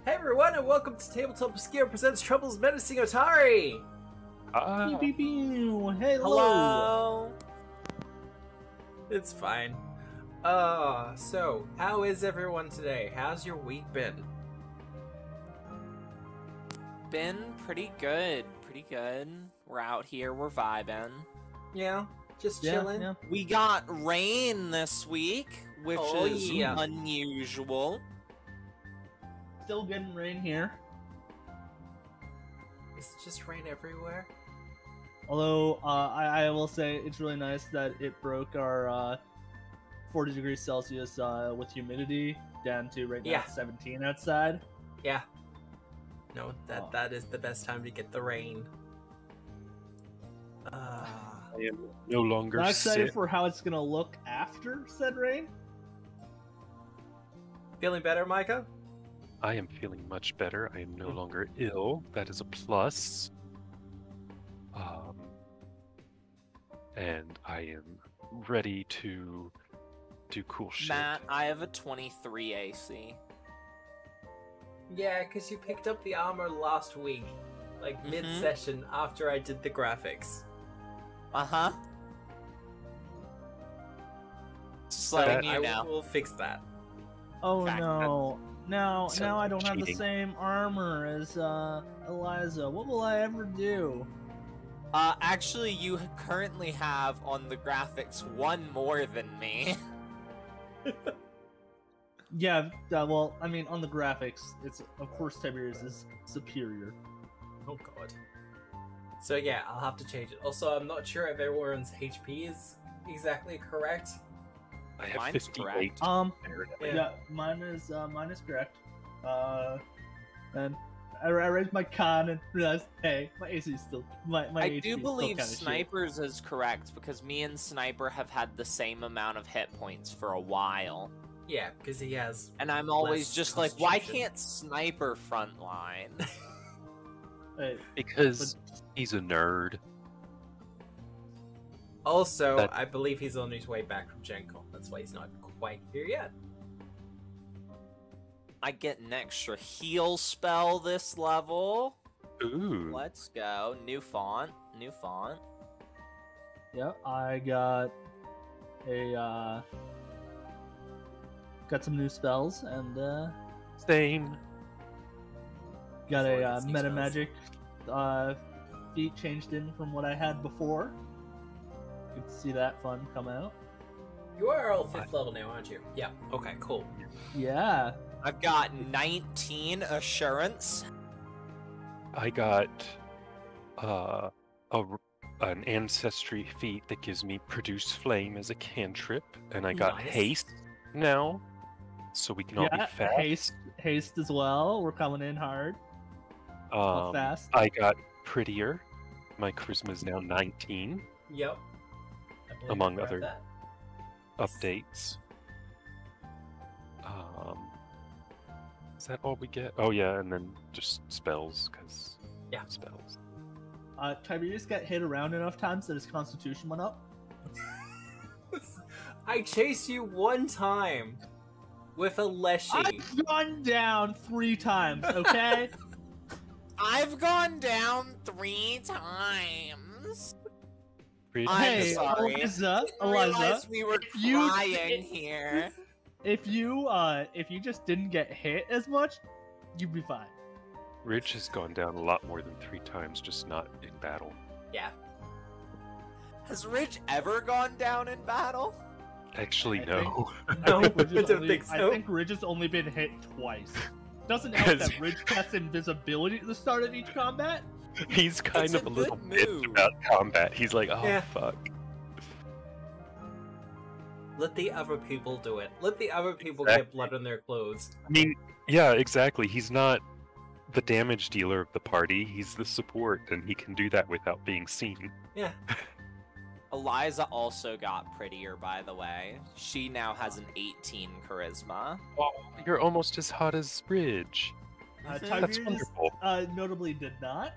Hey everyone, and welcome to Tabletop Obscura presents Trouble's Menacing Otari! Pew, pew, pew. Hey, Hello! It's fine. So, how is everyone today? How's your week been? Been pretty good, We're out here, we're vibing. Yeah, just chilling. Yeah. We got rain this week, which is yeah. unusual. Still getting rain here. Is it just rain everywhere? Although, I will say it's really nice that it broke our 40 degrees Celsius with humidity down to right now 17 outside. Yeah. No, that is the best time to get the rain. I am no longer I'm excited sick. for how it's gonna look after said rain. Feeling better, Micah? I am feeling much better. I am no longer ill. That is a plus. And I am ready to do cool shit. Matt, I have a 23 AC. Yeah, because you picked up the armor last week. Like, mid-session, after I did the graphics. Uh-huh. Just letting you know. I will fix that. Oh Fact, no. Now sounds I don't have the cheating. same armor as Eliza. What will I ever do? Actually, you currently have on the graphics one more than me. Yeah, well, I mean, on the graphics, it's of course Tiberius is superior. Oh god. So yeah, I'll have to change it. Also, I'm not sure if everyone's HP is exactly correct. I have Mine's 58. Yeah, mine is correct. And I raised my con and realized, hey, my AC is still my I HP do is still believe kinda shit. Snipers is correct, because me and Sniper have had the same amount of hit points for a while. Yeah, because he has. And I'm always Less just like, why constitution. can't Sniper frontline? Hey, Because he's a nerd. Also, That- I believe he's on his way back from Gen Con. That's why he's not quite here yet. I get an extra heal spell this level. Ooh. Let's go. New font. yeah, I got some new spells and Same. got So a it's new meta spells. magic feat changed in from what I had before. You can see that fun come out. You are all 5th level now, aren't you? Yeah. Okay, cool. Yeah. I've got 19 assurance. I got an ancestry feat that gives me produce flame as a cantrip, and I got Nice. haste now, so we can all be Yeah, fast. haste as well. We're coming in hard. All fast. I got prettier. My charisma is now 19. Yep. I believe Among I grabbed other that. updates. Is that all we get? Oh yeah, and then just spells, because spells. Tiberius got hit around enough times that his constitution went up. I chased you one time with a Leshy. I've gone down 3 times, okay? I've gone down 3 times. Pretty I'm Hey, sorry. Eliza, I realized we were you- crying here. if you just didn't get hit as much, you'd be fine. Ridge has gone down a lot more than 3 times, just not in battle. Yeah. Has Ridge ever gone down in battle? Actually, I no. No, I think Ridge I has don't only, think so. I think Ridge has only been hit twice. Doesn't help that Ridge casts invisibility at the start of each combat. He's kind That's of a a little good bitch move. about combat. He's like, oh Yeah. fuck. Let the other people do it. Let the other people Exactly. get blood on their clothes. I mean, yeah, exactly. He's not the damage dealer of the party. He's the support, and he can do that without being seen. Yeah. Eliza also got prettier, by the way. She now has an 18 charisma. Oh, you're almost as hot as Ridge. Mhm. That's Tiberius wonderful. notably did not.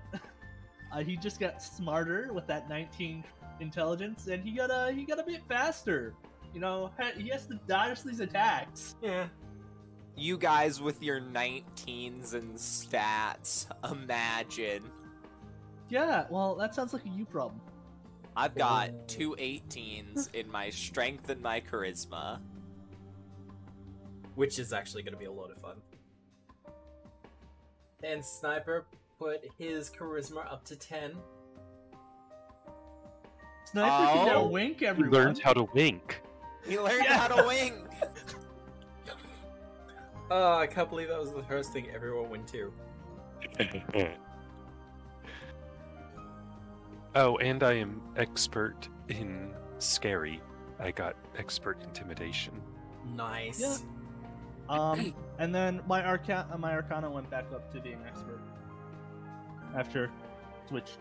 He just got smarter with that 19 intelligence, and he got a bit faster. You know, he has to dodge these attacks. Yeah. You guys with your 19s and stats. Imagine. Yeah, well, that sounds like a you problem. I've got 2 18s in my strength and my charisma. Which is actually going to be a lot of fun. And Sniper put his charisma up to 10. Sniper can now Oh. wink He everyone. learned how to wink. He learned how to wink. Oh, I can't believe that was the first thing everyone went to. Oh, and I am expert in scary. I got expert intimidation. Nice. Yeah. And then my Arcana went back up to being expert after switched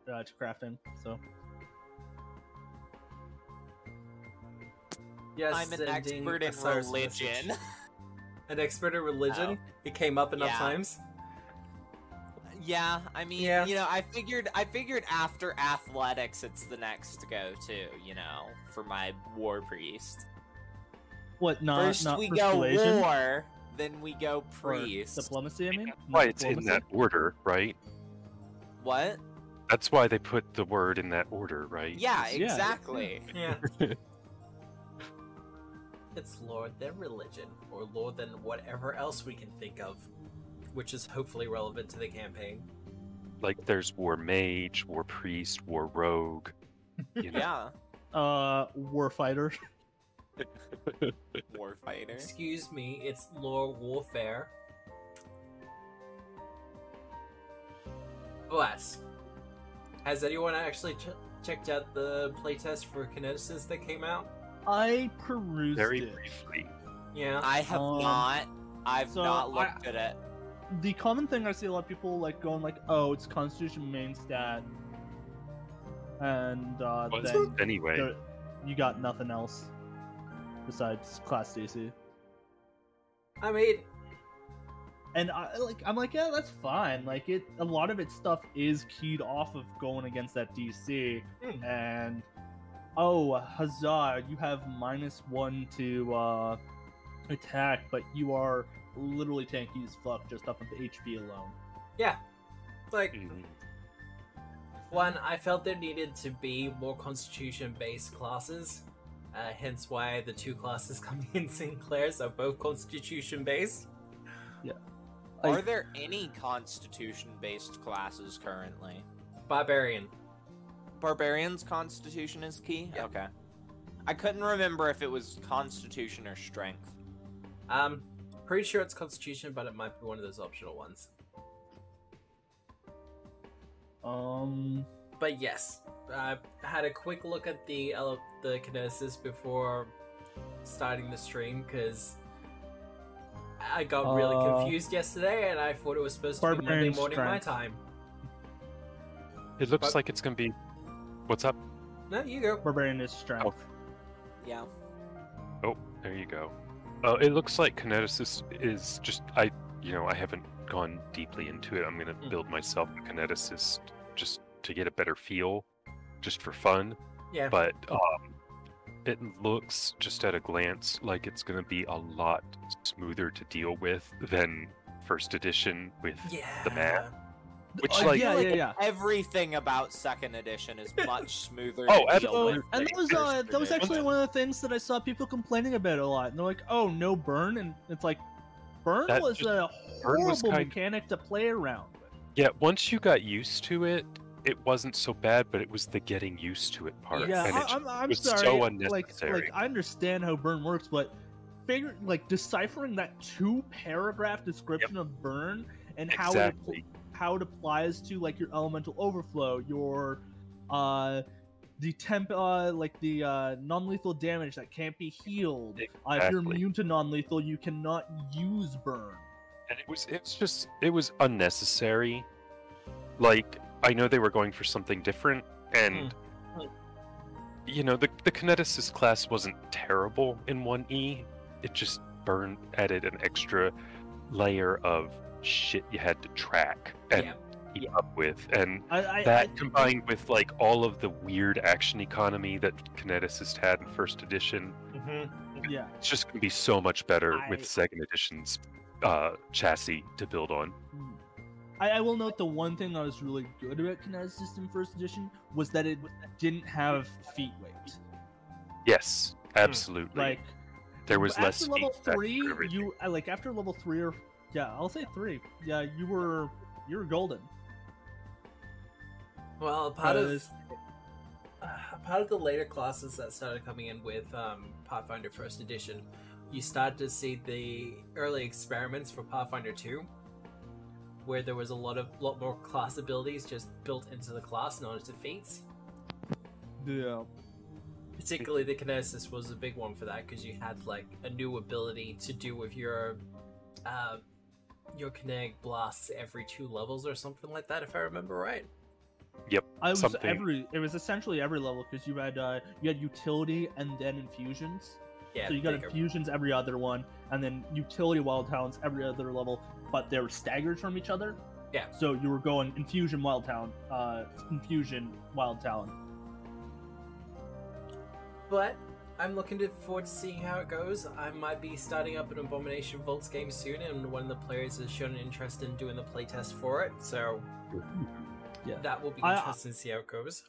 to crafting. So Yes, I'm an sending expert in Osiris religion. message. An expert in religion? Oh. It came up enough Yeah. times? Yeah, I mean, Yeah. you know, I figured after athletics, it's the next to go to, you know, for my war priest. what? Not First not we persuasion go war, then we go or priest. diplomacy. I mean, That's why Not it's in diplomacy? that order, right? What? That's why they put the word in that order, right? Yeah, Yeah. exactly. Yeah. It's Lord then religion, or Lord then whatever else we can think of, which is hopefully relevant to the campaign. Like there's war mage, war priest, war rogue. You know. Yeah, warfighter. warfighter. Excuse me, it's Lord Warfare. Bless. Has anyone actually checked out the playtest for Kineticist that came out? I perused Very it. briefly. Yeah. I have not. I've so not looked at it. The common thing I see a lot of people like going like, "Oh, it's Constitution main stat," and Was then anyway. you got nothing else besides class DC. I mean, And I'm like, yeah, that's fine. Like a lot of its stuff is keyed off of going against that DC, and oh, huzzah! You have -1 to attack, but you are literally tanky as fuck just up with the HP alone. yeah. Like, Mhm. one, I felt there needed to be more Constitution-based classes. Hence why the two classes coming in Sinclair's are both Constitution-based. Are there any Constitution-based classes currently? Barbarian. Barbarian's Constitution is key? Yeah. Okay. I couldn't remember if it was Constitution or Strength. Pretty sure it's Constitution, but it might be one of those optional ones. But yes, I had a quick look at the Kinesis before starting the stream, because I got really confused yesterday, and I thought it was supposed to be Monday Barbarian morning my strength. time. It looks But- like it's gonna be. What's up? No, you go. Barbarian is strength. Yeah. Oh, there you go. It looks like Kineticist is just I haven't gone deeply into it. I'm gonna build myself a Kineticist just to get a better feel, just for fun. Yeah. But it looks just at a glance like it's gonna be a lot smoother to deal with than first edition with Yeah. the map. Which Oh, like yeah, yeah. Everything about second edition is much smoother Oh, to deal absolutely. with. And than that first was actually edition. one of the things that I saw people complaining about a lot. And they're like, "Oh, no burn," and it's like, burn That was just- a burn was horrible kind- mechanic to play around with. yeah, once you got used to it, it wasn't so bad, but it was the getting used to it part. Yeah, and it I'm was sorry. so like unnecessary. I understand how burn works, but deciphering that 2-paragraph description of burn and Exactly. how it applies to like your elemental overflow, your the temp the non-lethal damage that can't be healed. If you're Exactly. immune to non-lethal, you cannot use burn. And it was unnecessary. Like, I know they were going for something different, and the Kineticist class wasn't terrible in 1E. It just added an extra layer of shit you had to track and keep up with, and that combined with like all of the weird action economy that Kineticist had in first edition, Yeah. It's just going to be so much better with second edition's chassis to build on. I will note the one thing that was really good about Kinesis in first edition was that it didn't have feet weight. Yes, absolutely. Like there was less after level feet 3, for everything. you like after level 3 or I'll say 3. Yeah, you were golden. Well, part of the later classes that started coming in with Pathfinder First Edition, you started to see the early experiments for Pathfinder 2, where there was a lot more class abilities just built into the class, not as feats. Yeah. Particularly the Kinesis was a big one for that, because you had like a new ability to do with your kinetic blasts every 2 levels or something like that, if I remember right. Yep. It was essentially every level, because you had utility and then infusions. Yeah. So you got infusions every other one, and then utility wild talents every other level, but they were staggered from each other. Yeah. So you were going infusion wild talent, infusion wild talent. But I'm looking forward to seeing how it goes. I might be starting up an Abomination Vaults game soon, and one of the players has shown an interest in doing the playtest for it, so yeah, that will be interesting to see how it goes.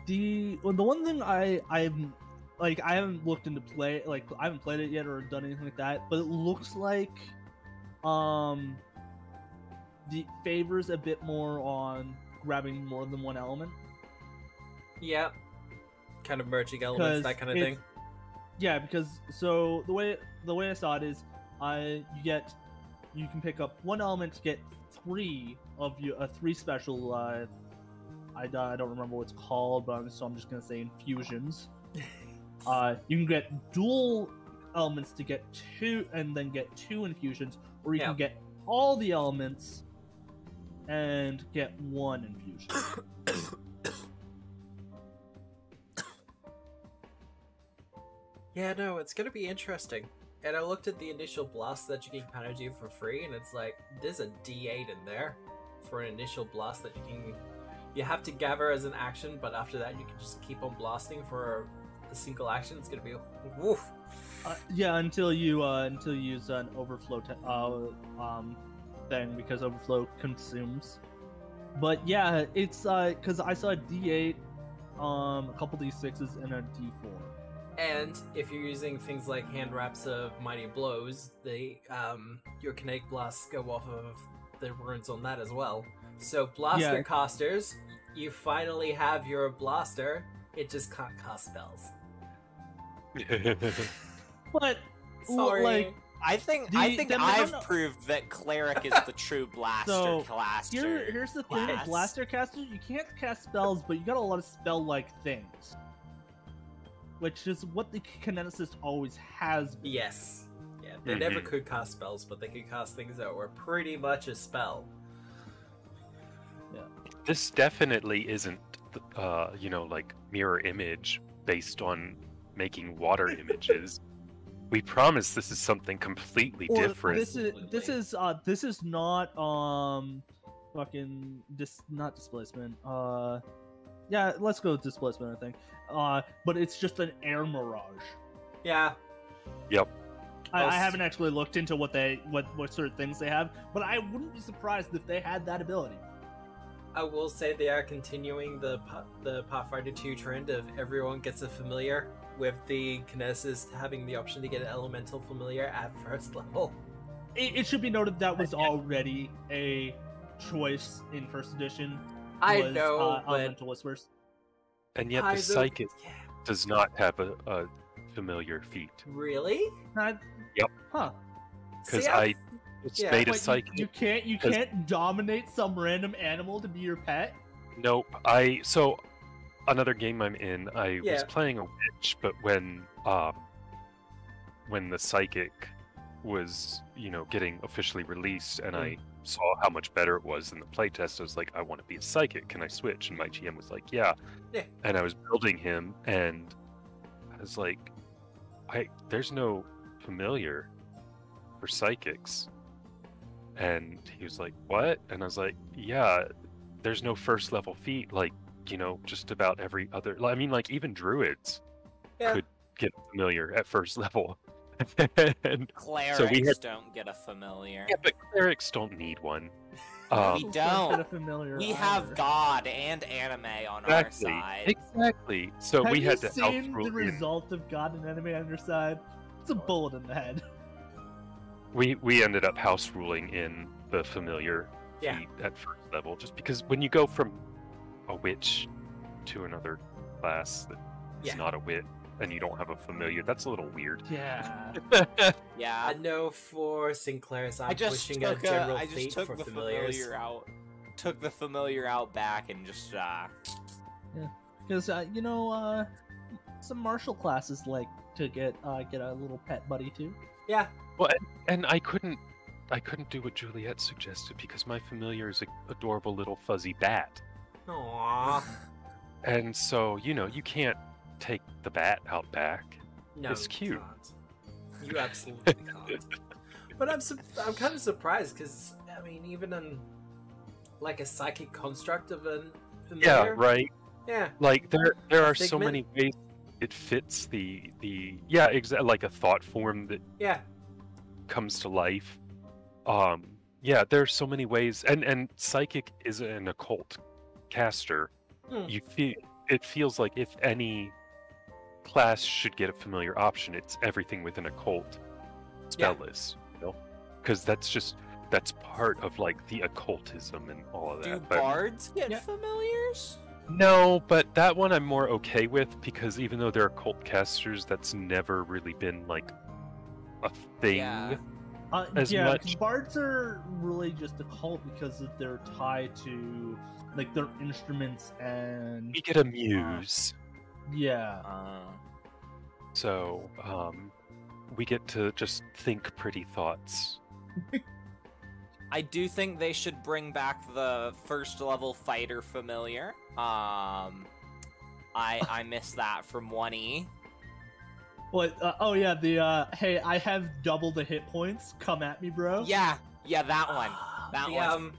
The one thing I haven't looked into I haven't played it yet or done anything like that, but it looks like it favors a bit more on grabbing more than one element. Yeah. Kind of merging elements, that kind of thing. Yeah, because so the way I saw it is you can pick up one element to get 3 special I don't remember what it's called, but so I'm just gonna say infusions. You can get dual elements to get 2 and then get 2 infusions, or you can get all the elements and get 1 infusion. Yeah, no, it's gonna be interesting. And I looked at the initial blast that you can kind of do for free, and it's like, there's a D8 in there for an initial blast that you have to gather as an action, but after that you can just keep on blasting for a single action. It's gonna be woof. Yeah, until you use an overflow thing, because overflow consumes. But yeah, it's because I saw a D8, a couple D6s, and a D4. And if you're using things like hand wraps of mighty blows, your kinetic blasts go off of the runes on that as well. So blaster casters, you finally have your blaster. It just can't cast spells. But sorry. I think I've proved that cleric is the true blaster caster. Here's the thing: with blaster casters, you can't cast spells, but you got a lot of spell-like things, which is what the kineticist always has been. Yes. Yeah, they never could cast spells, but they could cast things that were pretty much a spell. Yeah. This definitely isn't, like mirror image based on making water images. We promise this is something completely different. This is not not displacement. Yeah, let's go with displacement, I think. But it's just an air mirage. Yeah. Yep. I haven't actually looked into what sort of things they have, but I wouldn't be surprised if they had that ability. I will say they are continuing the Pathfinder 2 trend of everyone gets a familiar, with the kineticist having the option to get an elemental familiar at first level. It should be noted that was already a choice in first edition. I know, but elemental whispers. And yet the psychic does not have a familiar feat. Really? Yep. Huh. Because it's made a psychic. You can't dominate some random animal to be your pet? Nope. So another game I'm in, I was playing a witch, but when the psychic was, getting officially released, and I saw how much better it was in the playtest, I was like, I want to be a psychic. Can I switch? And my GM was like, yeah. And I was building him, and I was like, there's no familiar for psychics. And he was like, what? And I was like, yeah, there's no first level feat, like, just about every other, I mean, like, even druids could get familiar at first level. And Clerics don't get a familiar. yeah, but clerics don't need one. We don't. A familiar We either. have God and anime on Exactly. our side. Exactly. So Have we you had to seen house rule the in. result of God and enemy on your side? It's a bullet in the head. We ended up house ruling in the familiar Yeah. feat at first level, just because when you go from a witch to another class that is Yeah. not a witch and you don't have a familiar, that's a little weird. Yeah. Yeah. I know for Sinclair's, I'm I just pushing took a general I just feat took for the familiars. familiar out. Took the familiar out back and just Because some martial classes like to get a little pet buddy too. Yeah. Well, and I couldn't do what Juliet suggested because my familiar is an adorable little fuzzy bat, Aww. and so you can't take the bat out back. No, It's you cute. can't. You absolutely can't. But I'm kind of surprised because I mean, even in like a psychic construct of a familiar. Yeah, right. Yeah. Like there are so Figment? many ways it fits the yeah, exactly, like a thought form that Yeah. comes to life. Yeah, there's so many ways, and psychic is an occult caster. Hmm. It feels like if any class should get a familiar option, it's everything with an occult spell list, because that's part of like the occultism and all of that. do But- bards get Yeah. familiars? No, but that one I'm more okay with because even though they're occult casters, that's never really been like a thing. Yeah. As yeah, much- 'cause bards are really just a cult because they're tied to like their instruments and We get a muse, yeah. so we get to just think pretty thoughts. I do think they should bring back the first level fighter familiar. I miss that from 1E. What? Oh yeah, the hey, I have double the hit points. Come at me, bro. Yeah, that one. That the, one.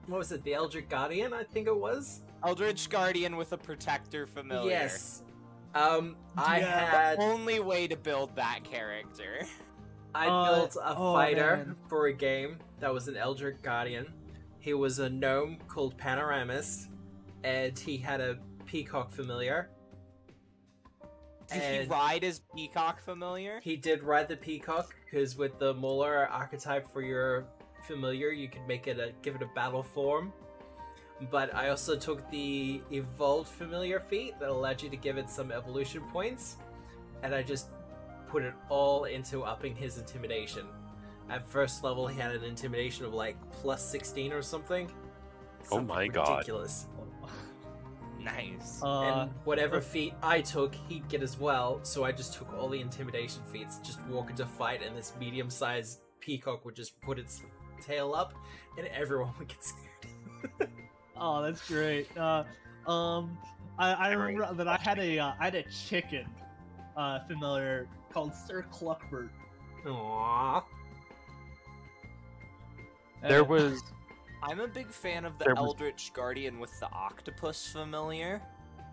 What was it? The Eldritch Guardian, I think it was. Eldritch Guardian with a protector familiar. Yes. I Yeah, had Only way to build that character. I built a oh, fighter man. for a game that was an Eldritch Guardian. He was a gnome called Panoramas, and he had a peacock familiar. Did he And ride his peacock familiar? he did ride the peacock because with the Mauler archetype for your familiar, you could give it a battle form. But I also took the evolved familiar feat that allowed you to give it some evolution points, and I just put it all into upping his intimidation. At first level, he had an intimidation of like plus 16 or something. Oh my God. Ridiculous. Nice. And whatever feat I took, he'd get as well. So I just took all the intimidation feats, just walk into fight, and this medium-sized peacock would just put its tail up, and everyone would get scared. Oh, that's great. I remember that I had a chicken familiar called Sir Cluckbert. Aww. There was I'm a big fan of the There was- Eldritch Guardian with the octopus familiar.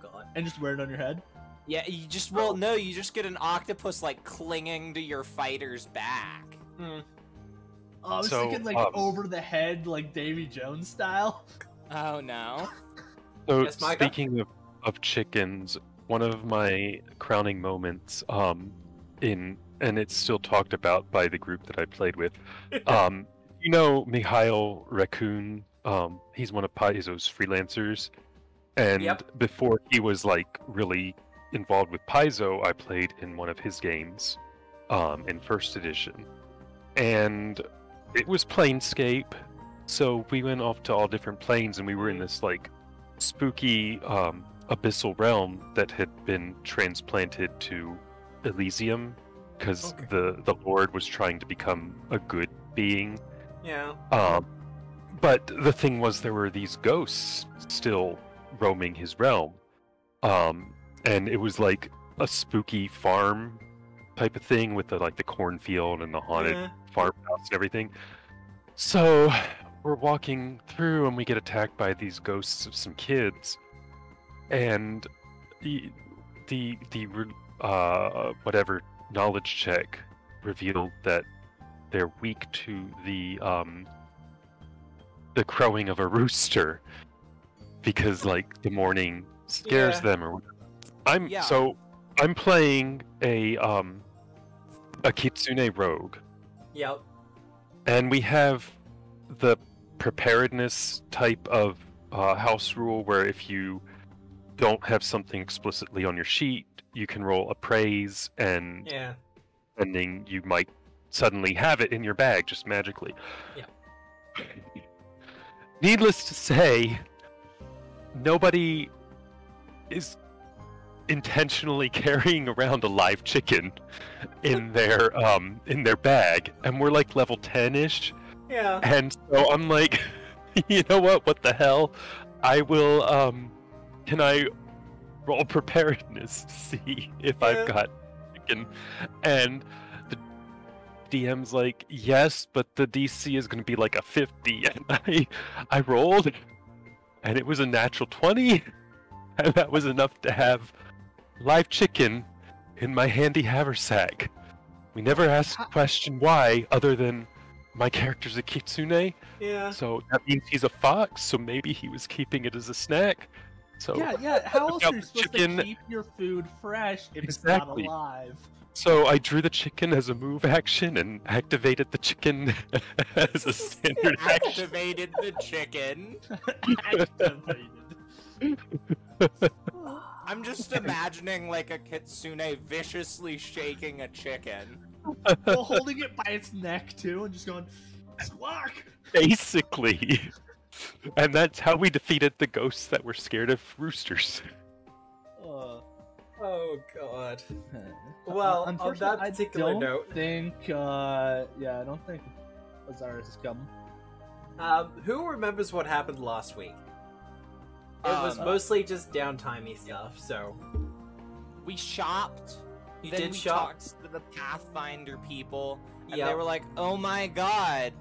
God. and just wear it on your head. Yeah, you just you just get an octopus like clinging to your fighter's back. Oh, I was So, thinking like over the head, like Davy Jones style. Oh no. so Yes, Micah? speaking of chickens, one of my crowning moments and it's still talked about by the group that I played with. Mikhail Raccoon, he's one of Paizo's freelancers, and Yep. before he was like really involved with Paizo, I played in one of his games in first edition, and it was Planescape, so we went off to all different planes, and we were in this like spooky abyssal realm that had been transplanted to Elysium because Okay. the Lord was trying to become a good being. Yeah. But the thing was, there were these ghosts still roaming his realm, and it was like a spooky farm type of thing with the cornfield and the haunted Yeah. farmhouse and everything. So we're walking through, and we get attacked by these ghosts of some kids, and the whatever knowledge check revealed that they're weak to the crowing of a rooster because like the morning scares them or whatever. I'm playing a Kitsune rogue. Yep. And we have the preparedness type of house rule where if you don't have something explicitly on your sheet, you can roll appraise, and then you might suddenly have it in your bag just magically. Yeah. Needless to say, nobody is intentionally carrying around a live chicken in their bag, and we're like level 10-ish. Yeah. And so I'm like, you know what the hell? I will can I roll preparedness to see if I've got chicken? And the DM's like, yes, but the DC is gonna be like a 50. And I rolled, and it was a natural 20, and that was enough to have live chicken in my handy haversack. We never asked the question why, other than my character's a kitsune. Yeah. So that means he's a fox, so maybe he was keeping it as a snack. So Yeah, how else are you supposed chicken... to keep your food fresh if it's not alive? So I drew the chicken as a move action and activated the chicken as a standard action. Activated the chicken. Activated. I'm just imagining like a kitsune viciously shaking a chicken. Well, holding it by its neck too, and just going, squawk! Basically. And that's how we defeated the ghosts that were scared of roosters. Oh god. Well, on that particular note, I don't think Osiris has come. Who remembers what happened last week? It was mostly just downtimey stuff, so... We shopped. You then did we shop? talked to the Pathfinder people, and Yep. they were like, oh my god,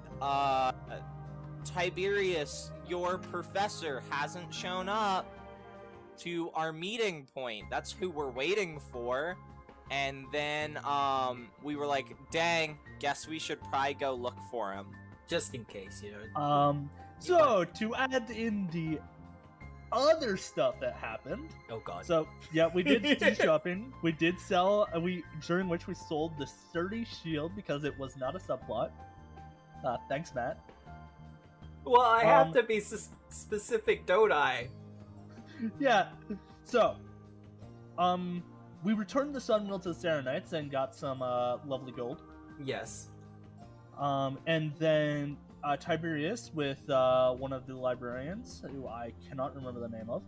Tiberius, your professor, hasn't shown up to our meeting point. That's who we're waiting for. And then, we were like, dang, guess we should probably go look for him. Just in case, you know. So, to add in the other stuff that happened. Oh god. So, yeah, we did do shopping. We did sell, during which we sold the sturdy shield because it was not a subplot. Thanks, Matt. Well, I have to be specific, don't I? Yeah. So, we returned the Sunwheel to the Serenites and got some lovely gold. Yes. And then Tiberius with one of the librarians, who I cannot remember the name of,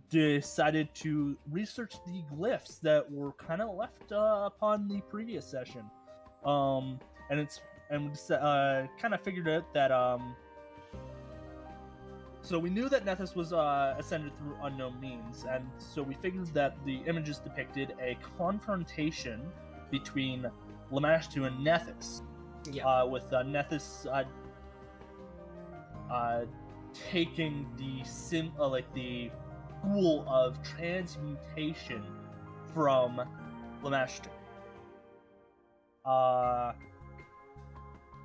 decided to research the glyphs that were kind of left upon the previous session. And we kind of figured out that so we knew that Nethys was ascended through unknown means, and so we figured that the images depicted a confrontation between Lamashtu and Nethys. Yeah. With Nethys taking the the pool of transmutation from Lamashtu.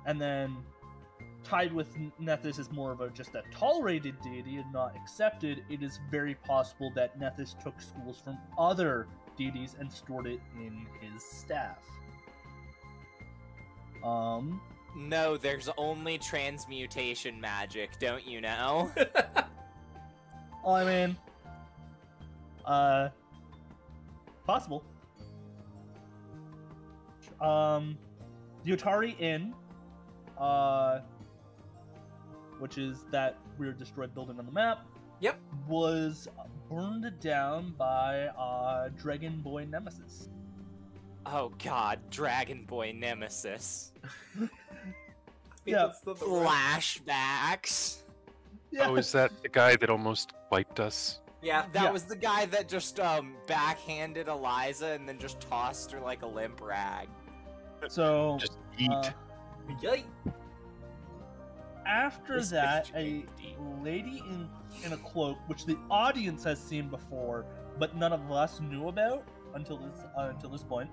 And then tied with Nethys is more of just a tolerated deity and not accepted, it is very possible that Nethys took schools from other deities and stored it in his staff. No, there's only transmutation magic, don't you know? Well, I mean, possible. The Otari Inn, which is that weird destroyed building on the map. Yep. Was burned down by Dragon Boy Nemesis. Oh god, Dragon Boy Nemesis. Yeah. Flashbacks. Yeah. Oh, is that the guy that almost wiped us? Yeah. That was the guy that just backhanded Eliza and then just tossed her like a limp rag. So Just eat. Yay. After that, a lady in a cloak, which the audience has seen before, but none of us knew about, until this point.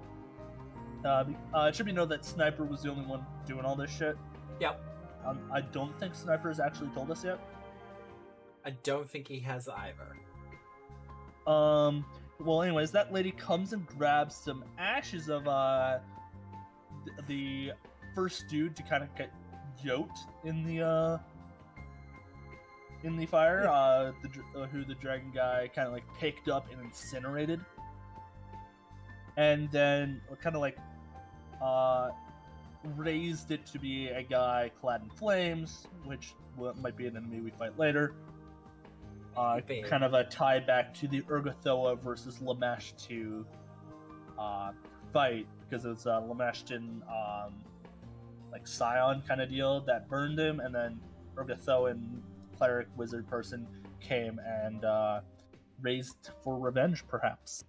It should be known that Sniper was the only one doing all this shit. Yep. I don't think Sniper has actually told us yet. I don't think he has either. Well, anyways, that lady comes and grabs some ashes of the first dude to kind of get yoked in the fire. Who the dragon guy kind of like picked up and incinerated, and then kind of like raised it to be a guy clad in flames, which might be an enemy we fight later. Kind of a tie back to the Urgathoa versus Lamash 2 fight, because it's Lamashton like Scion kind of deal that burned him, and then Urgathoan cleric wizard person came and raised for revenge, perhaps.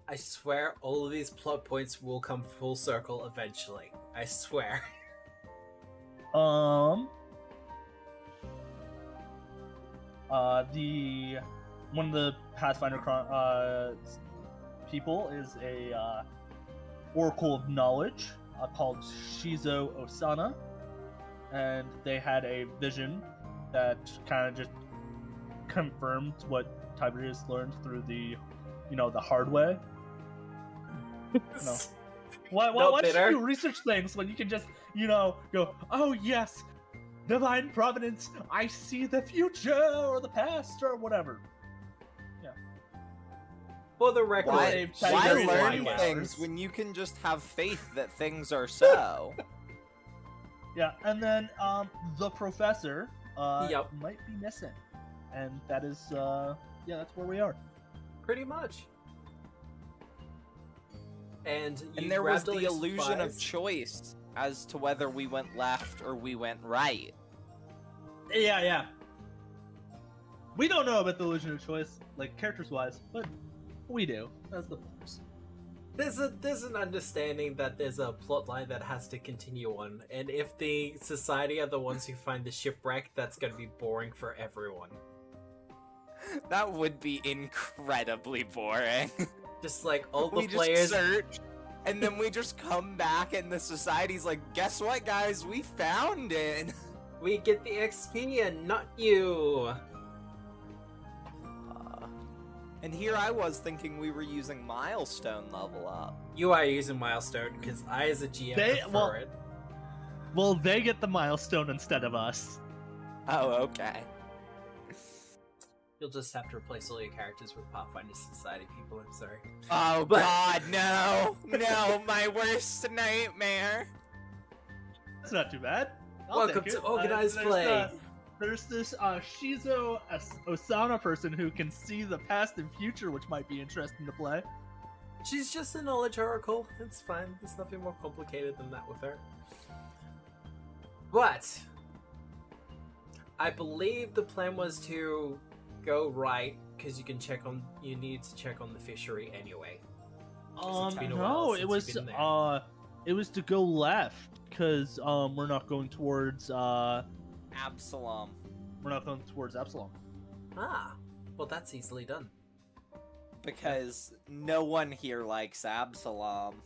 I swear all of these plot points will come full circle eventually. I swear. One of the Pathfinder people is a Oracle of Knowledge called Shizo Osana, and they had a vision that kind of just confirmed what Tiberius learned through the hard way. No. Why should you research things when you can just, go, oh yes, divine providence, I see the future or the past or whatever. Yeah. For the record, why learn things when you can just have faith that things are so? Yeah, and then the professor might be missing, and that is that's where we are. Pretty much. And there was the illusion of choice as to whether we went left or we went right. Yeah. We don't know about the illusion of choice, like characters-wise, but we do. That's the point. There's an understanding that there's a plot line that has to continue on, and if the Society are the ones who find the shipwreck, that's going to be boring for everyone. That would be incredibly boring. Just like all the we players just search, and then we just come back, and the Society's like, "Guess what, guys? We found it. We get the XP, and not you." And here I was thinking we were using milestone level up. You are using milestone because I, as a GM, prefer it. Well, they get the milestone instead of us. Oh, okay. You'll just have to replace all your characters with Pathfinder Society people, I'm sorry. Oh god, no! No, my worst nightmare! It's not too bad. Welcome to Organized Play! There's this Shizo Osana person who can see the past and future, which might be interesting to play. She's just a knowledge oracle. It's fine. There's nothing more complicated than that with her. But I believe the plan was to go right because you need to check on the fishery anyway. No, it was to go left because we're not going towards Absalom. We're not going towards Absalom. Ah, well that's easily done. Because no one here likes Absalom.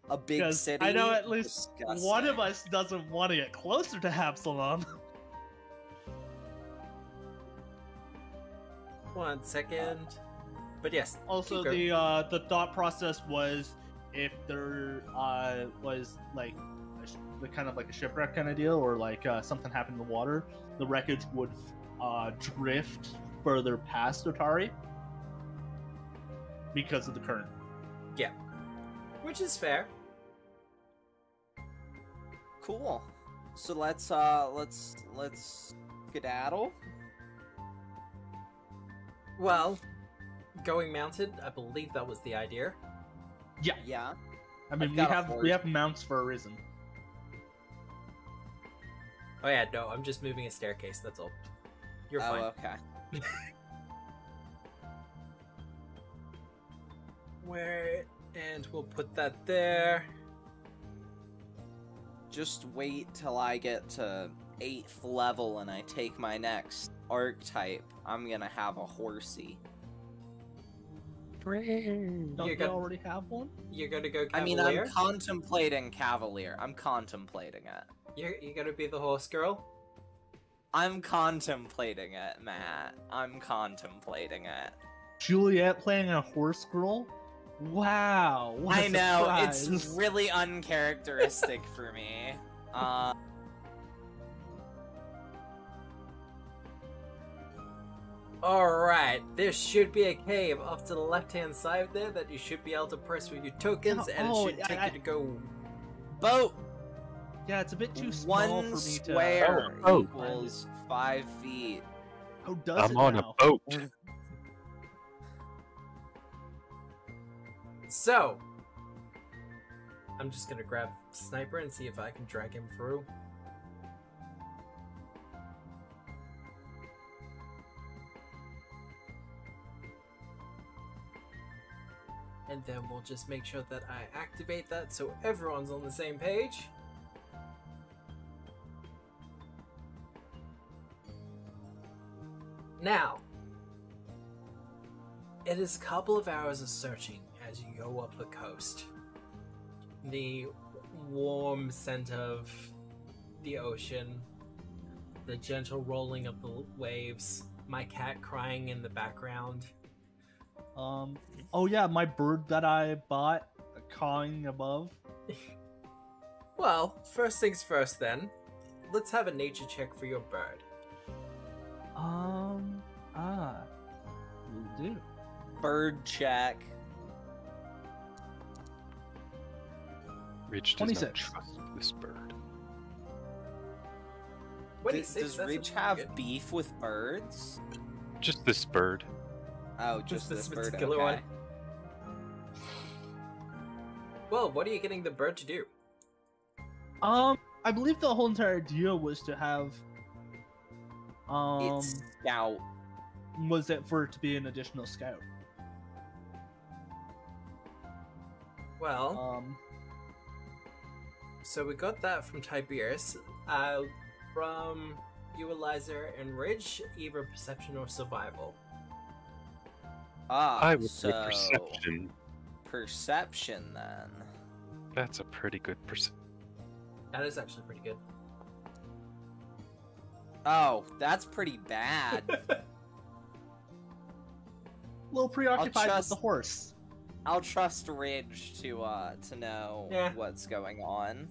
A big city. I know at least one of us doesn't want to get closer to Absalom. 1 second. But yes. Also, the thought process was if there was like kind of like a shipwreck kind of deal, or like something happened in the water, the wreckage would drift further past Otari because of the current. Yeah, which is fair. Cool. So let's skedaddle. Well, going mounted, I believe that was the idea. Yeah. I mean, we have mounts for a reason. Oh yeah, no, I'm just moving a staircase, that's all. You're fine. Oh, okay. And we'll put that there. Just wait till I get to 8th level and I take my next archetype. I'm gonna have a horsey. friend. Don't You're they gonna- already have one? You're gonna go I mean, Cavalier? I'm contemplating Cavalier. I'm contemplating it. You're gonna be the horse girl? I'm contemplating it, Matt. I'm contemplating it. Juliet playing a horse girl? Wow. What a I know, surprise. it's really uncharacteristic for me. Alright, there should be a cave off to the left-hand side there that you should be able to press with your tokens, and it should take you to go... Boat! Yeah, it's a bit too small One for me square Oh, oh. equals 5 feet. How does I'm it on now? a boat. So, I'm just gonna grab Sniper and see if I can drag him through. And then we'll just make sure that I activate that so everyone's on the same page. Now, it is a couple of hours of searching as you go up the coast. The warm scent of the ocean, the gentle rolling of the waves, my cat crying in the background. Oh yeah, my bird that I bought, cawing above. Well, first things first then. Let's have a nature check for your bird. Will do. Bird check. Ridge does not 26. trust this bird. 26, Does that's Ridge a have good- beef with birds? Just this bird. Oh, just this this bird. particular Okay. one. Well, what are you getting the bird to do? I believe the whole entire idea was to have It's scout. was it for it to be an additional scout. Well, so we got that from Tiberius. From you, Eliza, and Ridge, either perception or survival. Ah, I would so say perception. Perception, then. That's a pretty good perception. That is actually pretty good. Oh, that's pretty bad. A little preoccupied trust- with the horse. I'll trust Ridge to know Yeah. what's going on.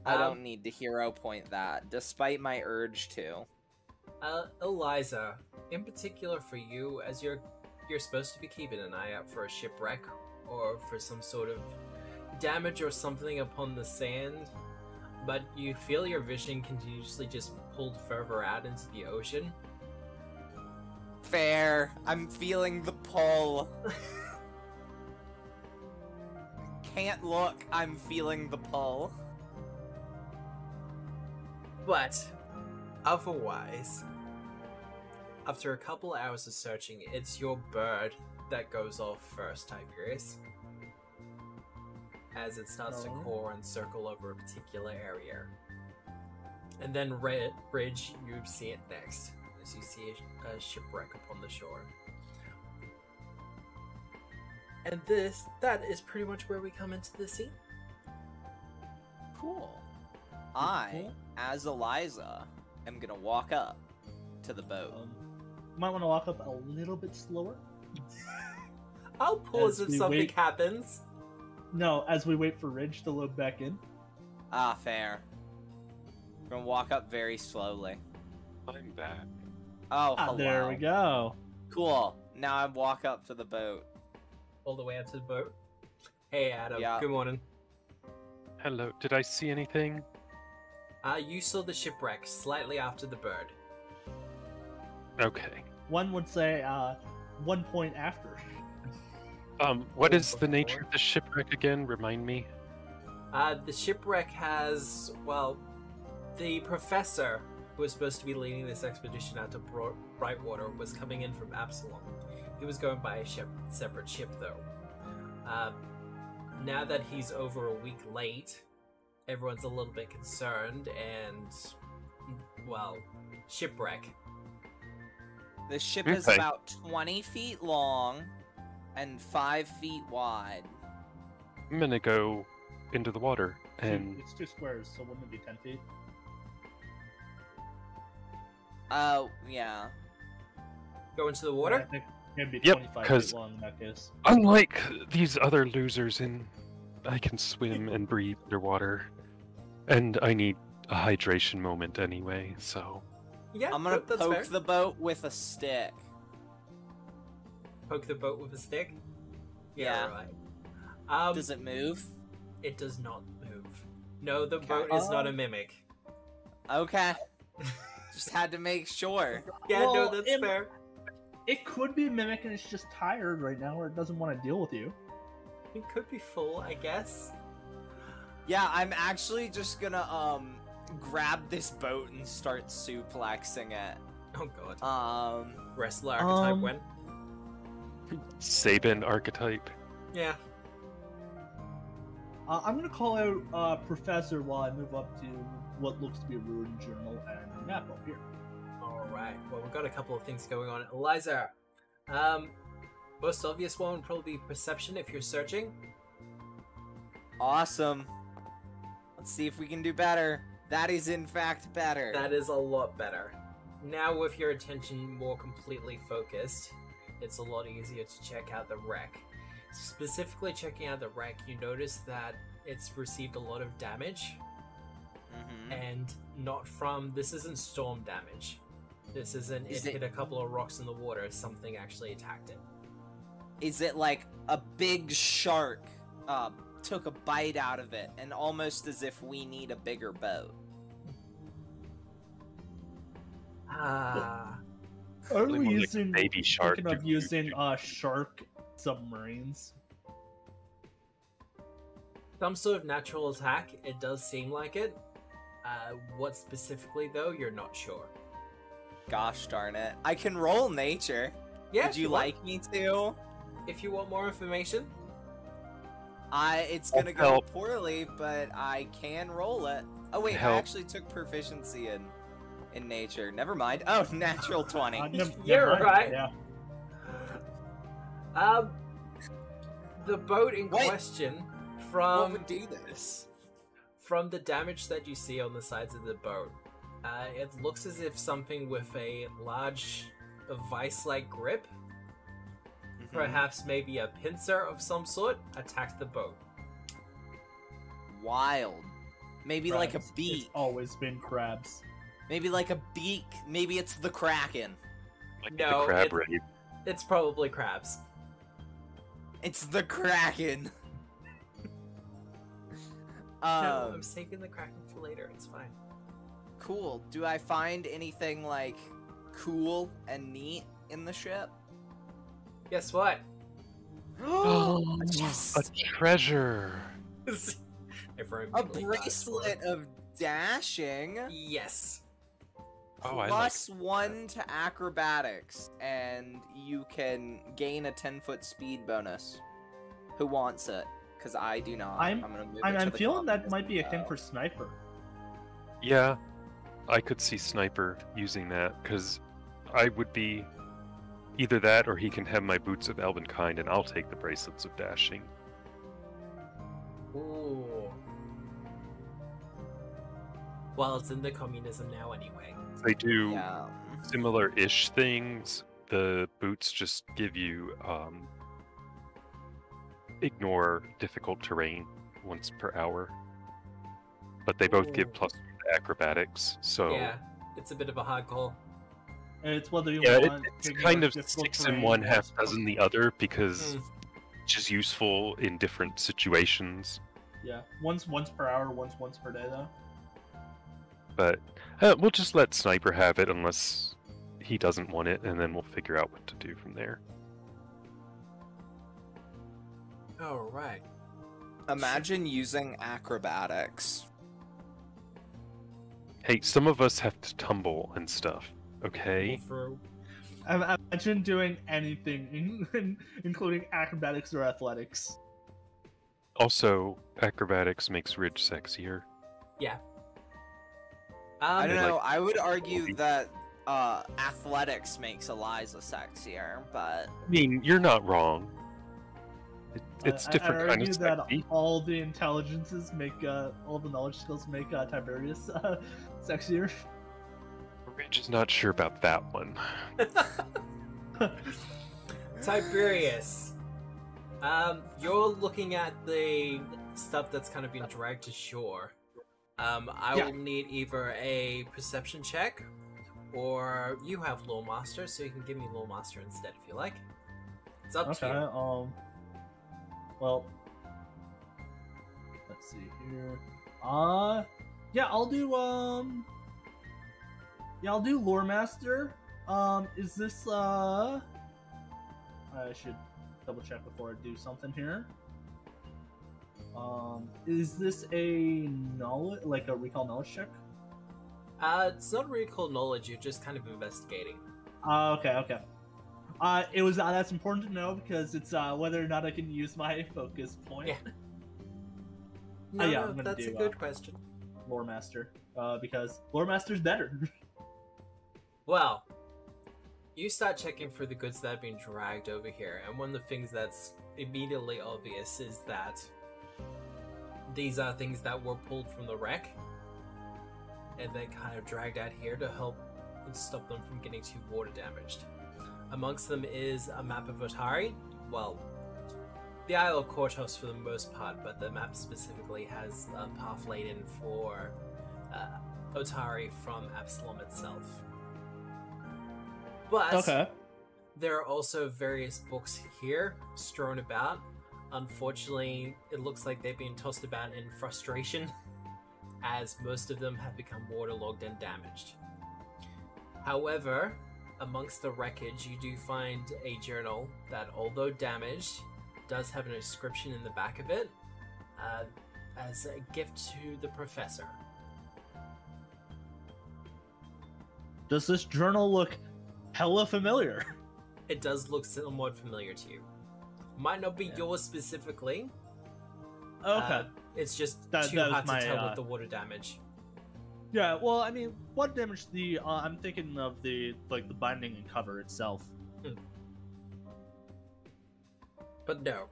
I don't need to hero point that, despite my urge to. Eliza, in particular for you, as you're supposed to be keeping an eye out for a shipwreck or for some sort of damage or something upon the sand, but you feel your vision continuously just pulled further out into the ocean. Fair. I'm feeling the pull. Can't look. I'm feeling the pull. But otherwise, after a couple hours of searching, it's your bird that goes off first, Tiberius, as it starts to Oh. core and circle over a particular area. And then Ridge, you see it next, as you see a shipwreck upon the shore. And that is pretty much where we come into the scene. Cool. I, as Eliza, am gonna walk up to the boat. Might want to walk up a little bit slower. I'll pause As if we something wait- happens. No, as we wait for Ridge to load back in. Ah, fair. I'm gonna walk up very slowly. I'm back. Oh, hello. There we go. Cool. Now I walk up to the boat. All the way up to the boat. Hey, Adam. Yeah. Good morning. Hello. Did I see anything? You saw the shipwreck slightly after the bird. Okay. One would say 1 point after. What Or is the nature before? of the shipwreck again? Remind me. The shipwreck has, well, the professor who was supposed to be leading this expedition out to Brightwater was coming in from Absalom. He was going by a separate ship, though. Now that he's over a week late, everyone's a little bit concerned, and, well, shipwreck. The ship is Okay. about 20 feet long and 5 feet wide. I'm gonna go into the water and It's 2 squares, so wouldn't it be 10 feet? Yeah. Go into the I water? think it'd be Yep, 25 'cause- feet long in that case. unlike these other losers I can swim and breathe underwater. And I need a hydration moment anyway, so Yeah, I'm gonna that's poke fair. the boat with a stick. Poke the boat with a stick? Yeah. Right. Does it move? It does not move. No, the Okay. boat is not a mimic. Okay. Just had to make sure. Yeah, no, Well, that's it- fair. It could be Mimic and it's just tired right now or it doesn't want to deal with you. It could be full, I guess. Yeah, I'm actually just gonna grab this boat and start suplexing it. Oh god. Wrestler archetype um, went. Sabin archetype. Yeah. I'm gonna call out Professor while I move up to what looks to be a ruined journal and map up here. Alright, well, we've got a couple of things going on. Eliza, most obvious one would probably be perception if you're searching. Awesome. Let's see if we can do better. That is in fact better. That is a lot better. Now, with your attention more completely focused, it's a lot easier to check out the wreck. Specifically checking out the wreck, you notice that it's received a lot of damage, and not from... This isn't storm damage. This isn't Is it it- hit a couple of rocks in the water, something actually attacked it. Is it like a big shark took a bite out of it, and almost as if we need a bigger boat? Ah... Are Really we more like using baby shark. thinking of using shark submarines? Some sort of natural attack, it does seem like it. What specifically, though, you're not sure. Gosh darn it. I can roll nature. Yeah, Would if you want. like me to? If you want more information, It's gonna go help. poorly, but I can roll it. Oh wait, I Help. actually took proficiency in nature. Never mind. Oh, natural 20. You're mind. right. Yeah. the boat in Wait. question, What from would do this? from the damage that you see on the sides of the boat, it looks as if something with a large vice-like grip, perhaps maybe a pincer of some sort, attacked the boat. Wild. Maybe like a Crabs. beak. It's always been crabs. Maybe like a beak. Maybe it's the kraken. Like No, the crab it- raid. It's probably crabs. It's the kraken. No, I'm saving the Kraken for later, it's fine. Cool. Do I find anything like cool and neat in the ship? Guess what? Oh, Yes. a treasure. Everyone A immediately dies for it. bracelet of dashing. Yes. Oh, I like Plus 1 to acrobatics, and you can gain a 10-foot speed bonus. Who wants it? Because I do not. I'm- gonna move it I'm to the feeling that common might be a thing info. for Sniper. Yeah, I could see Sniper using that, because I would be either that or he can have my boots of elven kind and I'll take the bracelets of dashing. Ooh. Well, it's in the communism now anyway. They do Yeah. similar-ish things. The boots just give you ignore difficult terrain once per hour. But they both give Ooh. plus to acrobatics, so Yeah, it's a bit of a hard call. And it's whether you yeah, want it's to kind ignore of difficult 6 in terrain one, or half dozen the other, because Hmm. it's just useful in different situations. Yeah, once per hour, once per day though. But we'll just let Sniper have it unless he doesn't want it, and then we'll figure out what to do from there. Alright. Imagine using acrobatics. Hey, some of us have to tumble and stuff, okay? I imagine doing anything, including acrobatics or athletics. Also, acrobatics makes Ridge sexier. Yeah. I don't They know. like- I would argue that athletics makes Eliza sexier, but I mean, you're not wrong. It's different kind of argue that sexy. all the intelligences make all the knowledge skills make Tiberius sexier. Ridge is not sure about that one. Tiberius, you're looking at the stuff that's kind of been dragged to shore. I will need either a perception check, or you have Lore Master, so you can give me Lore Master instead if you like. It's up to you. Well, let's see here. Yeah, I'll do Lore Master. Is this I should double check before I do something here. Is this a knowledge, like a recall knowledge check? It's not recall knowledge, you're just kind of investigating. Okay. It was that's important to know because it's whether or not I can use my focus point. Yeah. No, I'm gonna that's do, a good question. Lore Master, because Lore Master's better. Well, you start checking for the goods that have been dragged over here, and one of the things that's immediately obvious is that these are things that were pulled from the wreck, and then kind of dragged out here to help stop them from getting too water damaged. Amongst them is a map of Otari. Well, the Isle of Kortos for the most part, but the map specifically has a path laid in for Otari from Absalom itself. But there are also various books here strewn about. Unfortunately, it looks like they've been tossed about in frustration, as most of them have become waterlogged and damaged. However, amongst the wreckage, you do find a journal that, although damaged, does have an inscription in the back of it as a gift to the professor. Does this journal look hella familiar? It does look somewhat familiar to you. Might not be yours specifically. Okay. It's just That too was hard my, to tell with the water damage. Yeah, well, I mean, what damage the I'm thinking of the the binding and cover itself. But no.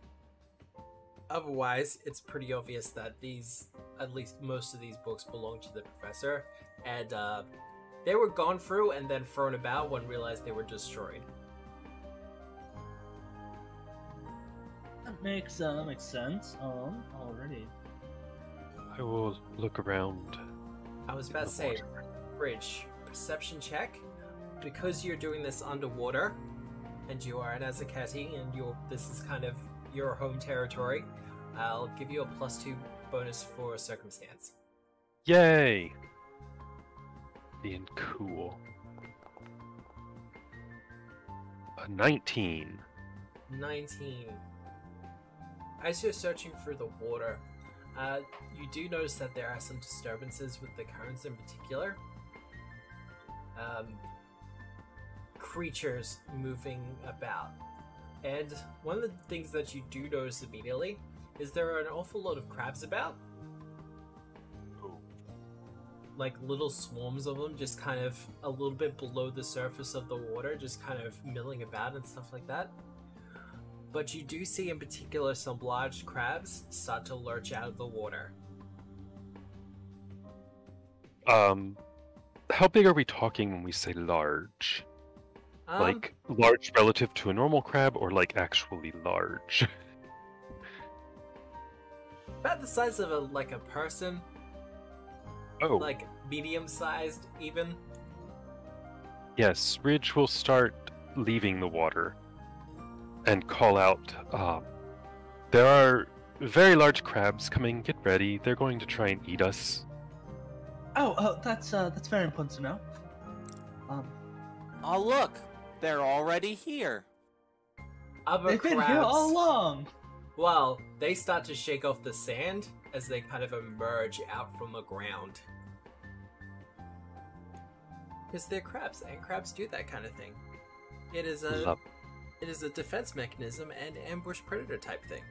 Otherwise, it's pretty obvious that these, at least most of these books, belong to the professor, and they were gone through and then thrown about when realized they were destroyed. That makes sense. Already. I will look around. I was about to say, Bridge, perception check. Because you're doing this underwater, and you are an Azaketi, and this is kind of your home territory, I'll give you a +2 bonus for circumstance. Yay! Being cool. A 19. 19. As you're searching for the water, you do notice that there are some disturbances with the currents in particular. Creatures moving about. And one of the things that you do notice immediately is there are an awful lot of crabs about. Like little swarms of them, just kind of a little bit below the surface of the water, just kind of milling about and stuff like that. But you do see in particular some large crabs start to lurch out of the water. How big are we talking when we say large? Like large relative to a normal crab, or like actually large? About the size of a person. Oh. Like medium-sized, even. Yes, Ridge will start leaving the water and call out, there are very large crabs coming, get ready, they're going to try and eat us. Oh, that's very important to know. Oh, look! They're already here. They've been here all along! Well, they start to shake off the sand as they kind of emerge out from the ground. Because they're crabs, and crabs do that kind of thing. It is a defense mechanism and ambush predator type thing.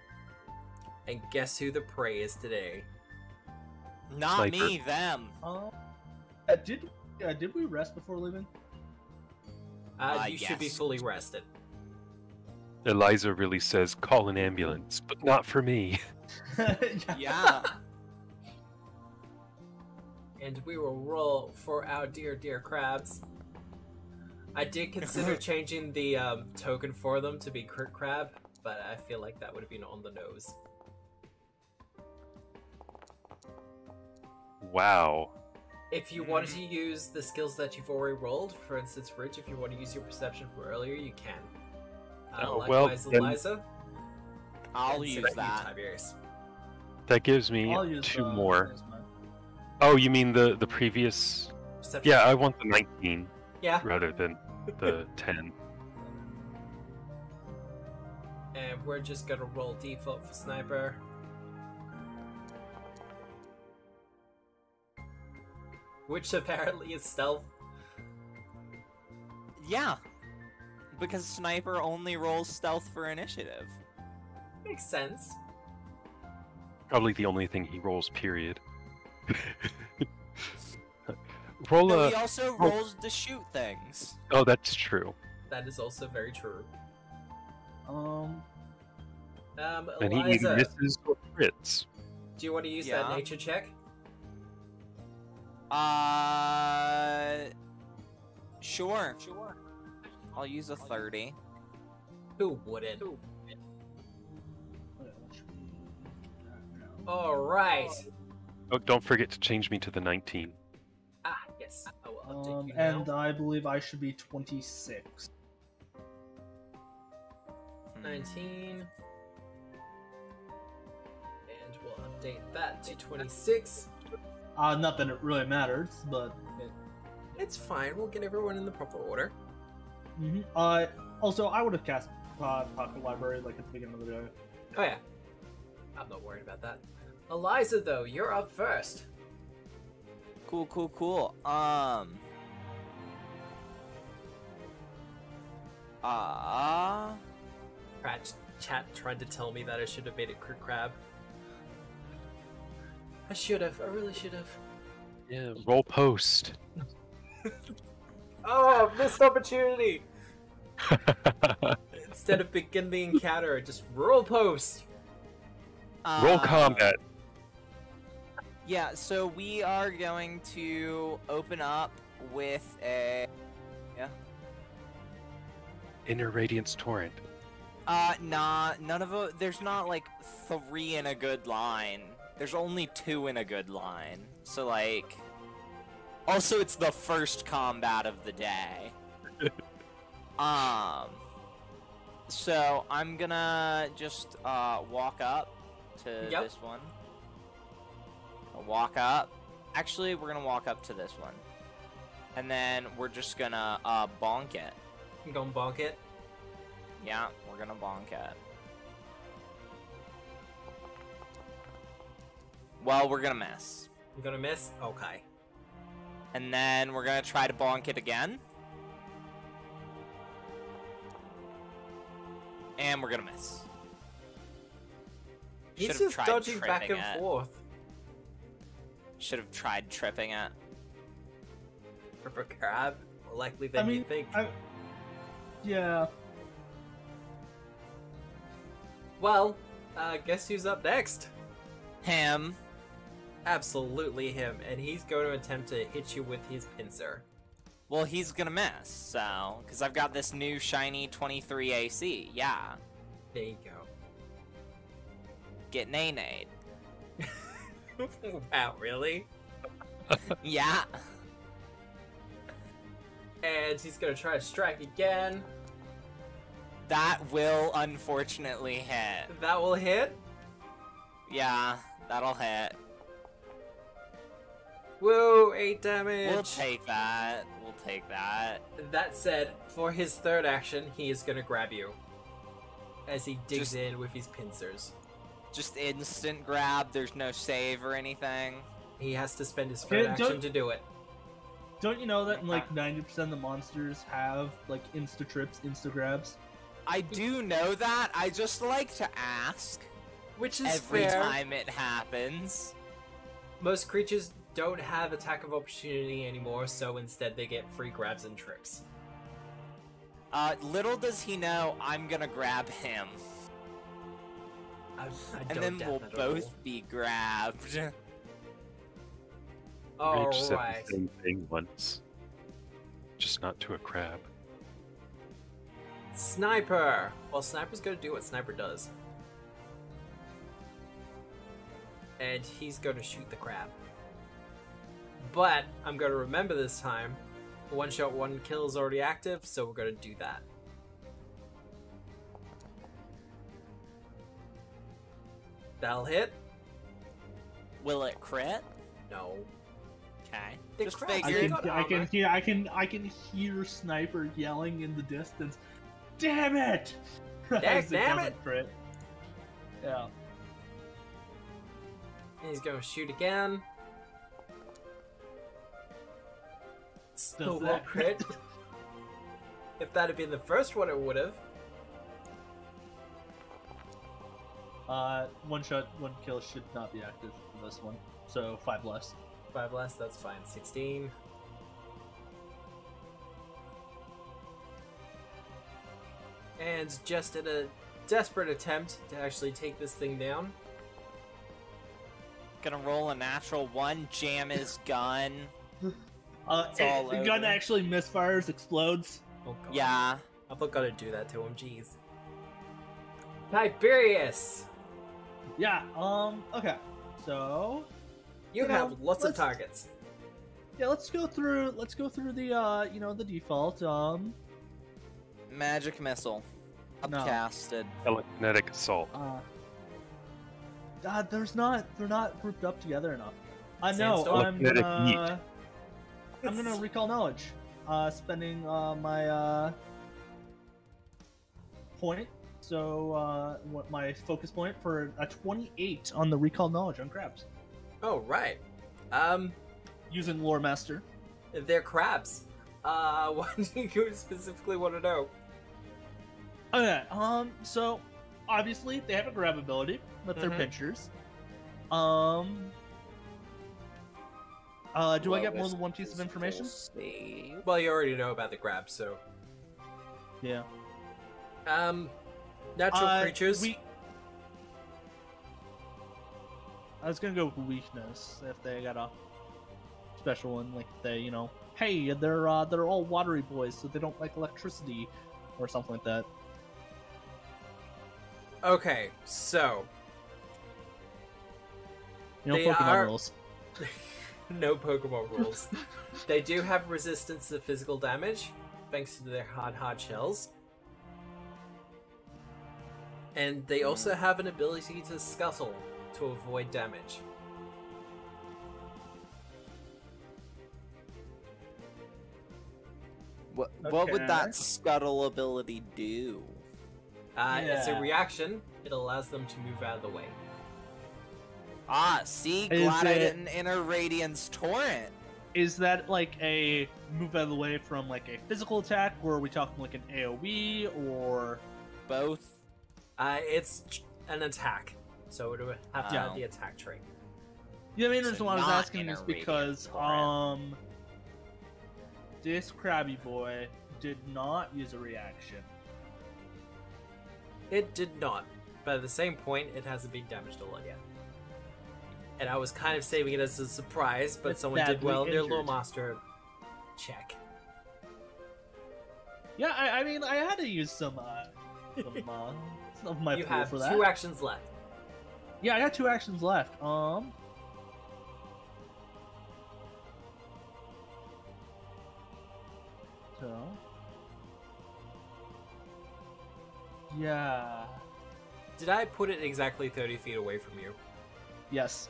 And guess who the prey is today? Not Sniper. me, them. Did we rest before leaving? You should be Yes. fully rested. Eliza really says, call an ambulance, but not for me. Yeah. And we will roll for our dear crabs. I did consider changing the token for them to be crit crab, but I feel like that would have been on the nose. Wow. If you wanted to use the skills that you've already rolled, for instance, Rich, if you want to use your perception from earlier, you can. Likewise, then Eliza. I'll and use same for you, that. Tiberius. That gives me I'll use, 2 more. there's mine. Oh, you mean the previous? Perception. Yeah, I want the 19 Yeah. rather than the 10. And we're just gonna roll default for sniper. Which apparently is stealth. Yeah. Because Sniper only rolls stealth for initiative. Makes sense. Probably the only thing he rolls, period. Roll No, a... he also rolls to shoot things. Oh, that's true. That is also very true. And he Eliza, either misses or crits. do you want to use that Yeah. nature check? Sure. I'll use a 30. Who wouldn't? Alright. Oh, don't forget to change me to the 19. Ah, yes. I will update you now. And I believe I should be 26. 19. And we'll update that to 26. Not that it really matters, but It's fine. We'll get everyone in the proper order. also I would have cast Pocket Library like at the beginning of the day. Oh yeah. I'm not worried about that. Eliza, though, you're up first. Cool. Chat tried to tell me that I should have made it crit crab. I should have. I really should have. Yeah, roll post. Oh, missed opportunity! Instead of begin the encounter, just roll post. Roll combat. Yeah, so we are going to open up with a... Inner Radiance Torrent. Nah, none of it. There's not like 3 in a good line. There's only 2 in a good line. So like, also it's the first combat of the day. So I'm gonna just walk up to Yep. this one. I'll walk up. Actually, we're gonna walk up to this one, and then we're just gonna bonk it. I'm gonna bonk it. Yeah, we're gonna bonk it. Well, we're gonna miss. I'm gonna miss? Okay. And then we're gonna try to bonk it again. And we're gonna miss. He's Should've just tried dodging back tripping and it. forth. Should have tried tripping it. For crab, more likely than you think. Yeah. Well, guess who's up next? Him. Absolutely him, and he's going to attempt to hit you with his pincer. Well, he's gonna miss, so... Because I've got this new shiny 23 AC, yeah. There you go. Get nay-nayed. Wow, really? Yeah. And he's gonna try to strike again. That will unfortunately hit. That will hit. Yeah, that'll hit. Woo, 8 damage. We'll take that. We'll take that. That said, for his third action, he is gonna grab you. As he digs Just- in with his pincers. Just instant grab, there's no save or anything. He has to spend his third Okay, action don't- to do it. Don't you know that like 90% of the monsters have like insta trips, insta grabs? I do know that, I just like to ask Which is every fair. time it happens. Most creatures don't have attack of opportunity anymore, so instead they get free grabs and trips. Little does he know, I'm gonna grab him. I And then we'll both be grabbed. All Rage said right. the same thing once. Just not to a crab. Sniper. Well, Sniper's gonna do what Sniper does, and he's gonna shoot the crab. But I'm gonna remember this time. One shot, one kill is already active, so we're gonna do that. That'll hit. Will it crit? No. Okay. The Just crab- figured. I can hear Sniper yelling in the distance. Damn it! As Damn doesn't it! crit. Yeah. And he's gonna shoot again. Still that- won't crit. If that had been the first one, it would have. One shot, one kill should not be active for this one. So 5 less. 5 less, that's fine. 16. And just in a desperate attempt to actually take this thing down. Gonna roll a natural 1, jam his gun. It's The all gun over. actually misfires, explodes. Oh god. Yeah. I'm not gonna do that to him, jeez. Tiberius! Yeah, okay. So You You know, have lots of let's- targets. yeah, let's go through the the default. Magic missile. No. Upcasted. Telekinetic assault. They're not grouped up together enough. I know. Sandstorm? I'm gonna recall knowledge. Spending my point. So what my focus point for a 28 on the recall knowledge on crabs Oh, right. using lore master. They're crabs. What do you specifically want to know? Okay. So obviously they have a grab ability, but they're Mhm. pinchers. Do I get more than one piece of information? Save. Well, you already know about the crabs, so. Yeah. Natural creatures. I was gonna go with weakness if they got a special one, like they, hey, they're all watery boys, so they don't like electricity, or something like that. Okay, so. They Pokemon are- rules. No Pokemon rules. They do have resistance to physical damage, thanks to their hard shells. And they also have an ability to scuttle to avoid damage. What would Okay. that scuttle ability do? It's a Yeah. reaction. It allows them to move out of the way. Ah, see? Is Glad I it- didn't enter Radiant's Torrent. Is that like a move out of the way from like a physical attack, or are we talking like an AoE, or Both. It's an attack, so it would have to Oh. have the attack trait. the main So reason why I was not asking in a is because Radiant this crabby boy did not use a reaction. It did not, but at the same point, it hasn't been damaged a lot yet. And I was kind of saving it as a surprise, but It's someone did badly well in their injured. Lore Master check. Yeah, I mean, I had to use some of my You pool have for that. 2 actions left. Yeah, I got 2 actions left. So. Yeah. Did I put it exactly 30 feet away from you? Yes.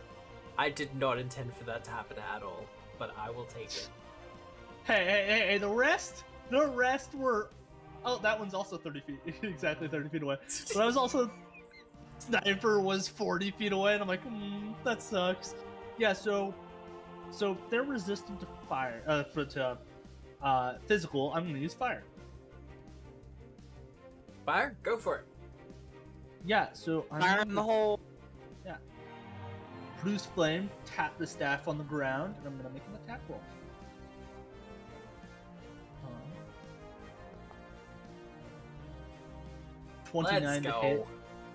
I did not intend for that to happen at all, but I will take it. Hey, the rest were. Oh, that one's also 30 feet. Exactly 30 feet away. But I was also. Sniper was 40 feet away, and I'm like, that sucks. Yeah, so they're resistant to fire. Physical, I'm gonna use fire. Fire? Go for it. Yeah, so I'm Fire gonna in the hole. produce flame, tap the staff on the ground, and I'm gonna make an attack roll. 29 Let's to go. hit.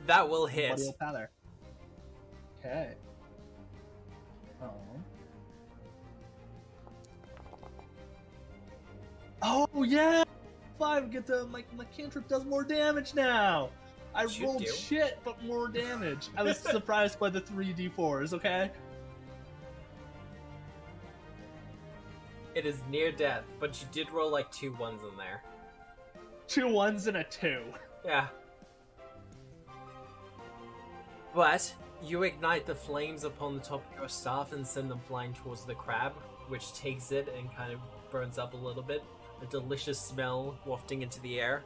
That will hit. Buddy will powder. Okay. Oh yeah! 5 get the my cantrip does more damage now. I Should rolled do. shit, but more damage. I was surprised by the 3d4s. Okay. It is near death, but you did roll like 2 1s in there. 2 1s and a 2. Yeah. But you ignite the flames upon the top of your staff and send them flying towards the crab, which takes it and kind of burns up a little bit. A delicious smell wafting into the air.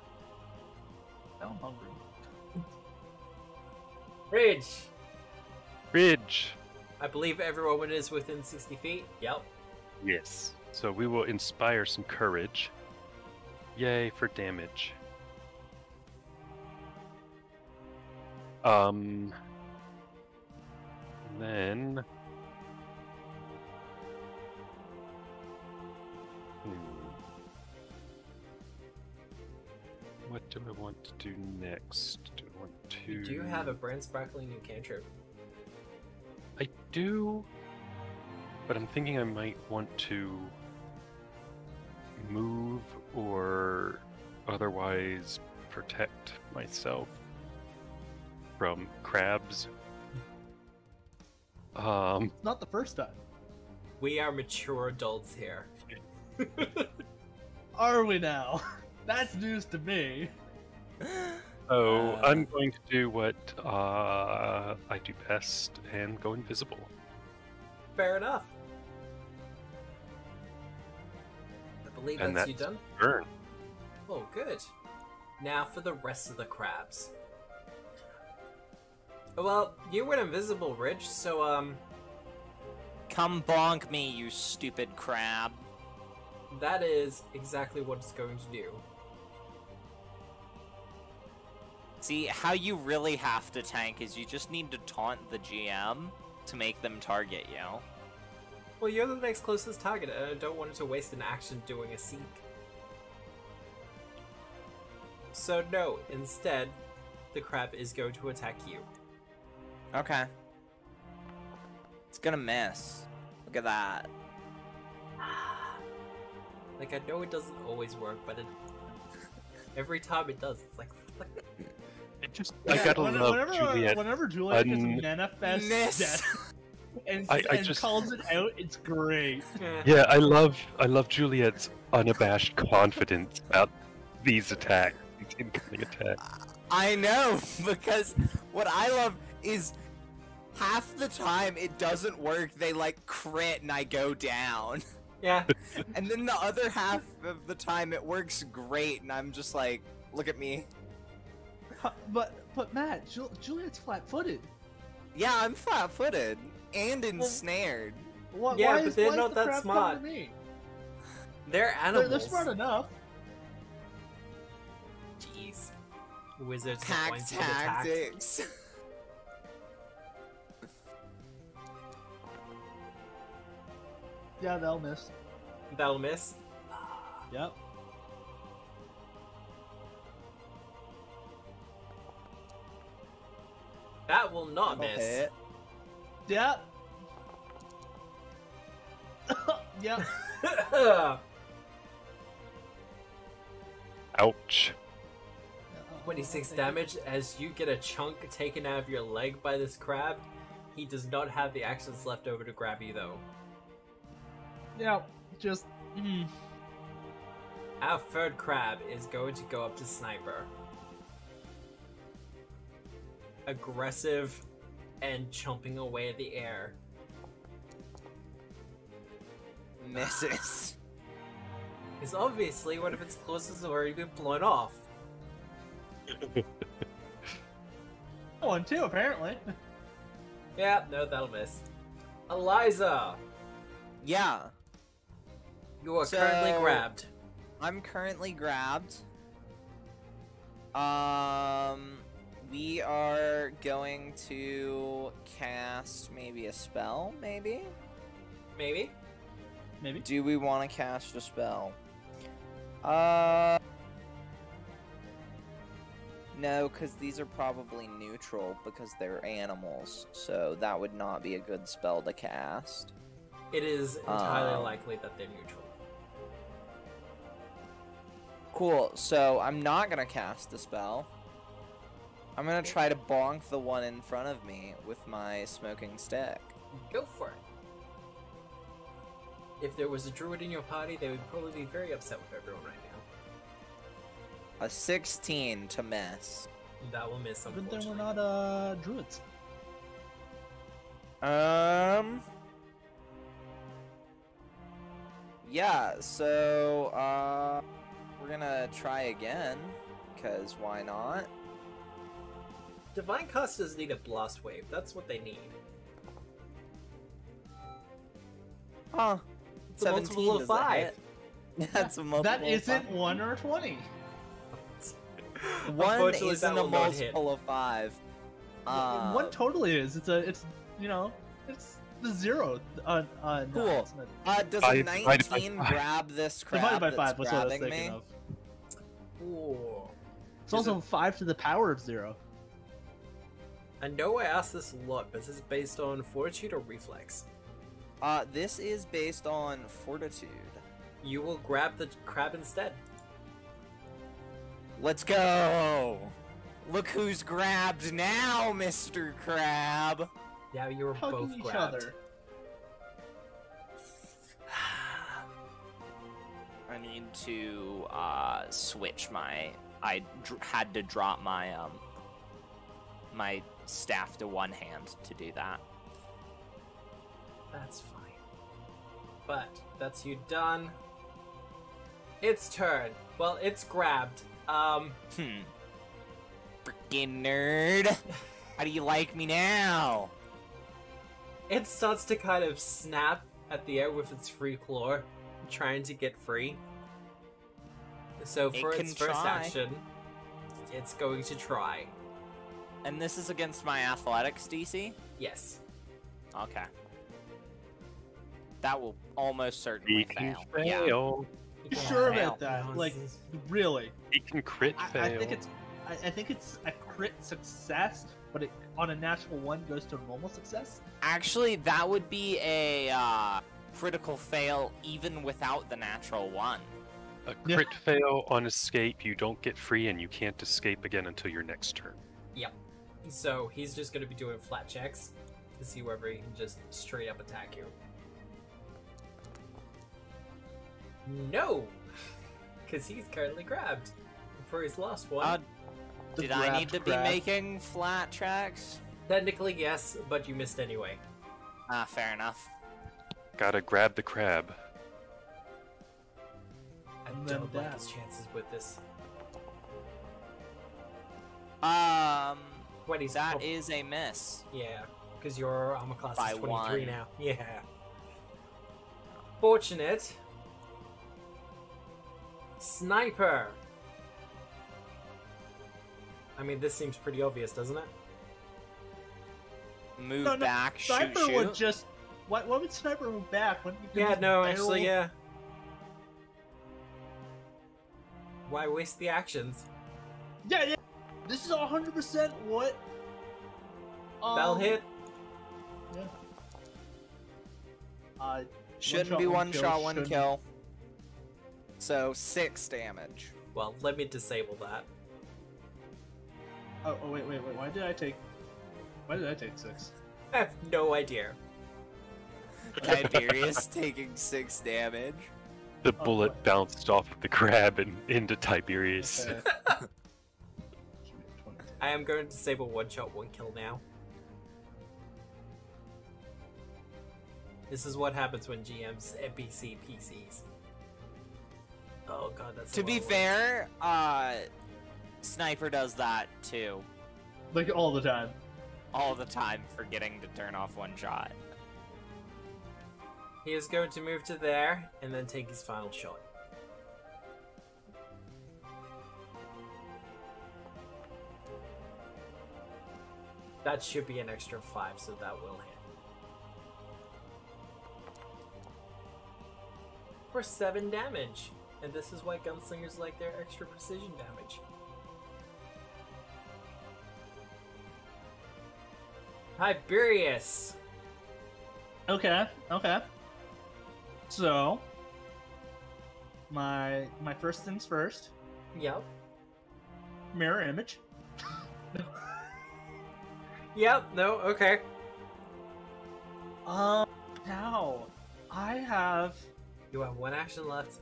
Now I'm hungry. Ridge! Ridge. I believe everyone is within 60 feet. Yep. Yes. So we will inspire some courage. Yay for damage. Then. What do I want to do next? Do I want to? You do have a brand sparkling new cantrip. I do, but I'm thinking I might want to move or otherwise protect myself from crabs. Not the first time. We are mature adults here. Are we now? That's news to me. So I'm going to do what I do best and go invisible. Fair enough. I believe And that's you that's done. Burn. Oh, good. Now for the rest of the crabs. Well, you went invisible, Ridge, so, Come bonk me, you stupid crab. that is exactly what it's going to do. See, how you really have to tank is you just need to taunt the GM to make them target you. Well, you're the next closest target, and I don't want it to waste an action doing a seek. So no, instead, the crab is going to attack you. Okay. It's gonna miss. Look at that. Like, I know it doesn't always work, but it... every time it does, it's like... It just, I gotta love Juliet. Whenever Juliet just manifests Miss. death and, I and just- calls it out, it's great. Yeah, I love Juliet's unabashed confidence about these attacks, these incoming attacks. I know, because what I love is half the time it doesn't work, they like crit and I go down. Yeah. And then the other half of the time it works great and I'm just like, look at me. But Matt, Juliet's flat-footed. Yeah, I'm flat-footed and ensnared. Yeah, but they're why not is the that crab smart. coming to me? They're animals. They're smart enough. Jeez. Wizards Pack don't want you to attack. tactics. Yeah, they'll miss. That'll miss. Yep. That will not That'll miss. hit. Yep. Yep. Ouch. 26 damage as you get a chunk taken out of your leg by this crab. He does not have the actions left over to grab you, though. Yeah, just. Our third crab is going to go up to Sniper. Aggressive and chomping away at the air. Misses. Because obviously one of its claws has already been blown off. One too, apparently. Yeah, no, that'll miss. Eliza, Yeah, you are So- currently grabbed. I'm currently grabbed. We are going to cast maybe a spell, maybe? Maybe? Maybe. Do we want to cast a spell? No, because these are probably neutral because they're animals, so that would not be a good spell to cast. It is entirely likely that they're neutral. Cool, so I'm not gonna cast the spell. I'm gonna try to bonk the one in front of me with my smoking stick. Go for it. If there was a druid in your party, they would probably be very upset with everyone right now. A 16 to miss. That will miss, But unfortunately. then we're not druids. Yeah, so, we're gonna try again, because why not? Divine casters need a blast wave. That's what they need. Huh. It's a multiple of 5. That's a multiple That of isn't 5. 1 or 20. One Unfortunately, isn't that a will not hit. multiple of 5. One totally is. It's the 0. Cool. Does a 19 grab this crab Divided by 5 that's was what I was grabbing thinking me? of. Ooh. It's also 5 to the power of 0. I know I asked this a lot, but is this based on fortitude or reflex? This is based on fortitude. You will grab the crab instead. Let's go! Look who's grabbed now, Mr. Crab! Yeah, you were Hugging both each grabbed. other. I need to, switch my... I had to drop my, my staff to one hand to do that. That's fine. But that's you done. Its turn. Well, it's grabbed. Freaking nerd! How do you like me now? It starts to kind of snap at the air with its free claw, trying to get free. So for It its can first try. action, it's going to try. And this is against my athletics DC? Yes. Okay. That will almost certainly He can fail. Yeah. fail. You Yeah, sure fail. about that? No, Like, this is- really? He can crit fail. I think it's a crit success, but it on a natural 1 goes to normal success. Actually, that would be a critical fail even without the natural 1. A crit fail on escape, you don't get free, and you can't escape again until your next turn. Yep. So he's just going to be doing flat checks to see whether he can just straight up attack you. No! Because he's currently grabbed for his last one. The Did I need grabbed to be crab. making flat tracks? Technically, yes, but you missed anyway. Fair enough. Gotta grab the crab. I And then don't like that. his chances with this. What he's That is a miss. Yeah, because your armor class By is 23 1. now. Yeah. Fortunate. Sniper! I mean, this seems pretty obvious, doesn't it? Move No, back, Sniper shoot. would just. Why would Sniper move back? Wouldn't you Yeah, just no, barrel? actually, yeah. Why waste the actions? Yeah. This is 100% what. Bell hit? Yeah. Shouldn't be one shot, one kill. So 6 damage. Well, let me disable that. Oh, wait. Why did I take 6? I have no idea. Tiberius taking 6 damage. The Oh, bullet what? bounced off of the crab and into Tiberius. Okay. I am going to disable one shot, one kill now. This is what happens when GMs NPC PCs. Oh god, that's a To lot be of work. fair, Sniper does that too. Like all the time. All the time, forgetting to turn off one shot. He is going to move to there and then take his final shot. That should be an extra 5, so that will hit. For 7 damage. And this is why gunslingers like their extra precision damage. Tiberius. Okay. So, my first things first. Yep. Mirror image. Yep. No. Okay. Now I have. You have one action left.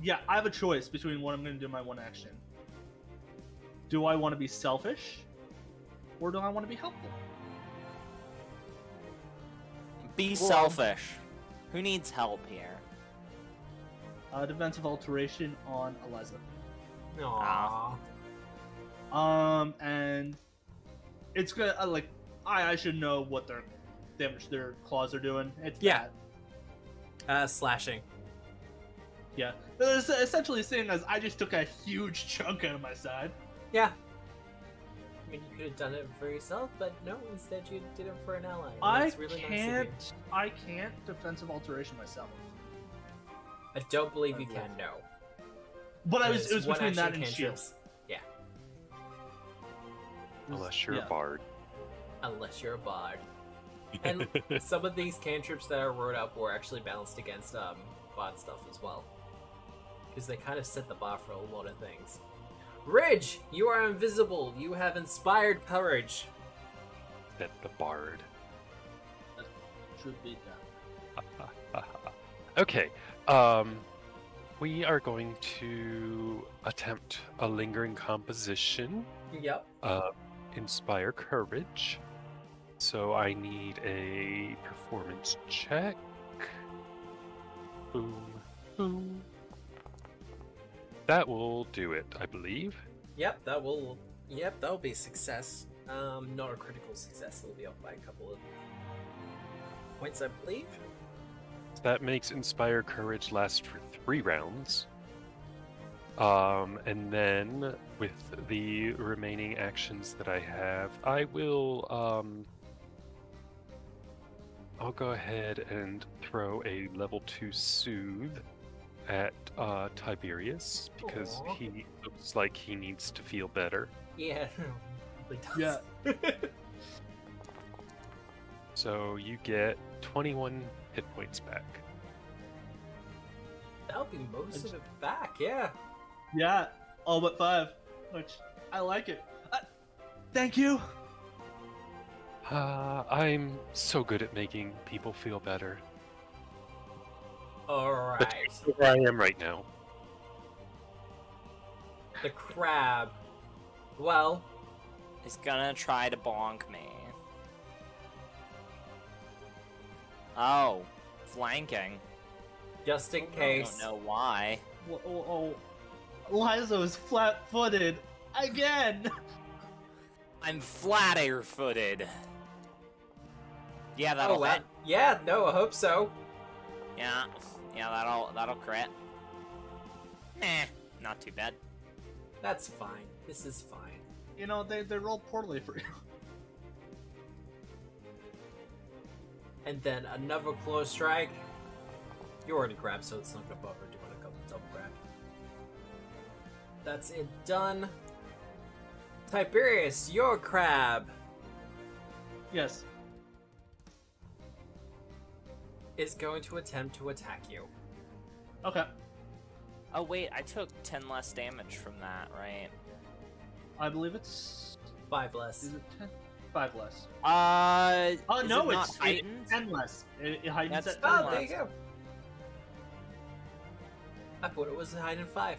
Yeah, I have a choice between what I'm going to do in my one action. Do I want to be selfish, or do I want to be helpful? Be selfish. Who needs help here? Defensive alteration on Eliza. Aww. And it's gonna I should know what their damage their claws are doing. It's Slashing. Yeah. It's essentially saying as I just took a huge chunk out of my side. Yeah. I mean, you could have done it for yourself, but no. Instead, you did it for an ally. I really can't. Nice of I can't defensive alteration myself. you. I don't believe you can. No. But it was One between that action and shield. cantrips. Yeah. Unless you're Yeah. a bard. Unless you're a bard. And some of these cantrips that I wrote up were actually balanced against bard stuff as well. Because they kind of set the bar for a lot of things. Ridge, you are invisible. You have inspired courage. At the bard. Should be that. Okay. We are going to attempt a lingering composition. Yep. Inspire courage. So I need a performance check. Boom. Boom. That will do it, I believe. Yep, that will be a success. Not a critical success. It'll be off by a couple of points, I believe. That makes Inspire Courage last for 3 rounds. And then with the remaining actions that I have, I will I'll go ahead and throw a level 2 Soothe at Tiberius because Aww. he looks like he needs to feel better. Yeah. It does. Yeah. So you get 21 hit points back. That'll be most of it back, yeah. Yeah, all but 5, which I like it. Thank you. I'm so good at making people feel better. But Alright. that's where I am right now. The crab. Well, He's gonna try to bonk me. Oh, flanking. just in I case. don't know why. Liza is flat-footed again. I'm flat air-footed. Yeah, that'll hit. Yeah, no, I hope so. Yeah, that'll crit. Not too bad. That's fine. This is fine. You know, they roll poorly for you. And then another close strike. You already grabbed, so it's not gonna bother doing a double grab. That's it done. Tiberius, your crab Yes. is going to attempt to attack you. Okay. Oh wait, I took 10 less damage from that, right? I believe it's 5 less. is it 10? 5 less. Is No, it not it's heightened? 10 less. It heightens That's at 10 Oh, less. there you go. I thought it was higher than 5.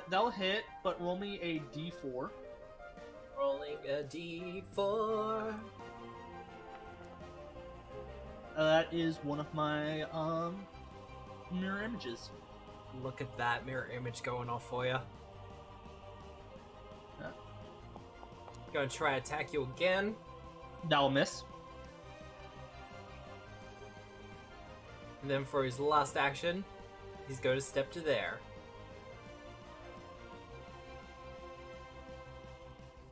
That'll hit, but roll me a d4. Rolling a d4. That is one of my mirror images. Look at that mirror image going off for you. Yeah. Gonna try to attack you again. That'll miss. And then for his last action, he's going to step to there.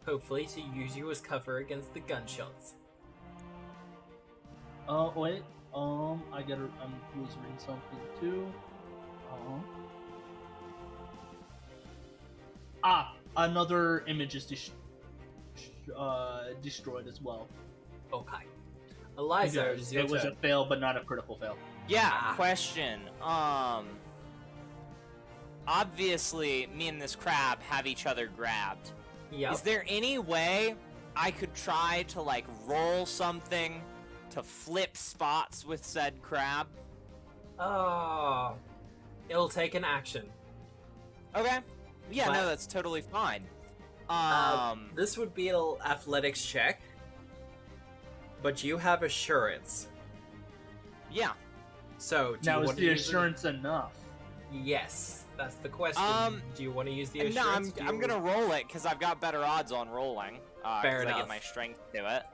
Hopefully to use you as cover against the gunshots. Wait. I'm losing something too. Another image is destroyed as well. Okay. Eliza, Because it's your it was turn. a fail, but not a critical fail. Yeah, Ah. question. Obviously, me and this crab have each other grabbed. Yep. Is there any way I could try to, like, roll something to flip spots with said crab? Oh. It'll take an action. Okay. Yeah, But- no, that's totally fine. This would be an athletics check. But you have assurance. Yeah. So, do Now, you is want the to use assurance enough? Yes, that's the question. Do you want to use the No, assurance? I'm gonna roll it because I've got better odds on rolling. Fair 'Cause I enough. get my strength to it.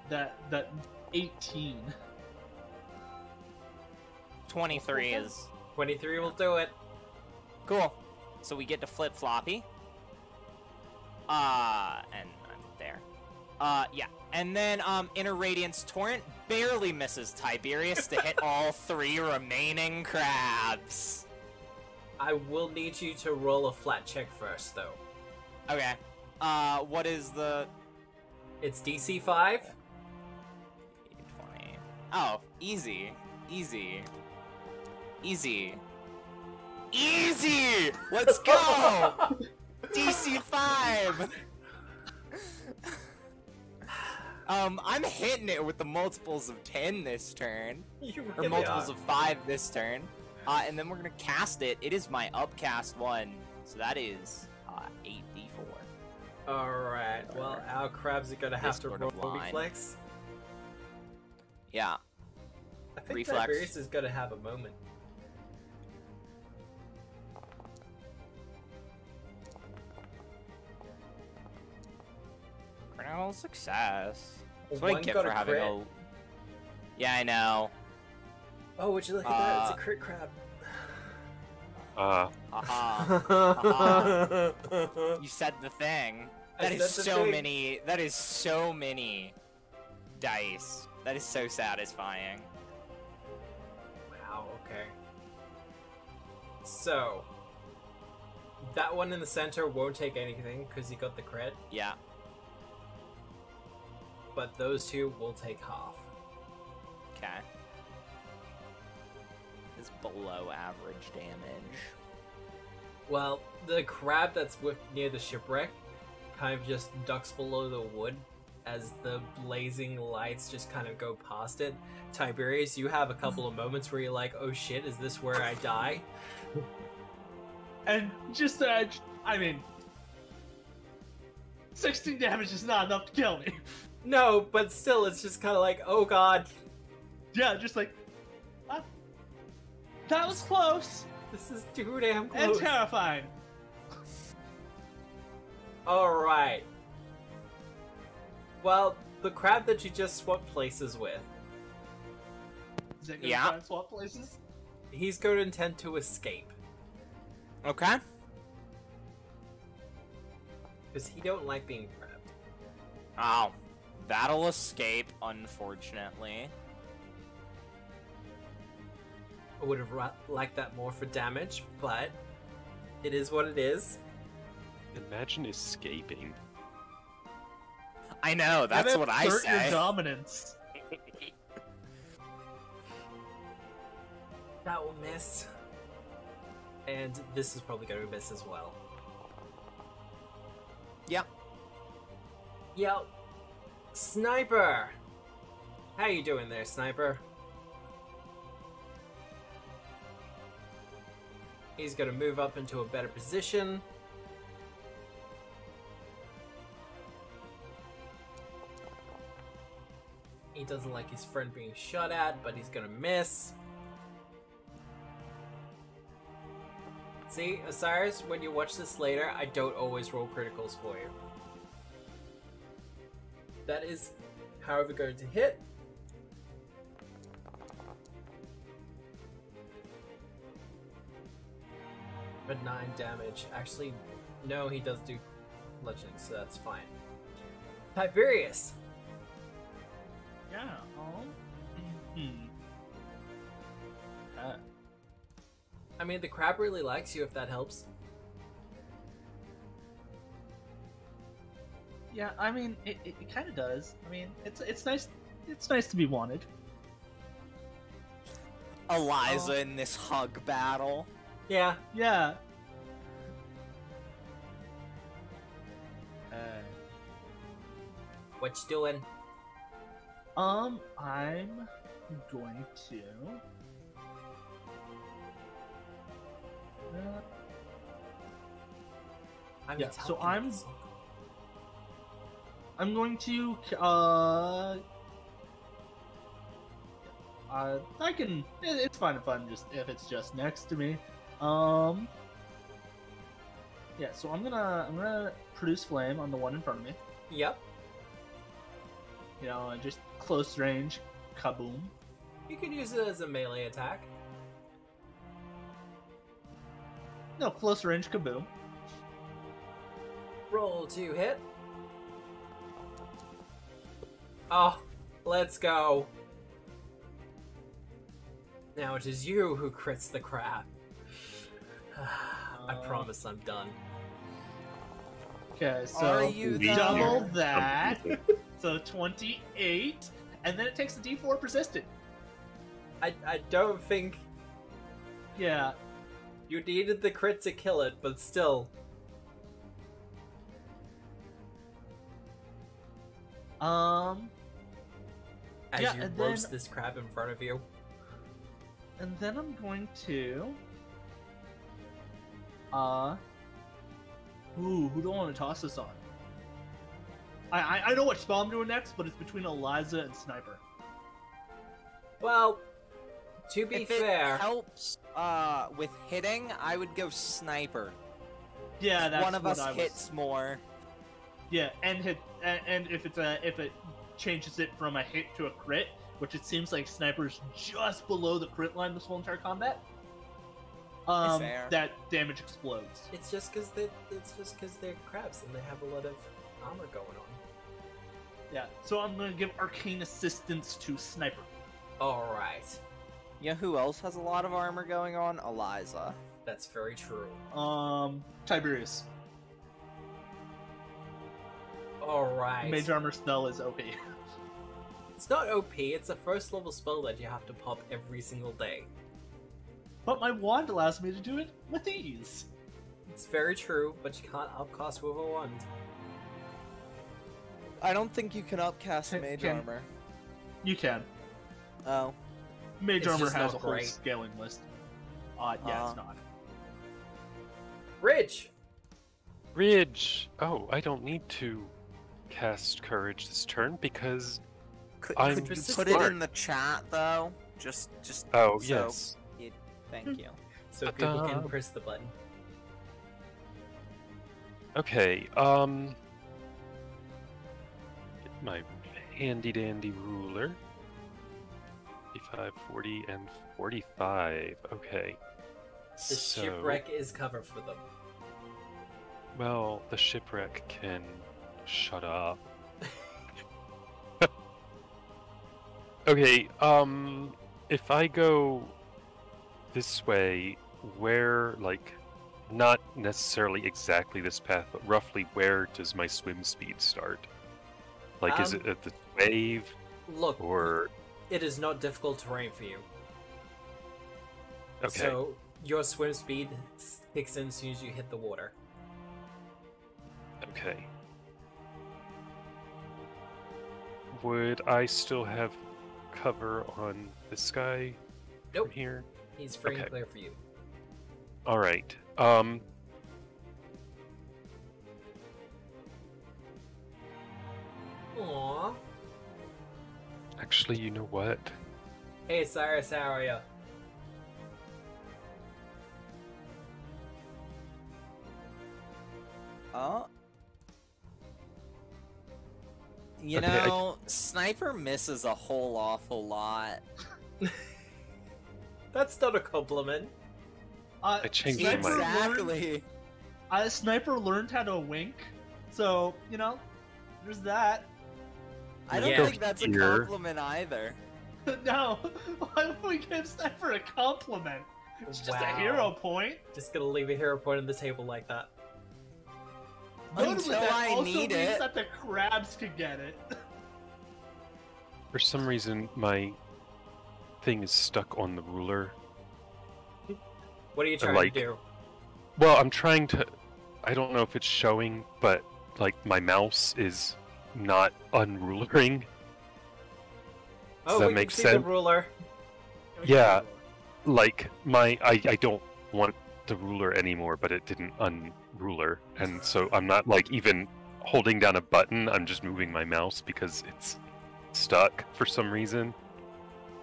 That 18. 23 is 23 will do it. cool. So we get to flip floppy. And I'm there. Yeah. And then, Inner Radiance Torrent barely misses Tiberius to hit all 3 remaining crabs. I will need you to roll a flat check first, though. Okay. What is the... It's DC 5. 20. Oh, easy. Easy. Easy. Easy! Let's go! DC 5! I'm hitting it with the multiples of 10 this turn. You Or really multiples are. of 5 this turn. And then we're gonna cast it. It is my upcast one. So that is 8d4. Alright, well, our crabs are gonna have This to sort roll of line. reflex. Yeah. I think Reflex. Tiberius is gonna have a moment. Critical success. That's what I One get got for a having crit. a... Yeah, I know. Oh, would you look at that? It's a crit crab. Haha. You said the thing. I That is said the so thing. many. That is so many dice. That is so satisfying. Wow, okay. So, that one in the center won't take anything because he got the crit, Yeah. but those two will take half. Okay. It's below average damage. Well, the crab that's near the shipwreck kind of just ducks below the wood as the blazing lights just kind of go past it. Tiberius, you have a couple of moments where you're like, oh shit, is this where I die? And just, I mean, 16 damage is not enough to kill me. No, but still, it's just kind of like, oh god, Yeah, just like, ah, that was close this is too damn and close. terrifying. Alright. Well, the crab that you just swapped places with, Is it gonna Yeah. try and swap places? he's going to intend to escape. Okay. Because he don't like being grabbed. Oh. That'll escape, unfortunately. I would have liked that more for damage, but it is what it is. Imagine escaping. I know, that's what I Assert your say. dominance. That will miss. And this is probably going to miss as well. Yep. Yep. Sniper! How you doing there, Sniper? He's gonna move up into a better position. He doesn't like his friend being shot at, but he's gonna miss. See, Osiris, when you watch this later, I don't always roll criticals for you. That is, however, going to hit. But 9 damage. Actually, no, he does do bludgeoning, so that's fine. Tiberius! Yeah. I mean, the crab really likes you, if that helps. Yeah, I mean, it kind of does. I mean, it's nice. It's nice to be wanted. Eliza in this hug battle. Yeah. Yeah. What you doing? I'm going to. Yeah, so I'm going to I can. It's fine if if it's just next to me. Yeah, so I'm gonna produce flame on the one in front of me. Yep. You know, just close range, kaboom. You could use it as a melee attack. No, close range, kaboom. Roll to hit. Oh, let's go. Now it is you who crits the crab. I promise I'm done. Okay, so Are you double done? that. So 28, and then it takes the D4 persistent. I don't think Yeah. you needed the crit to kill it, but still. As Yeah, you and roast then- this crab in front of you. And then I'm going to who do I want to toss this on? I know what spell I'm doing next, but it's between Eliza and Sniper. Well, to be If fair, it helps with hitting, I would go sniper. Yeah, that's One of what us I was... hits more. Yeah, and if it changes it from a hit to a crit, which it seems like Sniper's just below the crit line this whole entire combat, Fair. that damage explodes. it's just because they're crabs and they have a lot of armor going on. Yeah, so I'm gonna give arcane assistance to Sniper. All right, You know who else has a lot of armor going on? Eliza. that's very true. Tiberius. All right, Mage armor spell is OP. it's not OP. It's a first level spell that you have to pop every single day. But my wand allows me to do it with ease. It's very true, but you can't upcast with a wand. I don't think you can upcast Can- mage can- armor. You can. Oh. Mage It's armor just has not a whole great. scaling list. It's not. Ridge. Ridge! Oh, I don't need to cast Courage this turn because Could I'm you put smart. it in the chat though? Just oh so- yes. Thank you. So people can Ta-da. press the button. Okay, get my handy dandy ruler. 55, 40, and 45. Okay. The So, shipwreck is cover for them. well, the shipwreck can shut up. Okay, if I go this way, where, like, not necessarily exactly this path, but roughly where does my swim speed start? Like, is it at the wave, Look, or... it is not difficult terrain for you. Okay, So your swim speed kicks in as soon as you hit the water. okay. Would I still have cover on this guy Nope. from here? He's free and Okay. clear for you. Alright, Aww. actually, you know what? Hey Cyrus, how are you? You Okay, know, Sniper misses a whole awful lot. That's not a compliment. I changed Sniper my- Exactly. Sniper learned how to wink, so you know, there's that. I don't Yeah. think that's a Here. compliment either. No, why would we give Sniper a compliment? It's just a Wow. hero point. Just gonna leave a hero point on the table like that. Good with Until that I also need means it. that the crabs could get it. For some reason, my thing is stuck on the ruler. What are you trying like- to do? Well, I'm trying to. I don't know if it's showing, but like my mouse is not unrulering. Oh, that we make can see sense? the ruler. Yeah. Like I don't want the ruler anymore, but it didn't unruler, and so I'm not like even holding down a button. I'm just moving my mouse because it's stuck for some reason.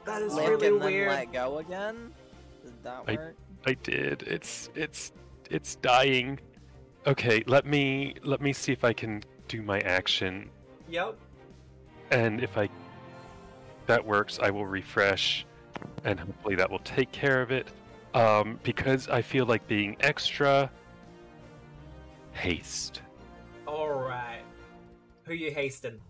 That is Lick really and then weird. let go again? Did that work? I did. It's dying. Okay, let me see if I can do my action, Yep. and if that works, I will refresh, and hopefully that will take care of it. Because I feel like being extra haste. All right. Who you hasting?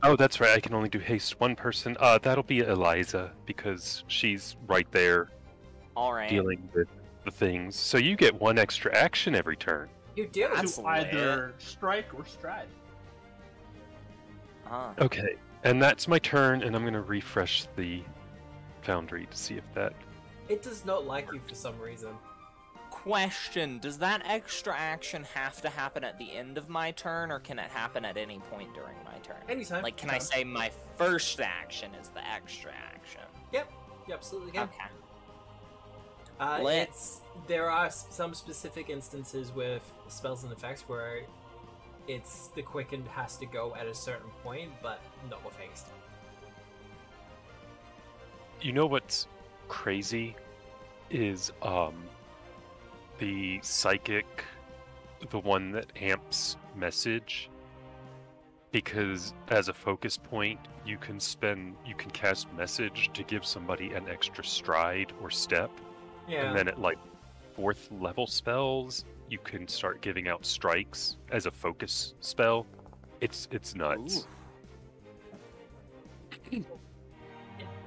Oh, that's right. I can only do haste one person. That'll be Eliza because she's right there All right. dealing with the things. So you get one extra action every turn. You do. That's To either strike or stride. Okay, and that's my turn, and I'm going to refresh the Foundry to see if that... It does not like you for some reason. Question: does that extra action have to happen at the end of my turn, or can it happen at any point during my turn? Anytime. Like, can I say my first action is the extra action? Yep. You absolutely can. Okay. Lit. There are some specific instances with spells and effects where it's the quickened has to go at a certain point, but not with haste. You know what's crazy is the psychic, the one that amps message, because as a focus point you can cast message to give somebody an extra stride or step. Yeah. And then at like 4th level spells you can start giving out strikes as a focus spell. It's nuts.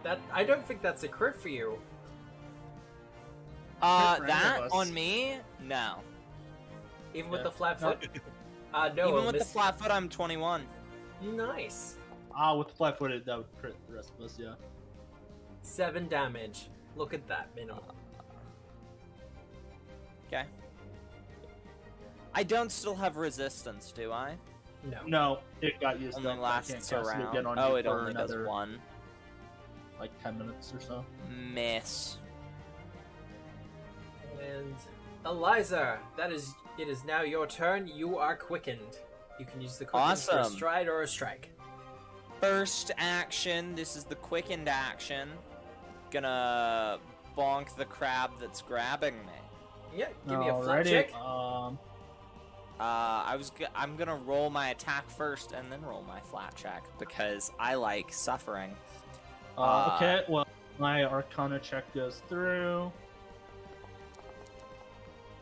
That I don't think that's a crit for you. For any That of us. on me? No. Even with Yeah. the flat No. foot? No. Even with the miss- flat foot, I'm 21. Nice. With flat-footed, that would crit the rest of us, yeah. 7 damage. Look at that minimum. Okay. I don't still have resistance, do I? No. No, it got used Only up. I can't lasts cast a it round. again on Oh, you it for only does another, one. like 10 minutes or so. Miss. And Eliza, it is now your turn. You are quickened. You can use the quickened for a Awesome. stride or a strike. First action, this is the quickened action. Gonna bonk the crab that's grabbing me. Yeah, give me a flat Alrighty, check. I'm gonna roll my attack first and then roll my flat check because I like suffering. Okay, well, my Arcana check goes through.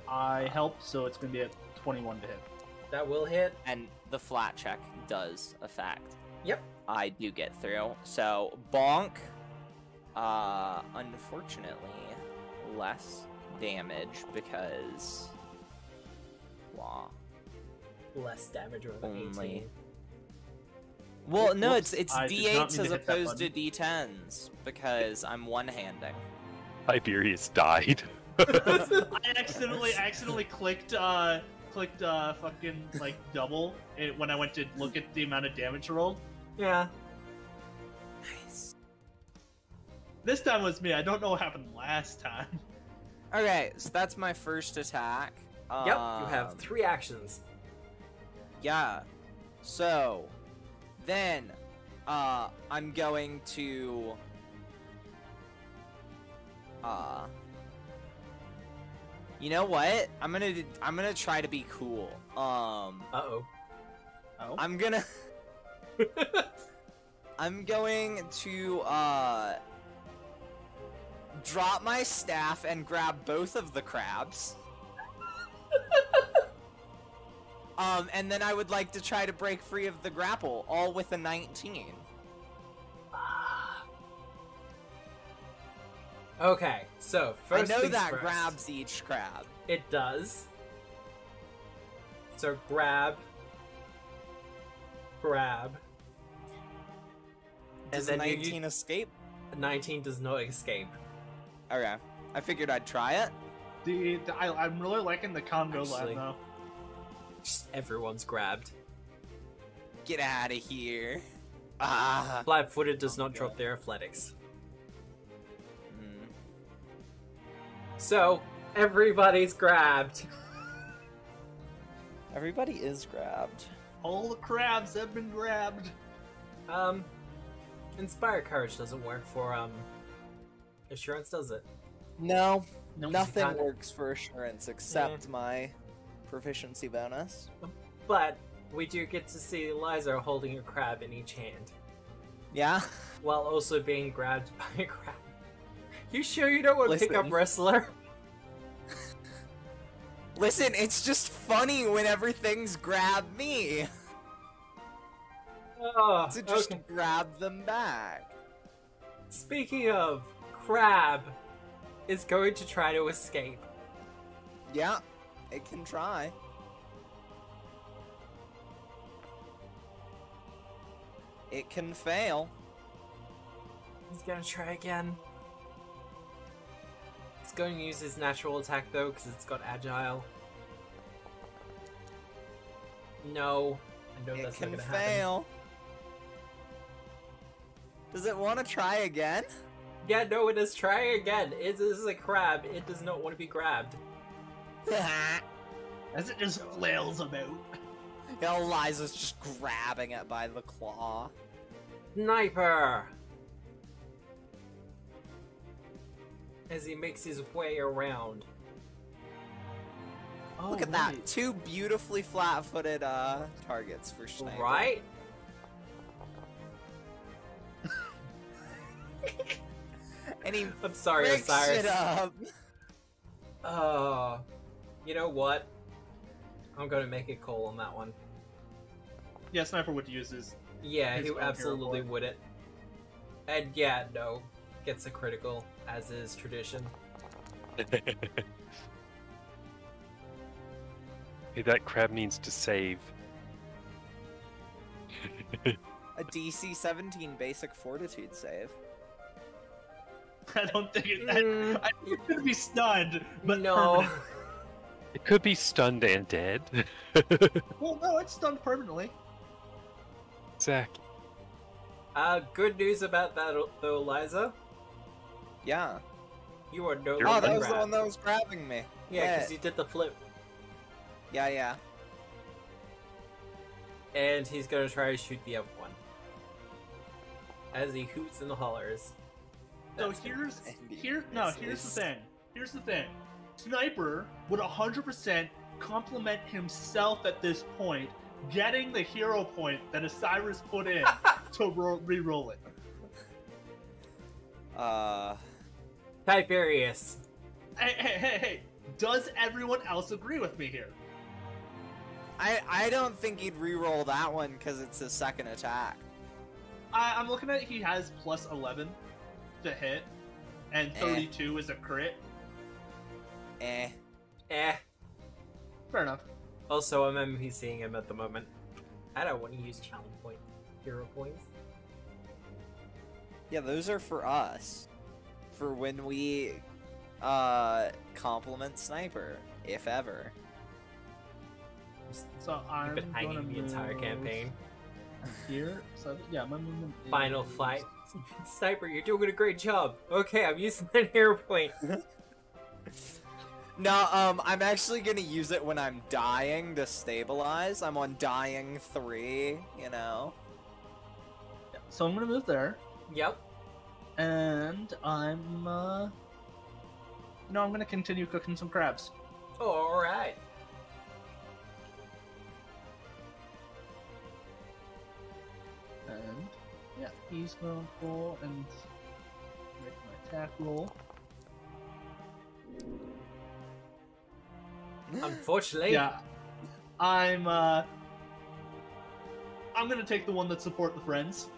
I help, so it's gonna be a 21 to hit. That will hit. And the flat check does affect. Yep. I do get through. So bonk. Unfortunately, less damage because Less damage over only. 18. Well, no, Whoops, it's I did not D8s mean as to hit that opposed to D10s because I'm one-handing. Tiberius died. I accidentally clicked fucking like double when I went to look at the amount of damage rolled. Yeah. Nice. This time was me. I don't know what happened last time. Okay, so that's my first attack. Yep. You have 3 actions. Yeah. So, then, I'm going to, you know what? I'm gonna try to be cool. Uh-oh. Oh. I'm going to, drop my staff and grab both of the crabs. And then I would like to try to break free of the grapple, all with a 19. Okay, so first I know things that first. grabs each crab. It does. So grab grab. Does then 19 escape? 19 does not escape. Okay. I figured I'd try it. I'm really liking the combo Actually- line though. Just everyone's grabbed. Get out of here. Ah. Flat-footed does not drop their athletics. Hmm. So, everybody's grabbed. Everybody is grabbed. All the crabs have been grabbed. Inspire Courage doesn't work for, Assurance, does it? No, No, nothing kinda- works for assurance except my proficiency bonus. But, we do get to see Liza holding a crab in each hand, Yeah? while also being grabbed by a crab. You sure you don't want to pick up Listen. Wrestler? Listen, it's just funny whenever things grab me. Oh, To just okay. grab them back. Speaking of, Crab is going to try to escape. Yeah, it can try. It can fail. He's gonna try again. He's going to use his natural attack though, because it's got agile. No, I know It that's not can gonna happen. fail. Does it want to try again? Yeah, no, it is trying again. It is a crab. It does not want to be grabbed. As it just flails about. Eliza's just grabbing it by the claw. Sniper! As he makes his way around. Oh, Look at that. wait. 2 beautifully flat-footed targets for Sniper. Right? And he I'm sorry, breaks Osiris. it up. You know what? I'm gonna make a call on that one. Yeah, Sniper would use his. Yeah, His he own hero absolutely point. would it. And yeah, no. Gets a critical, as is tradition. Hey, that crab needs to save. A DC 17 basic fortitude save. I don't think it. Mm. I think it's gonna be stunned, but no. permanent. It could be stunned and dead. Well, no, it's stunned permanently. Exactly. Good news about that though, Liza. Yeah. You are no You're Oh, longer that was the grabbed. one that was grabbing me. Yeah, because you did the flip. Yeah. And he's gonna try to shoot the other one. As he hoots and hollers. So That's gonna- here's Indeed. here's the thing. Here's the thing. Sniper would 100% compliment himself at this point, getting the hero point that Osiris put in to re-roll it. Tiberius. Hey! Does everyone else agree with me here? I don't think he'd re-roll that one because it's his second attack. I'm looking at he has plus 11 to hit, and 32 is a crit. Eh. Fair enough. Also, I'm NPCing him at the moment. I don't want to use challenge point hero points. Yeah, those are for us. For when we compliment Sniper, if ever. So I'm You've been gonna hanging the entire move campaign. here. So yeah, my movement. Final is- fight. Sniper, you're doing a great job. Okay, I'm using that hero point. No, I'm actually gonna use it when I'm dying to stabilize. I'm on dying 3, you know. So I'm gonna move there, Yep. and I'm I'm gonna continue cooking some crabs. Alright. And yeah, he's gonna go and make my attack roll. Unfortunately. Yeah, I'm gonna take the one that support the friends.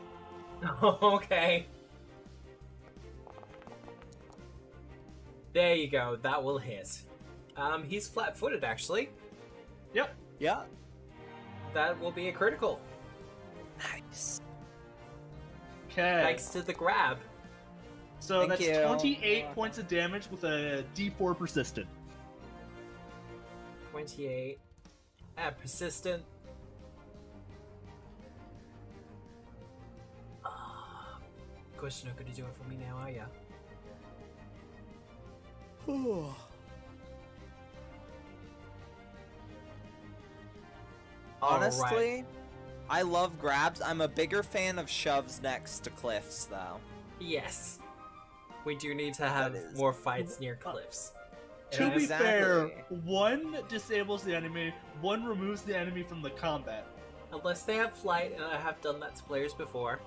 Okay. There you go. That will hit. He's flat-footed actually. Yep. Yeah. That will be a critical. Okay. Thanks to the grab. So Thank that's you. 28 points of damage with a D4 persistent. 28. Persistent. Of course, you're not going to do it for me now, are ya? Honestly, I love grabs. I'm a bigger fan of shoves next to cliffs, though. Yes. We do need to have That is- more fights near cliffs. To And be Exactly. fair, one disables the enemy, one removes the enemy from the combat. unless they have flight, and I have done that to players before.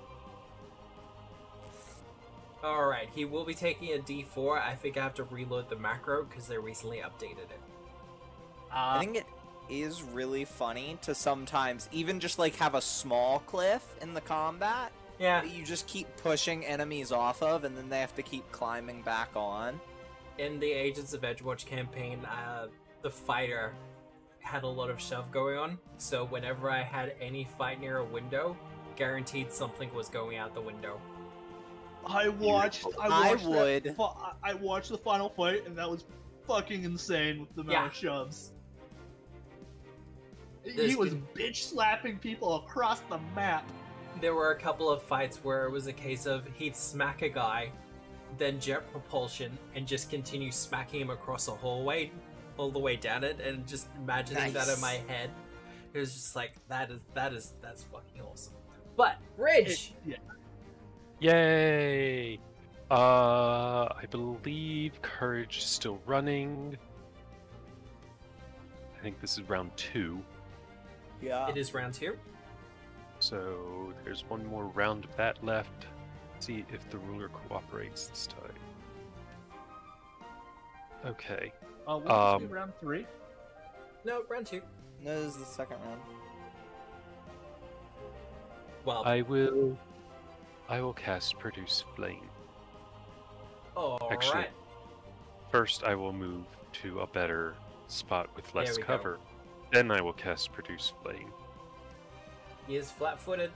Alright, he will be taking a D4. I think I have to reload the macro because they recently updated it. I think it is really funny to sometimes even just like have a small cliff in the combat Yeah, that you just keep pushing enemies off of, and then they have to keep climbing back on. in the Agents of Edgewatch campaign, the fighter had a lot of shove going on, so whenever I had any fight near a window, guaranteed something was going out the window. I watched I would. I watched the final fight, and that was fucking insane with the amount of shoves. He There's was been- bitch slapping people across the map. There were a couple of fights where it was a case of he'd smack a guy, then jet propulsion, and just continue smacking him across a hallway, all the way down it, and just imagining that in Nice. my head. It was just like, that's fucking awesome. But, Ridge! Yeah. Yay! I believe Courage is still running. I think this is round 2. Yeah. It is round 2. So there's one more round of that left. See if the ruler cooperates this time. Okay. What was round 3? No, round 2. No, this is the second round. Well, I will cast Produce Flame. Actually, alright. first I will move to a better spot with less There we go. cover. Then I will cast Produce Flame. He is flat-footed.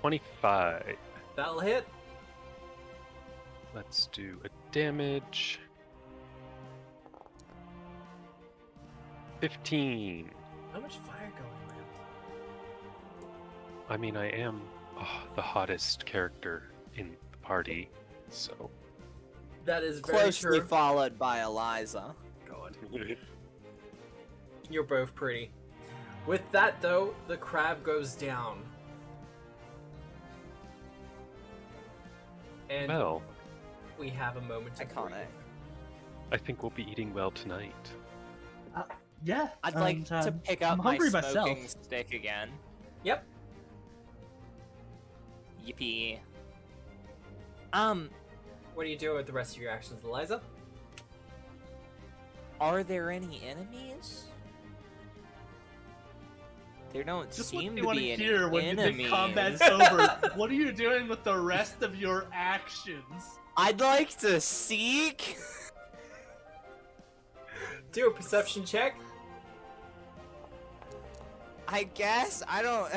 $25. That'll hit. Let's do a damage. 15. How much fire going around? I mean, I am the hottest character in the party, so. That is very Closely true. followed by Eliza. God. You're both pretty. With that, though, the crab goes down. And Well, we have a moment to breathe. Iconic. I think we'll be eating well tonight. Yeah. I'd like to pick up I'm my hungry smoking myself. stick again. Yep. Yippee. What are you doing with the rest of your actions, Eliza? Are there any enemies? There don't Just what seem you to want be to any hear when you enemies. think combat's over. What are you doing with the rest of your actions? I'd like to seek. Do a perception check. I guess I don't.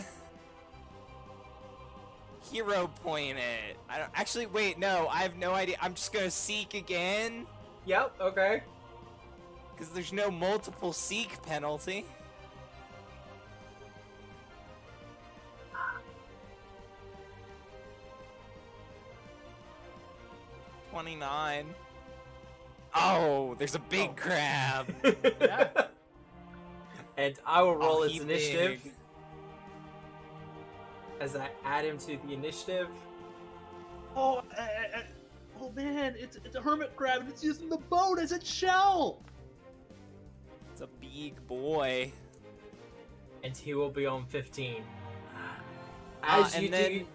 Hero point it. I don't actually. Wait, no. I have no idea. I'm just gonna seek again Yep, okay. because there's no multiple seek penalty. $29. Oh, there's a big crab. Yeah. And I will roll Oh, its he initiative big. as I add him to the initiative. Oh, oh man, it's a hermit crab and it's using the boat as its shell. It's a big boy. And he will be on 15. And As you then- do.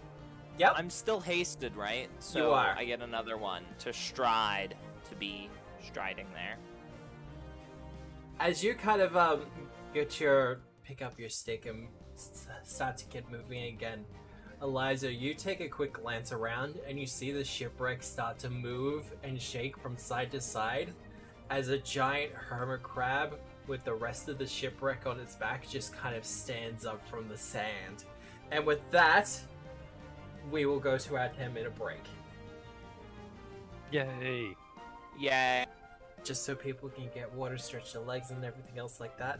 Yep. I'm still hasted, right? So You are. I get another one to stride, to be striding there. As you kind of pick up your stick and start to get moving again, Eliza, you take a quick glance around and you see the shipwreck start to move and shake from side to side as a giant hermit crab with the rest of the shipwreck on its back just kind of stands up from the sand. And with that, we will go to our 10-minute break. Yay! Yeah. Just so people can get water, stretch their legs, and everything else like that.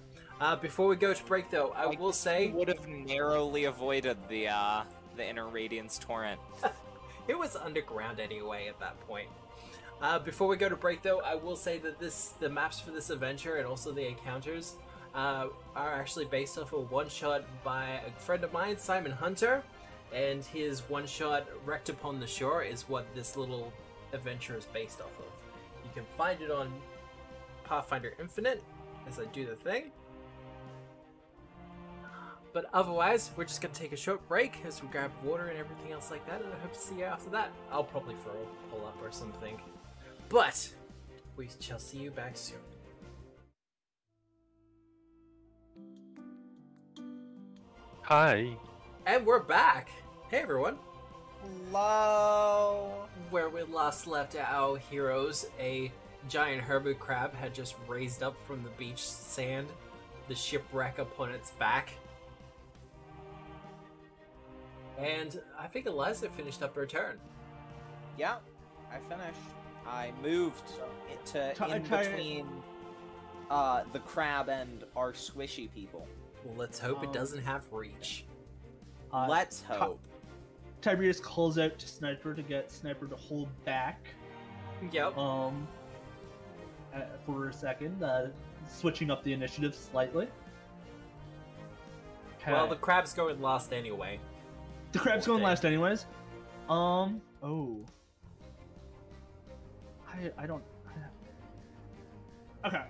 Before we go to break, though, I will say... would have narrowly avoided the Inner Radiance Torrent. It was underground anyway at that point. Before we go to break, though, I will say that the maps for this adventure and also the encounters are actually based off a one-shot by a friend of mine, Simon Hunter, and his one-shot Wrecked Upon the Shore is what this little adventure is based off of. You can find it on Pathfinder Infinite as I do the thing. But otherwise, we're just going to take a short break as we grab water and everything else like that, and I hope to see you after that. I'll probably throw a pull-up or something. But we shall see you back soon. Hi. And we're back! Hey everyone! Hello. Where we last left our heroes, a giant hermit crab had just raised up from the beach sand, the shipwreck upon its back. And I think Eliza finished up her turn. Yeah, I finished. I moved in between the crab and our squishy people. Well, let's hope it doesn't have reach. Let's hope. Tiberius calls out to Sniper to get Sniper to hold back. Yep. For a second, switching up the initiative slightly. Well, the crab's going last anyway. The crab's going last anyways. Oh. I don't... Okay.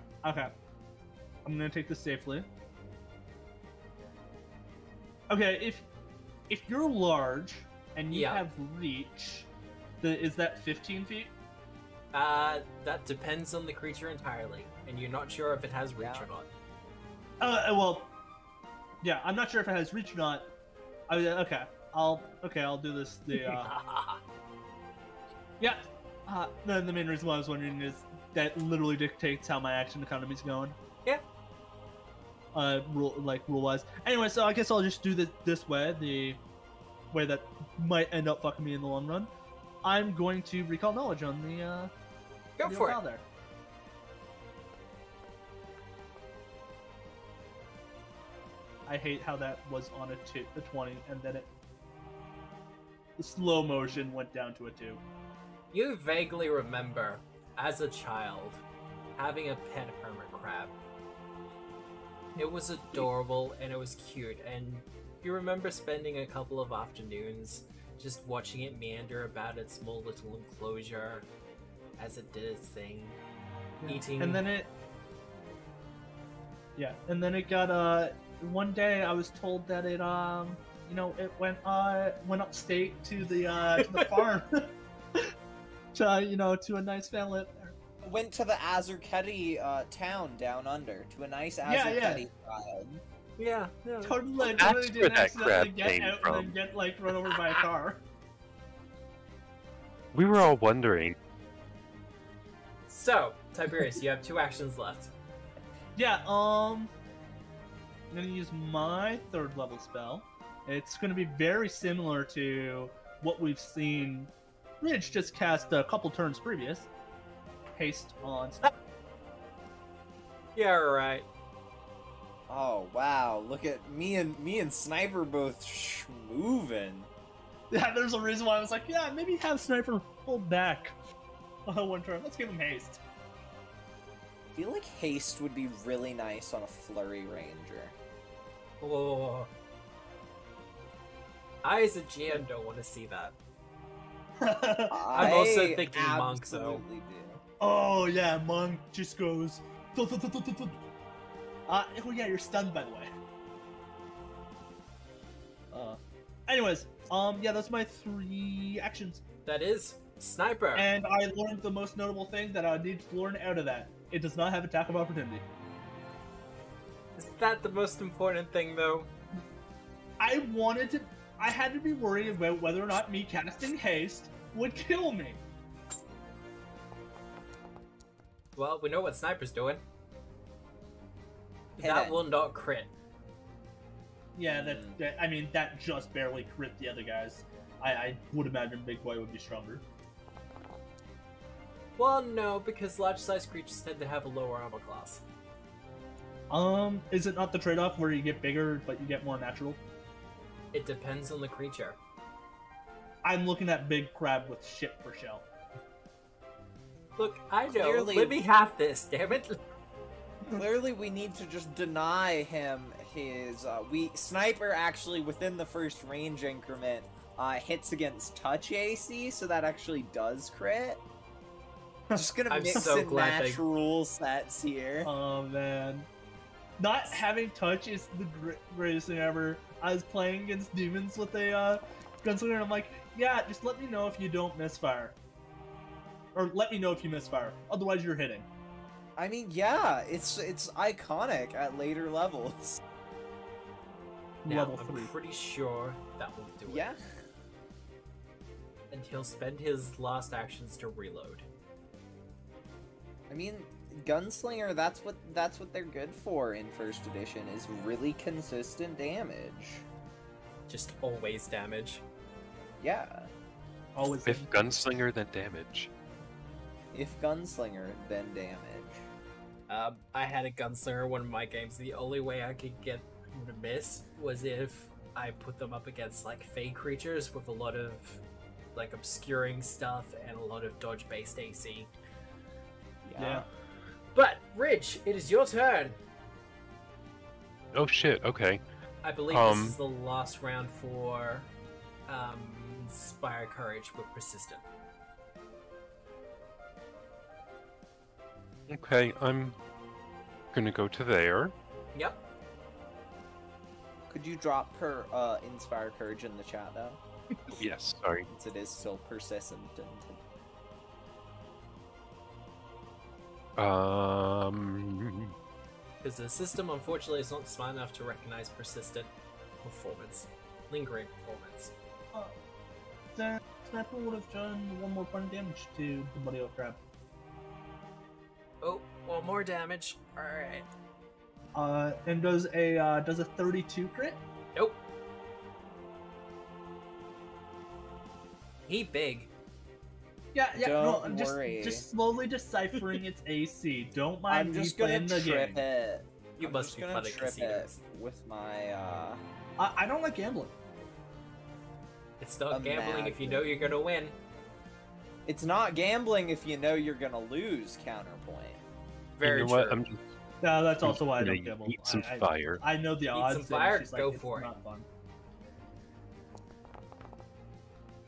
I'm gonna take this safely. Okay, if you're large and you have reach, is that 15 feet? That depends on the creature entirely, and you're not sure if it has reach or not. Well, yeah, I'm not sure if it has reach or not. I'll do this. The main reason why I was wondering is that literally dictates how my action economy is going. Yeah. Rule wise. Anyway, so I guess I'll just do this way, the way that might end up fucking me in the long run. I'm going to recall knowledge on the Go for it. There. I hate how that was on a 20, and then the slow motion went down to a 2. You vaguely remember, as a child, having a pet hermit crab. It was adorable and it was cute, and you remember spending a couple of afternoons just watching it meander about its small little enclosure as it did its thing, eating. And then it got one day I was told that it it went upstate to the farm. To a nice family. Went to the Azurketi town down under, to a nice Azurketi child. Yeah. Totally That's didn't where that accidentally crab get came out from. and then get run over by a car. We were all wondering. So, Tiberius, you have 2 actions left. Yeah, I'm gonna use my 3rd level spell. It's gonna be very similar to what we've seen Ridge just cast a couple turns previous. Haste on Sniper. Yeah, right. Oh wow! Look at me and Sniper both schmoovin'. Yeah, there's a reason why I was like, yeah, maybe have Sniper hold back one turn. Let's give him haste. I feel like haste would be really nice on a flurry ranger. Oh. I, as a GM, don't want to see that. I'm also thinking monk, though. Do. Oh yeah, monk just goes. Oh yeah, you're stunned, by the way. Anyways, yeah, that's my 3 actions. That is Sniper. And I learned the most notable thing that I need to learn out of that. It does not have attack of opportunity. Is that the most important thing, though? I had to be worried about whether or not me casting haste would kill me. Well, we know what Sniper's doing. That will not crit. Yeah, I mean, that just barely crit the other guys. I would imagine Big Boy would be stronger. Well, no, because large-sized creatures tend to have a lower armor class. Is it not the trade-off where you get bigger, but you get more natural? It depends on the creature. I'm looking at Big Crab with shit for shell. Look, I know. Clearly- Let me have this, damn it. Clearly, we need to just deny him his. Sniper actually within the first range increment hits against touch AC, so that actually does crit. Just gonna I'm mix so in glad they- natural sets here. Oh man, not having touch is the greatest thing ever. I was playing against demons with a gunslinger, and I'm like, yeah, just let me know if you don't misfire, or let me know if you misfire. Otherwise, you're hitting. I mean, yeah, it's iconic at later levels. Now, Level I'm 3. pretty sure that will do it. Yeah. And he'll spend his last actions to reload. I mean, Gunslinger, that's what they're good for in first edition, is really consistent damage. Just always damage. Yeah. Always. If Gunslinger, then damage. If Gunslinger, then damage. I had a gunslinger in one of my games. The only way I could get him to miss was if I put them up against like fey creatures with a lot of like obscuring stuff and a lot of dodge-based AC. Yeah. But Rich, it is your turn. Oh shit, okay. I believe this is the last round for Inspire Courage with Persistent. Okay, I'm gonna go to there. Yep. Could you drop her Inspire Courage in the chat, though? Yes, sorry. Since it is still persistent. Because the system, unfortunately, is not smart enough to recognize persistent performance, lingering performance. Then Sniper would have done 1 more point of damage to the body of crab. Oh, 1 more damage. Alright. And does a 32 crit? Nope. He big. Yeah, no, Don't I'm worry. just slowly deciphering its AC. Don't mind I'm me just gonna playing the trip game. it. You I'm must just be gonna fun at trip it casinos. with my I don't like gambling. It's not gambling if you know you're gonna win. It's not gambling if you know you're gonna lose. Counterpoint. Very you know true. what? I'm just No, that's also why I gonna don't gamble. eat some I, fire. I know the Eat odds. some and fire? it's just like, Go it's for it. not fun.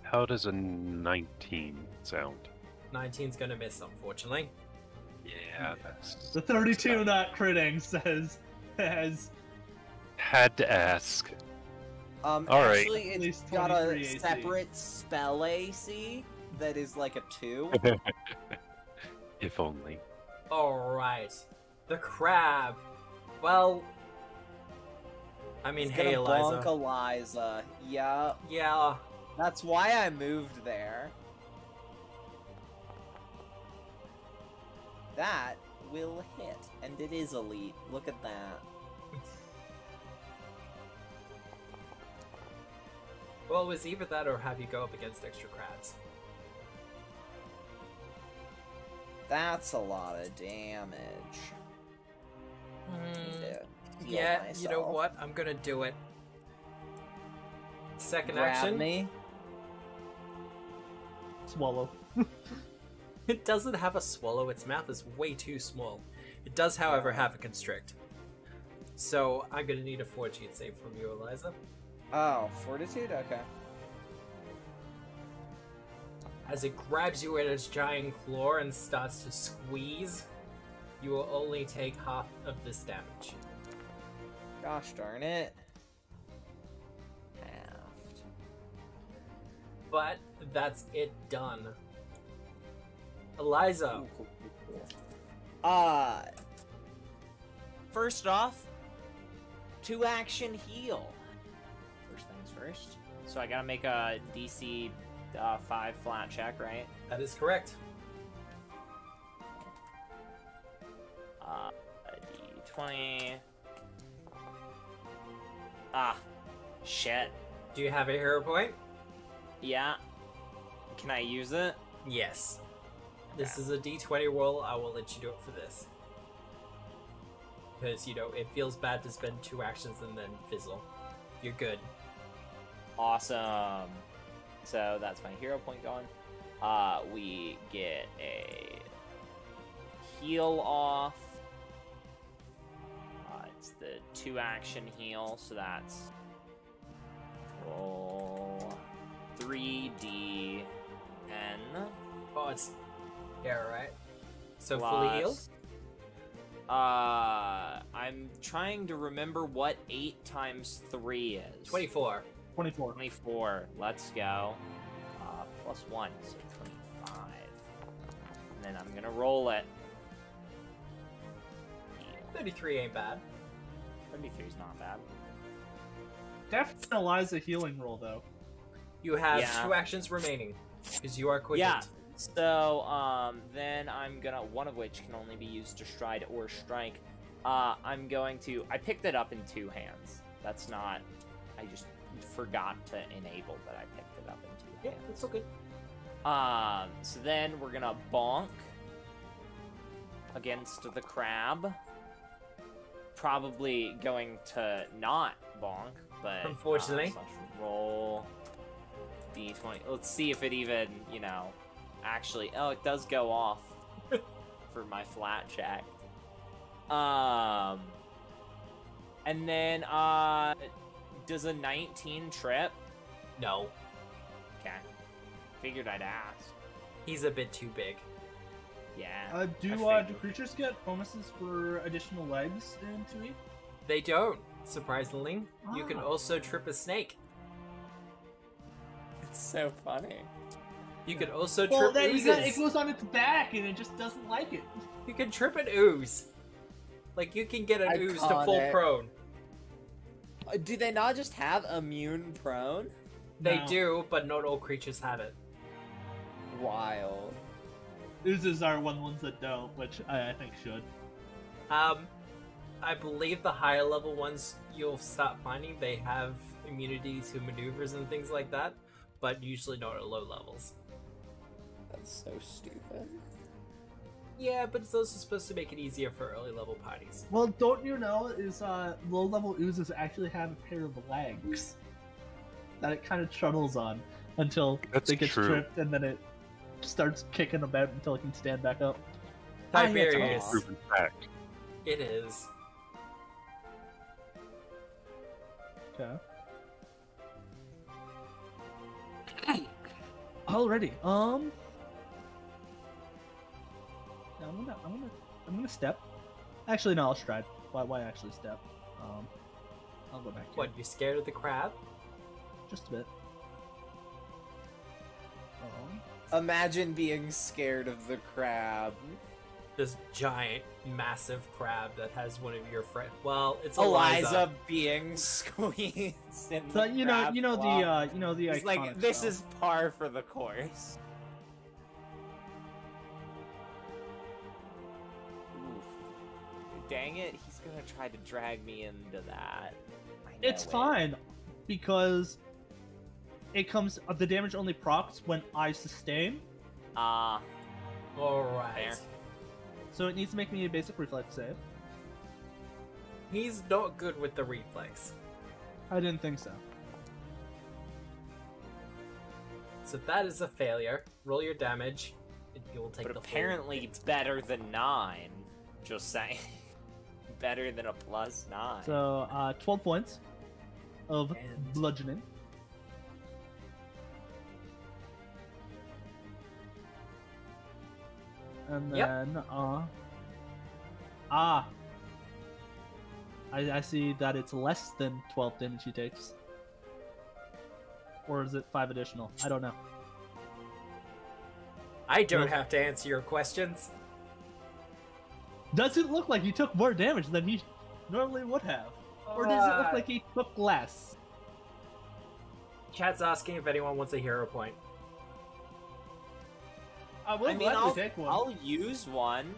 How does a 19 sound? 19's gonna miss, unfortunately. Yeah, that's... The 32 not critting says Had to ask. Alright. right. Actually, At it's least got 23 a AC. separate spell AC that is like a 2. If only. Alright. The crab. Well... I mean, It's hey, gonna Eliza. bonk Eliza. Yeah, Yeah. that's why I moved there. That will hit, and it is elite. Look at that. Well, it was either that or have you go up against extra crabs. That's a lot of damage. Need to heal Yeah, you know myself. what? I'm gonna do it. Second Grab action. me. swallow. It doesn't have a swallow, its mouth is way too small. It does, however, have a constrict. So, I'm gonna need a fortitude save from you, Eliza. Oh, fortitude? Okay. As it grabs you in its giant claw and starts to squeeze, you will only take half of this damage. Gosh darn it. Halved. But that's it done. Eliza, Ooh, cool. First off, 2-action heal. First things first. So I gotta make a DC 5 flat check, right? that is correct. A D20 Ah, shit. Do you have a hero point? Yeah. Can I use it? Yes. This is a d20 roll. I will let you do it for this. Because, it feels bad to spend 2 actions and then fizzle. You're good. Awesome. So that's my hero point going. We get a heal off. It's the 2 action heal, so that's roll 3d10. Oh, it's... Yeah, right. So fully healed? I'm trying to remember what 8 times 3 is. 24. 24. 24. Let's go. Plus 1, so 25. And then I'm gonna roll it. 33 ain't bad. 33 is not bad. Definitely Eliza healing roll, though. You have 2 actions remaining. Because you are quickened. Yeah. So, then I'm gonna, one of which can only be used to stride or strike. I'm going to, I picked it up in 2 hands. That's not, I just forgot to enable that I picked it up in 2 hands. Yeah, that's so good. So then we're gonna bonk against the crab. Probably going to not bonk, but unfortunately. So roll d20. Let's see if it even, actually. Oh, it does go off for my flat check. And then does a 19 trip? No. Okay. Figured I'd ask. He's a bit too big. Yeah. Do creatures get bonuses for additional legs in 2E? They don't, surprisingly. You can also trip a snake. It's so funny. You can also trip oozes. It goes on its back and it just doesn't like it. You can trip an ooze. Like, you can get an ooze to full prone. Do they not just have immune prone? They do, but not all creatures have it. Wild. Oozes are ones that don't, which I think should. I believe the higher level ones you'll start finding, they have immunity to maneuvers and things like that, but usually not at low levels. That's so stupid. Yeah, but it's also supposed to make it easier for early level parties. Well, don't you know is low level oozes actually have a pair of legs that it kind of shuttles on until it gets tripped, and then it starts kicking about until it can stand back up. Tiberius. Proven fact. It is. Okay. Already. I'm gonna step. Actually, no, I'll stride. Why actually step? I'll go back here. What, you scared of the crab? Just a bit. Imagine being scared of the crab. This giant, massive crab that has one of your friends. Well, it's Eliza being squeezed. In so the you know the It's like this is par for the course. Oof. Dang it! He's gonna try to drag me into that. It's fine because it comes. The damage only procs when I sustain. All right. So it needs to make me a basic reflex save. He's not good with the reflex. I didn't think so. So that is a failure. Roll your damage, and you will take But the apparently full hit. better than 9. Just saying. Better than a plus 9. So 12 points of bludgeoning. And then, I see that it's less than 12 damage he takes. Or is it 5 additional? I don't know. I don't have to answer your questions. Does it look like he took more damage than he normally would have? Or does it look like he took less? Chat's asking if anyone wants a hero point. I will I mean, gladly take one. I'll use one.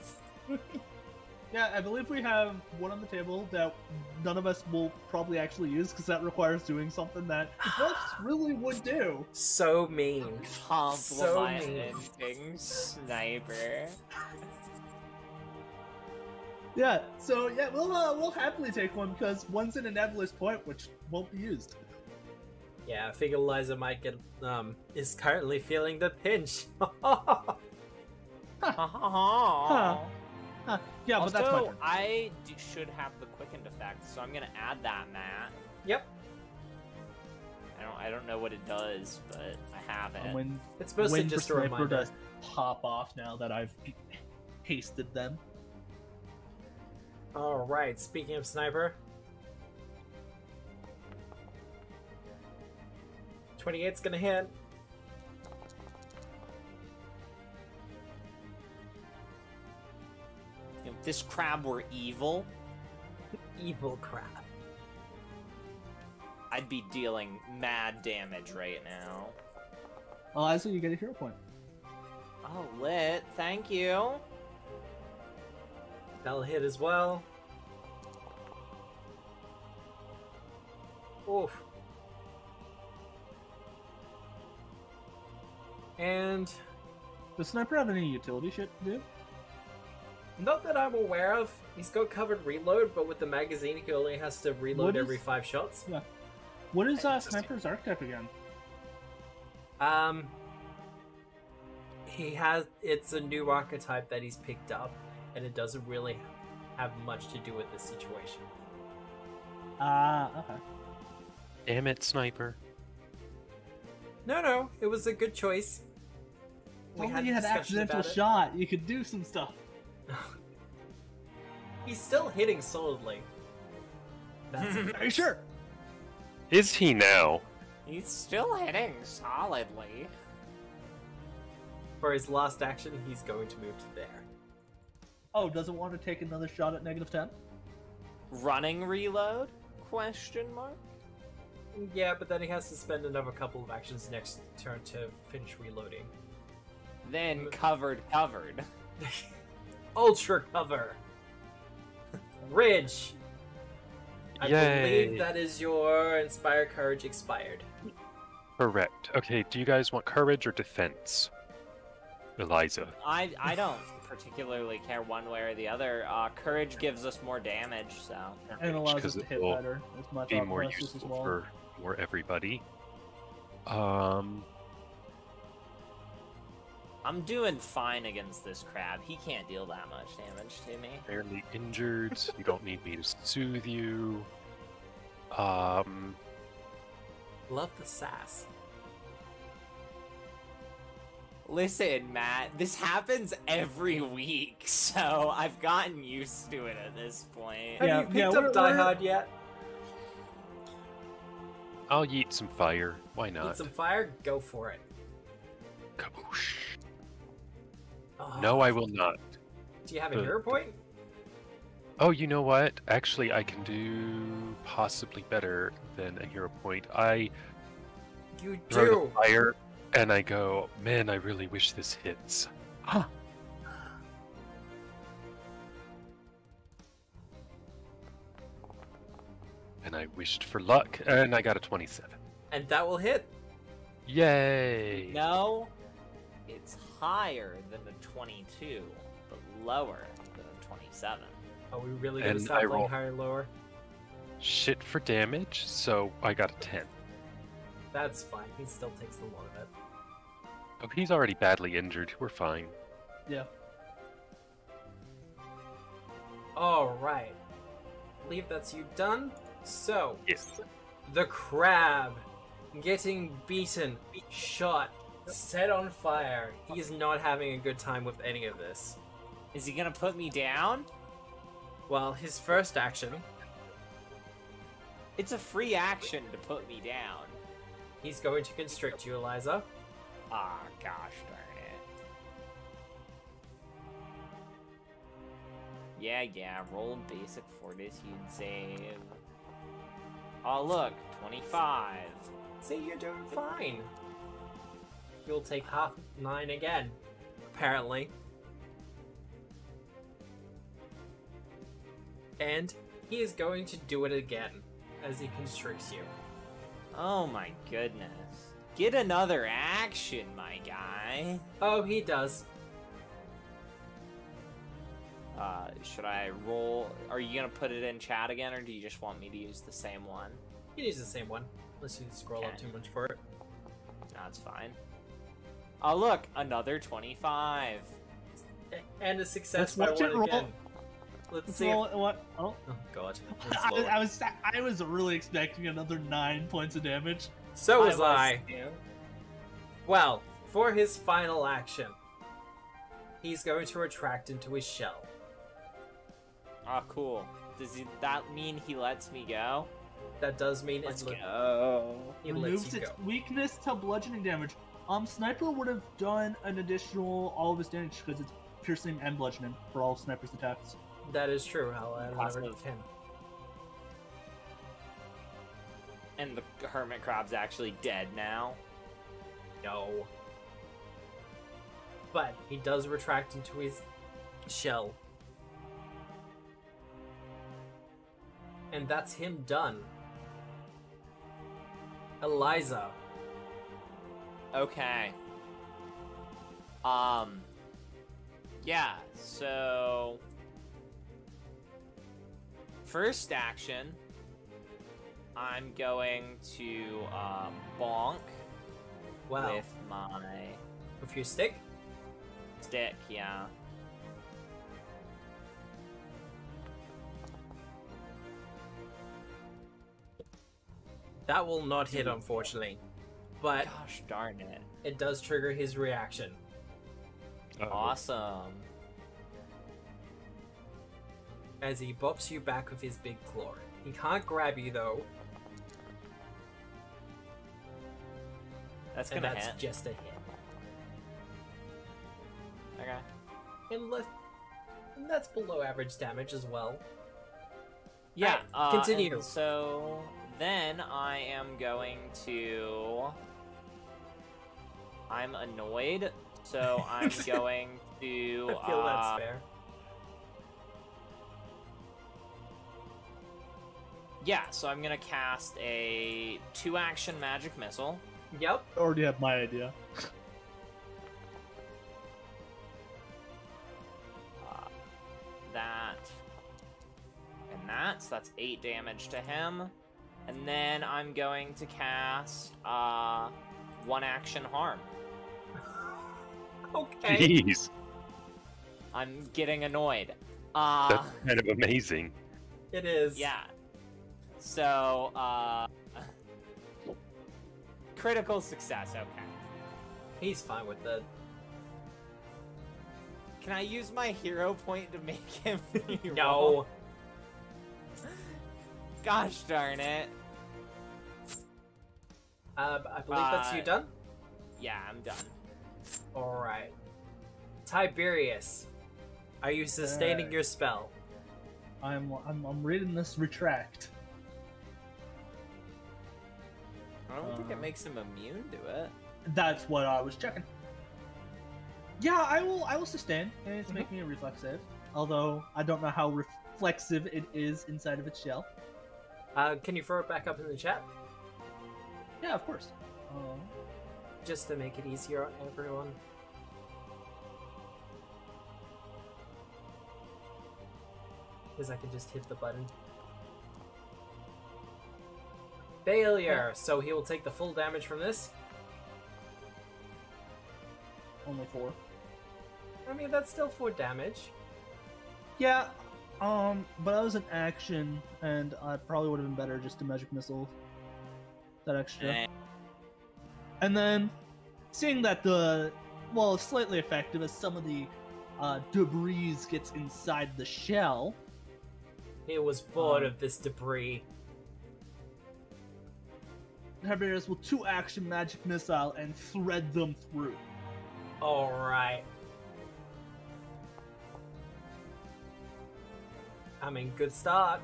Yeah, I believe we have one on the table that none of us will probably actually use because that requires doing something that most really would do. So mean. Complimenting sniper. Yeah, so yeah, we'll happily take one because one's in a nebulous point which won't be used. Yeah, I figure Liza might get is currently feeling the pinch. Yeah, also, but that's my turn. I should have the quickened effect, so I'm gonna add that, Matt. Yep. I don't know what it does, but I have it. When It's mostly when just a for Sniper reminder. does pop off now that I've hasted them. Alright, speaking of sniper. 28's gonna hit. If this crab were evil, Evil crab. I'd be dealing mad damage right now. Eliza, you get a hero point. Oh, lit. Thank you. That'll hit as well. Oof. And Does Sniper have any utility shit to do? not that I'm aware of. He's got covered reload, but with the magazine, he only has to reload What is- every 5 shots. Yeah. What is Sniper's archetype again? He has. It's a new archetype that he's picked up, and it doesn't really have much to do with the situation. Okay. Damn it, Sniper. No, it was a good choice. If only a you had discussion accidental about it. shot, you could do some stuff. He's still hitting solidly. That's Are you sure? Is he now? He's still hitting solidly. For his last action, he's going to move to there. Oh, doesn't want to take another shot at -10? Running reload? Question mark? Yeah, but then he has to spend another couple of actions next turn to finish reloading. Then covered. Ultra cover! Ridge! I Yay. believe that is your Inspire Courage expired. Correct. Okay, do you guys want courage or defense? Eliza. I don't particularly care one way or the other. Courage gives us more damage, so. And allows us Because to it hit will better. That's my be thought more process as useful well. for everybody. I'm doing fine against this crab. He can't deal that much damage to me. Barely injured. You don't need me to soothe you. Love the sass. Listen, Matt, this happens every week, so I've gotten used to it at this point. Have Yeah, you picked yeah, up we're- Die we're- Hard yet? I'll yeet some fire. Why Need not? some fire? Go for it. Kaboosh. Oh, No, I will not. Do you have a hero point? Oh, you know what? Actually, I can do possibly better than a hero point. I You throw do! the fire, and I go, man, I really wish this hits. And I wished for luck, and I got a 27. And that will hit. Yay! No, it's higher than the 22, but lower than the 27. Are we really gonna And stop I playing roll. higher or lower? Shit for damage, so I got a 10. That's fine. He still takes the load of it. Oh, he's already badly injured. We're fine. Yeah. Alright. Believe that's you done. So, Yes. the crab getting beaten, shot, set on fire. He is not having a good time with any of this. Is he gonna put me down? Well, his first action, It's a free action to put me down. he's going to constrict you, Eliza. Ah, gosh darn it. Yeah, roll basic fortitude save. Oh, look, 25. See, you're doing fine. You'll take half 9 again, apparently. And he is going to do it again as he constricts you. Oh my goodness. Get another action, my guy. Oh, he does. Should I roll? Are you gonna put it in chat again, or do you just want me to use the same one? You can use the same one, unless you scroll up Okay. too much for it. That's fine. Oh look, another 25. And a success Let's by watch one it roll. again. Let's see. Roll, what? Oh. Oh god. Let's roll it. I was really expecting another 9 points of damage. So was I. too. Well, for his final action, he's going to retract into his shell. Oh, cool. That mean he lets me go? That does mean Let's it go. lets Removes you its go. weakness to bludgeoning damage. Sniper would have done an additional all of his damage because it's piercing and bludgeoning for all Sniper's attacks. That is true. I'll add another Positive. 10. And the hermit crab's actually dead now. No. But he does retract into his shell. And that's him done. Eliza. Okay. Yeah, so first action, I'm going to bonk Wow. with my With your stick? stick, yeah. That will not hit, unfortunately. But Gosh darn it. it does trigger his reaction. Awesome. As he bops you back with his big claw. He can't grab you though, That's and gonna that's hit. just a hit. Okay. And that's below average damage as well. Yeah, Alright, continue. and so then I am going to... I'm annoyed, so I'm going to... I feel that's fair. Yeah, so I'm gonna cast a 2-action magic missile. Yep. Already have my idea. That and that, so that's 8 damage to him. And then I'm going to cast 1-action harm. Okay. Jeez, I'm getting annoyed. that's kind of amazing. It is. Yeah. So, critical success, okay. He's fine with that. Can I use my hero point to make him reroll? No. Gosh darn it. I believe that's you done? Yeah, I'm done. Alright. Tiberius. Are you sustaining your spell? I'm reading this retract. I don't think it makes him immune to it. That's what I was checking. Yeah, I will sustain. And it's making me a reflex save. Although I don't know how reflexive it is inside of its shell. Can you throw it back up in the chat? Yeah, of course. Just to make it easier on everyone. Because I can just hit the button. Failure! So he will take the full damage from this. Only 4. I mean, that's still 4 damage. Yeah, but that was an action, and I probably would have been better just to magic missile that extra. Eh. And then, seeing that slightly effective as some of the debris gets inside the shell. He was bored of this debris. Tiberius will 2-action magic missile and thread them through. Alright. I mean, good start.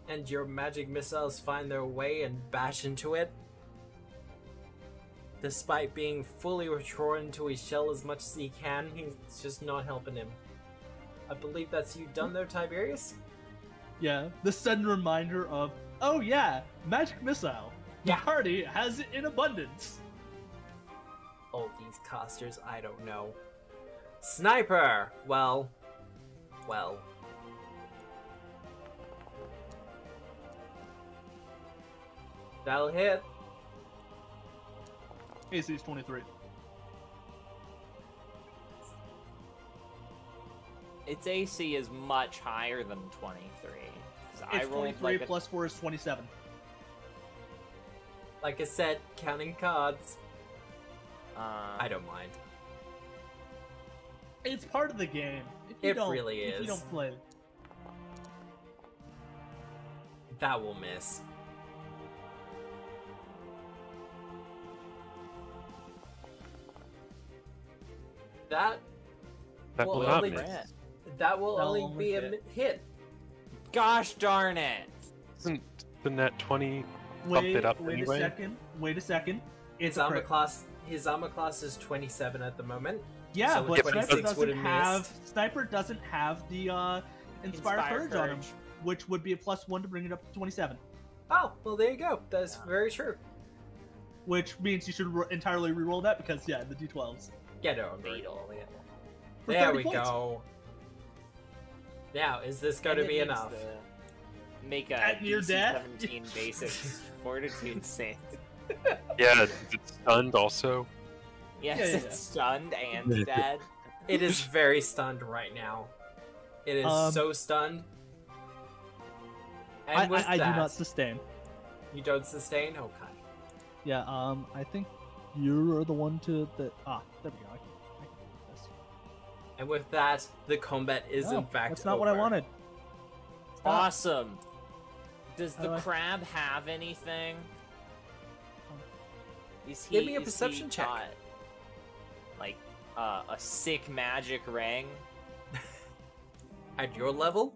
And your magic missiles find their way and bash into it. Despite being fully withdrawn into his shell as much as he can, he's just not helping him. I believe that's you done there, Tiberius? Yeah, the sudden reminder of, oh yeah, magic missile. The party has it in abundance. Oh, these casters, I don't know. Sniper! Well. That'll hit. AC is 23. Its AC is much higher than 23. It's 23 plus 4 is 27. Like I said, counting cards. I don't mind. It's part of the game. It really is. If you don't play. That will miss. That will will not only miss. that will That'll only only be a hit. hit. Gosh darn it! Isn't the net 20 bump it up wait anyway? Wait a second. It's His armor class is 27 at the moment. Yeah, so but 26 Sniper would've doesn't have missed. Sniper doesn't have the Inspire Courage on him, which would be a +1 to bring it up to 27. Oh, well there you go. That's very true. Which means you should entirely reroll that because the D12s. Yeah, no, I'm very Fatal. rolling it. For There 30 we points. go. Now, is this going And to it be needs enough? to Make a At near DC death? 17 basic fortitude save. Yeah, is it stunned also? Yes, Yeah. it's stunned and dead. It is very stunned right now. It is so stunned. And with I do that, not sustain. you don't sustain? Okay. Yeah, I think you're the one to the there we go. I can do this. And with that, the combat is in fact that's not what I over. wanted. Awesome. Does the Uh, crab have anything? Is Give me a is perception check. got, like a sick magic ring? At your level?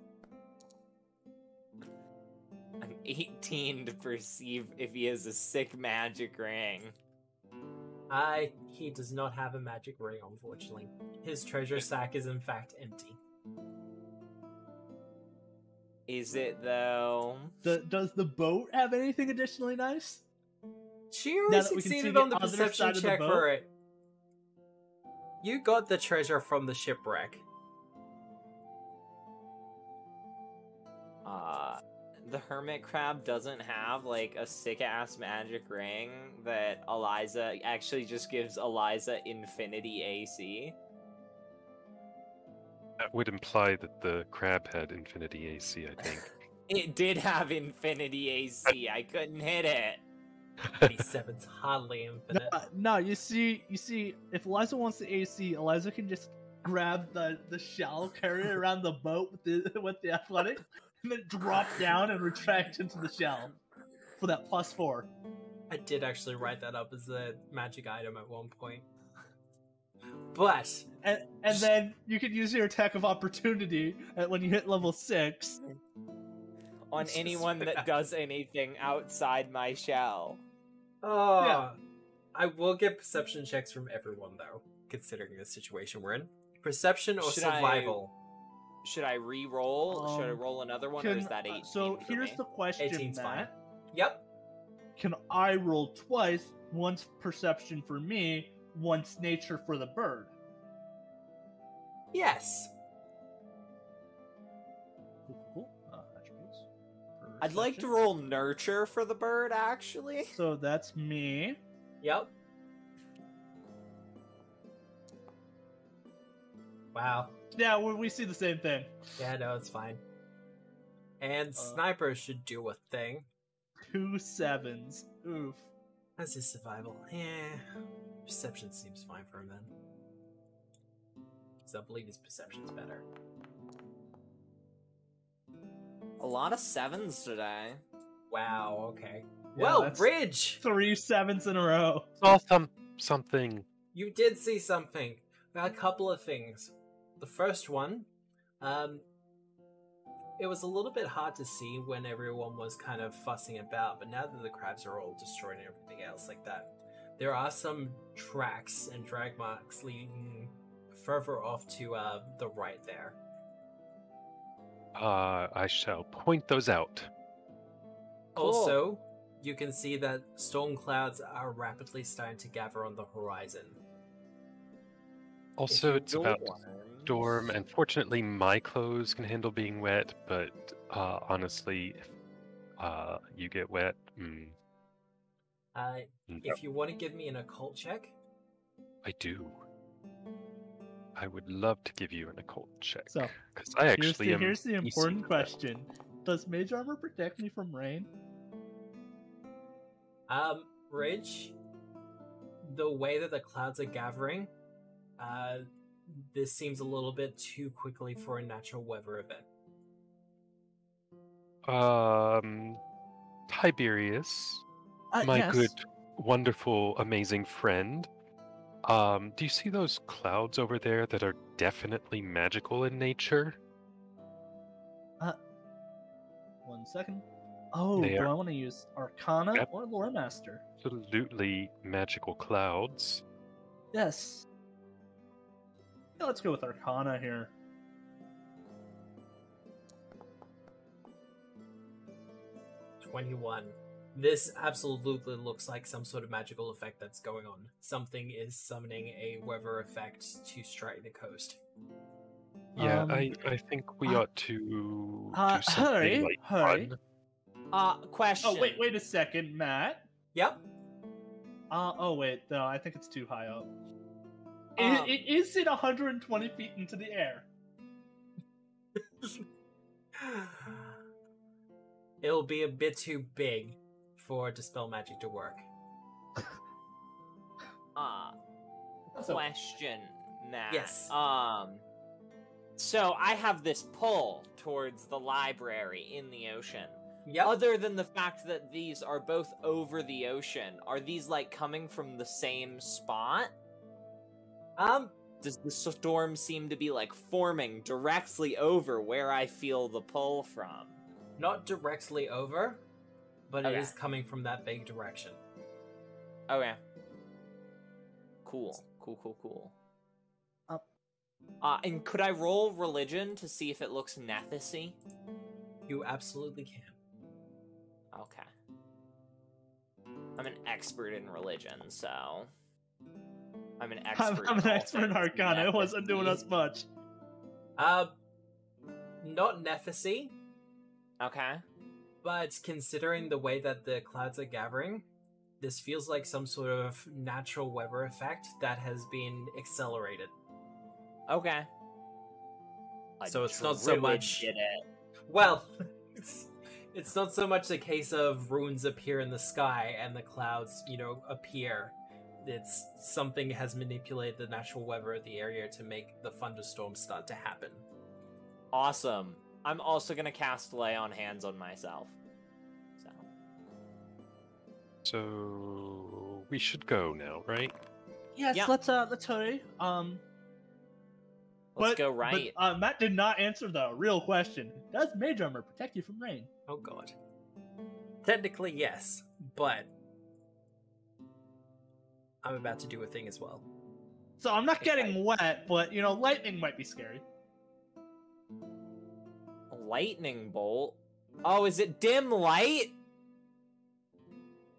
I'm 18 to perceive if he has a sick magic ring. He does not have a magic ring, unfortunately. His treasure sack is in fact empty. Is it though? Does the boat have anything additionally nice? She Now already that we can see succeeded the on the other perception side of the check boat? for it. You got the treasure from the shipwreck. The hermit crab doesn't have like a sick ass magic ring that Eliza actually just gives Eliza infinity AC. That would imply that the crab had infinity AC, I think. It did have infinity AC. I couldn't hit it. 27's hardly infinite. No, you see, if Eliza wants the AC, Eliza can just grab the shell, carry it around the boat with the athletic, and then drop down and retract into the shell for that +4. I did actually write that up as a magic item at one point. But And then you can use your attack of opportunity when you hit level 6. On Just anyone that does anything outside my shell. yeah. I will get perception checks from everyone though, considering the situation we're in. Perception or Should I- survival? Should I re-roll? Should I roll another one, or is that 18? So for here's me? the question, 18's fine. Matt. Yep. Can I roll twice? Once perception for me, once nature for the bird. Yes. Cool. Attributes. I'd like to Perception. roll nurture for the bird, actually. So that's me. Yep. Wow. Yeah, we see the same thing. Yeah, no, it's fine. And sniper should do a thing. 2 7s. Oof. That's his survival. Yeah. Perception seems fine for him then. So I believe his perception's better. A lot of 7s today. Wow, okay. Yeah, well, that's Ridge! 3 7s in a row. Saw something. You did see something. A couple of things. The first one, it was a little bit hard to see when everyone was kind of fussing about, but now that the crabs are all destroyed and everything else like that, there are some tracks and drag marks leading further off to the right there. I shall point those out. Cool. Also, you can see that storm clouds are rapidly starting to gather on the horizon. Also, it's about Storms. storm, and fortunately my clothes can handle being wet, but honestly, if you get wet, no. If you want to give me an occult check, I do. I would love to give you an occult check. So, because I actually am. Here's the important decent. question: does mage armor protect me from rain? Ridge, the way that the clouds are gathering, this seems a little bit too quickly for a natural weather event. Tiberius, my Yes. good, wonderful, amazing friend. Do you see those clouds over there that are definitely magical in nature? 1 second. Oh, They do are- I want to use Arcana Yep. or Lore Master? Absolutely magical clouds. Yes. Yeah, let's go with Arcana here. 21. This absolutely looks like some sort of magical effect that's going on. Something is summoning a weather effect to strike the coast. Yeah, Um, I think we ought to do something hurry, like hurry. fun. Question. Oh, wait a second, Matt. Yep. Oh, wait, no, I think it's too high up. Um, Is it 120 feet into the air? It'll be a bit too big for Dispel Magic to work. So- Question, Matt. Yes. So I have this pull towards the library in the ocean. Yep. Other than the fact that these are both over the ocean, are these like coming from the same spot? Does the storm seem to be like forming directly over where I feel the pull from? Not directly over, but it Okay. is coming from that vague direction. Okay. Cool. And could I roll religion to see if it looks Nethysy? You absolutely can. Okay. I'm an expert in religion, so... I'm an expert I'm in an all expert in things Arcana. It wasn't doing Nethysy. us much. Not Nethysy, Okay. but considering the way that the clouds are gathering, this feels like some sort of natural weather effect that has been accelerated. Okay. So A it's not so druid much- did it. Well, it's not so much the case of runes appear in the sky and the clouds, appear. It's something has manipulated the natural weather of the area to make the thunderstorms start to happen. Awesome. I'm also gonna cast Lay on Hands on myself. So. So we should go now, right? Yes, Yeah. let's hurry. Let's go right. But, Matt did not answer the real question. Does mage armor protect you from rain? Oh god. Technically, yes, but I'm about to do a thing as well. So I'm not getting wet, but lightning might be scary. A lightning bolt? Oh, is it dim light?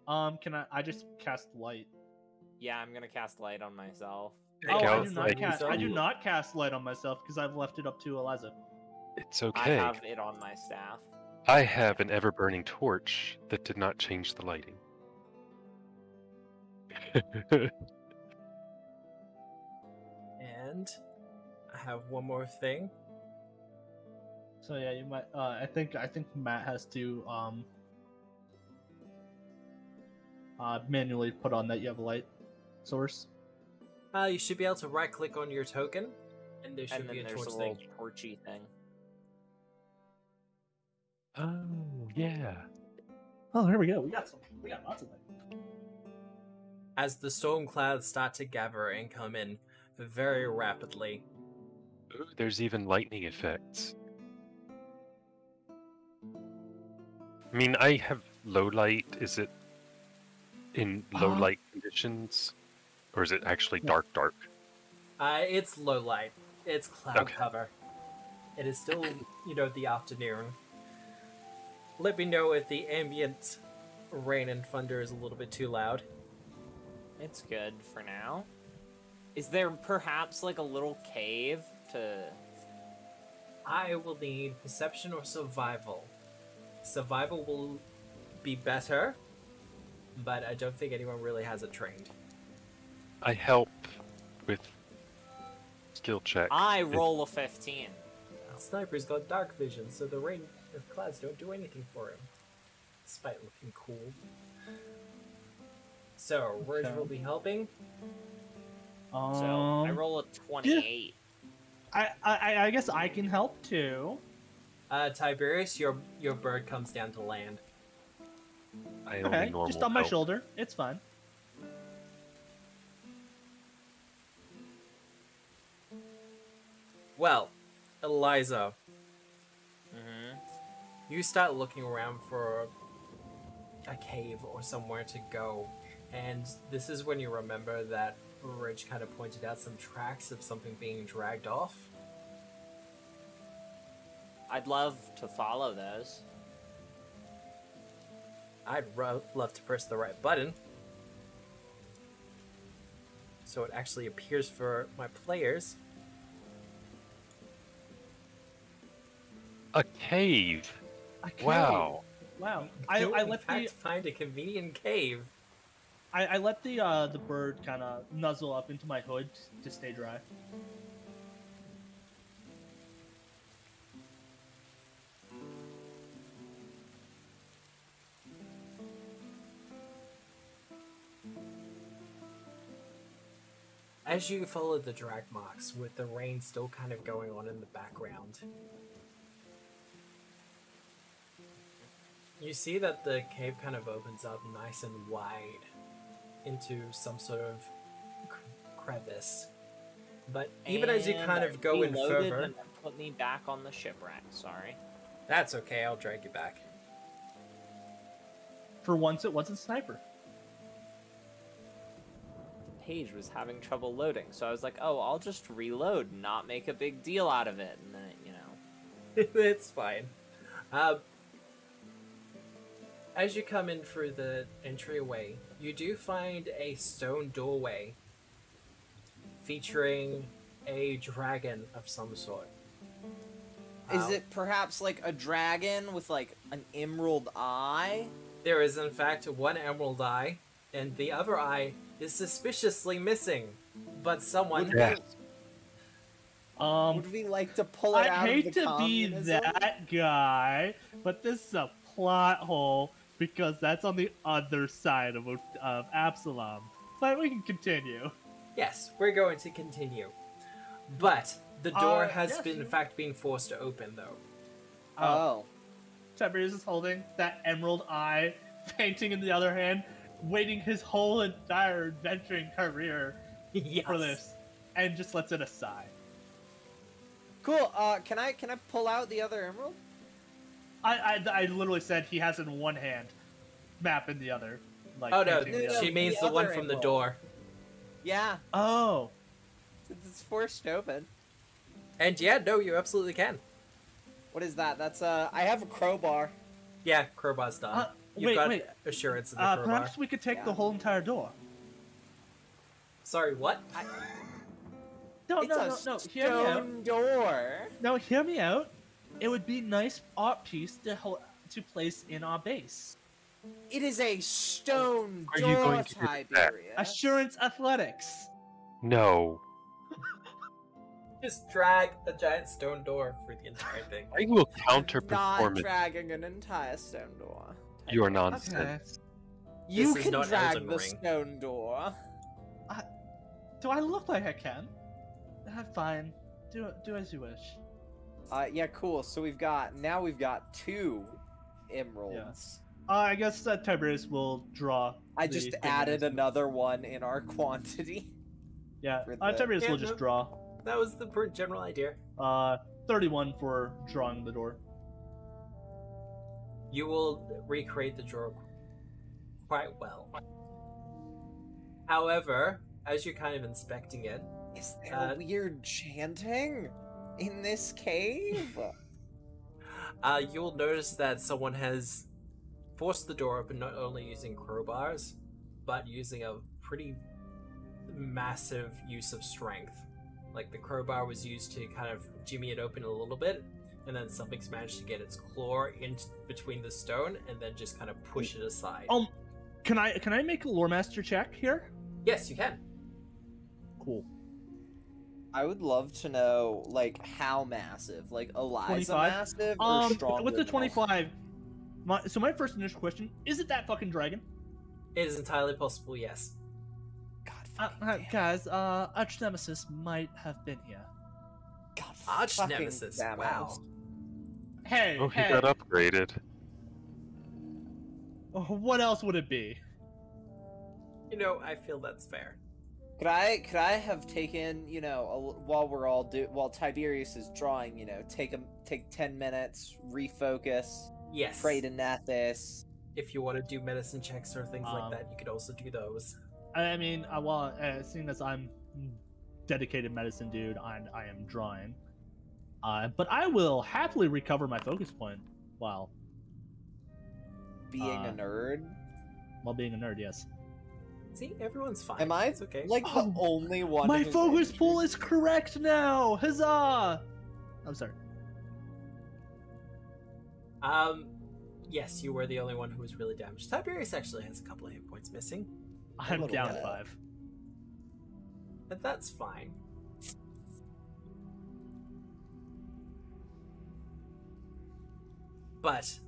Can I just cast light? Yeah, I'm gonna cast light on myself. Oh, I out do not light cast. I do yourself? not cast light on myself because I've left it up to Eliza. It's okay. I have it on my staff. I have an ever-burning torch that did not change the lighting. And I have one more thing. So yeah, you might. I think Matt has to manually put on that you have a light source. You should be able to right-click on your token, and there should And then be a there's torch a little thing. torchy thing. Oh, yeah. Oh, here we go. We got lots of light. As the storm clouds start to gather and come in very rapidly, Ooh, there's even lightning effects. I mean, I have low light. Is it in low light conditions? conditions, or is it actually dark? It's low light. It's cloud Okay. cover. It is still, the afternoon. Let me know if the ambient rain and thunder is a little bit too loud. It's good for now. Is there perhaps like a little cave to... I will need perception or survival. Survival will be better, but I don't think anyone really has it trained. I help with skill check. I roll a 15. Sniper's got dark vision, so the rain or clouds don't do anything for him, despite looking cool. So, Ridge will be helping. So I roll a 28. I guess I can help too. Tiberius, your bird comes down to land. I only Okay, normal just on my help. shoulder. It's fine. Well, Eliza, Mm-hmm. you start looking around for a cave or somewhere to go, and this is when you remember that Ridge kind of pointed out some tracks of something being dragged off. I'd love to follow those. I'd love to press the right button so it actually appears for my players. A cave. Okay. Wow. Wow. You, I in let fact, the find a convenient cave. I let the bird kind of nuzzle up into my hood to stay dry. As you follow the drag marks, with the rain still kind of going on in the background, you see that the cave kind of opens up nice and wide into some sort of crevice. But even as you kind of go in Reloaded further, and put me back on the shipwreck. Sorry. that's okay, I'll drag you back. For once, it wasn't Sniper. The page was having trouble loading, so I was like, "Oh, I'll just reload, and not make a big deal out of it." And then, It's fine. As you come in through the entryway, you do find a stone doorway featuring a dragon of some sort. Is it perhaps like a dragon with like an emerald eye? There is, in fact, one emerald eye, and the other eye is suspiciously missing. But someone Yeah. Would we like to pull it I out hate of the to be communism? that guy, but this is a plot hole because that's on the other side of Absalom. But we can continue. Yes, we're going to continue. But the door has yes, been, in sure. fact, been forced to open, though. Oh. Tiberius is holding that emerald eye, painting in the other hand, waiting his whole entire adventuring career Yes. for this, and just lets it aside. Cool. Can I pull out the other emerald? I literally said he has in one hand, map in the other. Like, Oh, no, painting the no, other. she means the the one other from the emerald. door. Yeah, Oh, it's forced open. And yeah, no, you absolutely can. What is that? That's I have a crowbar. Yeah, crowbar's done. You've wait, got wait. assurance in the crowbar. perhaps we could take the Yeah. whole entire door. Sorry, what? No, It's no, a no, no. Hear me out. stone door. No, hear me out. It would be nice art piece to place in our base. It is a stone Are you door, going to do that? Tiberius. Assurance Athletics. No. Just drag a giant stone door through the entire thing. I will counter Not performance dragging an entire stone door. your nonsense. You This is can not drag Elden the Ring. stone door. Do I look like I can? Fine. Do as you wish. Yeah, cool. So we've got 2 emeralds. I guess Tiberius will draw. I the just thing added that is- another one in our quantity. Yeah, for the- Tiberius Yeah, will just no. draw. That was the general idea. 31 for drawing the door. You will recreate the drawer quite well. However, as you're kind of inspecting it, Is there weird chanting in this cave? you'll notice that someone has forced the door open not only using crowbars, but using a pretty massive use of strength. Like the crowbar was used to kind of jimmy it open a little bit, and then something's managed to get its claw in between the stone and then just kind of push it aside. Can I make a lore master check here? Yes, you can. Cool. I would love to know, like, how massive? Like, Eliza 25? massive or stronger? With the than 25, my first initial question, is it that fucking dragon? It is entirely possible, yes. God fucking damn. Guys, Arch Nemesis might have been here. God Arch fucking Nemesis, damn it. wow. Hey, Oh, he hey. got upgraded. What else would it be? You know, I feel that's fair. Could I have taken, you know, while Tiberius is drawing, you know, take 10 minutes, refocus, Yes. pray to Nethys. If you want to do medicine checks or things like that, you could also do those. I mean, seeing as I'm dedicated medicine dude, I am drawing. But I will happily recover my focus point while Being a nerd. being a nerd. Yes. See, everyone's fine. Am I It's okay. like the only one? My who's focus injured? pool is correct now. Huzzah! I'm sorry. Yes, you were the only one who was really damaged. Tiberius actually has a couple of hit points missing, I'm little down bit. 5. but that's fine. But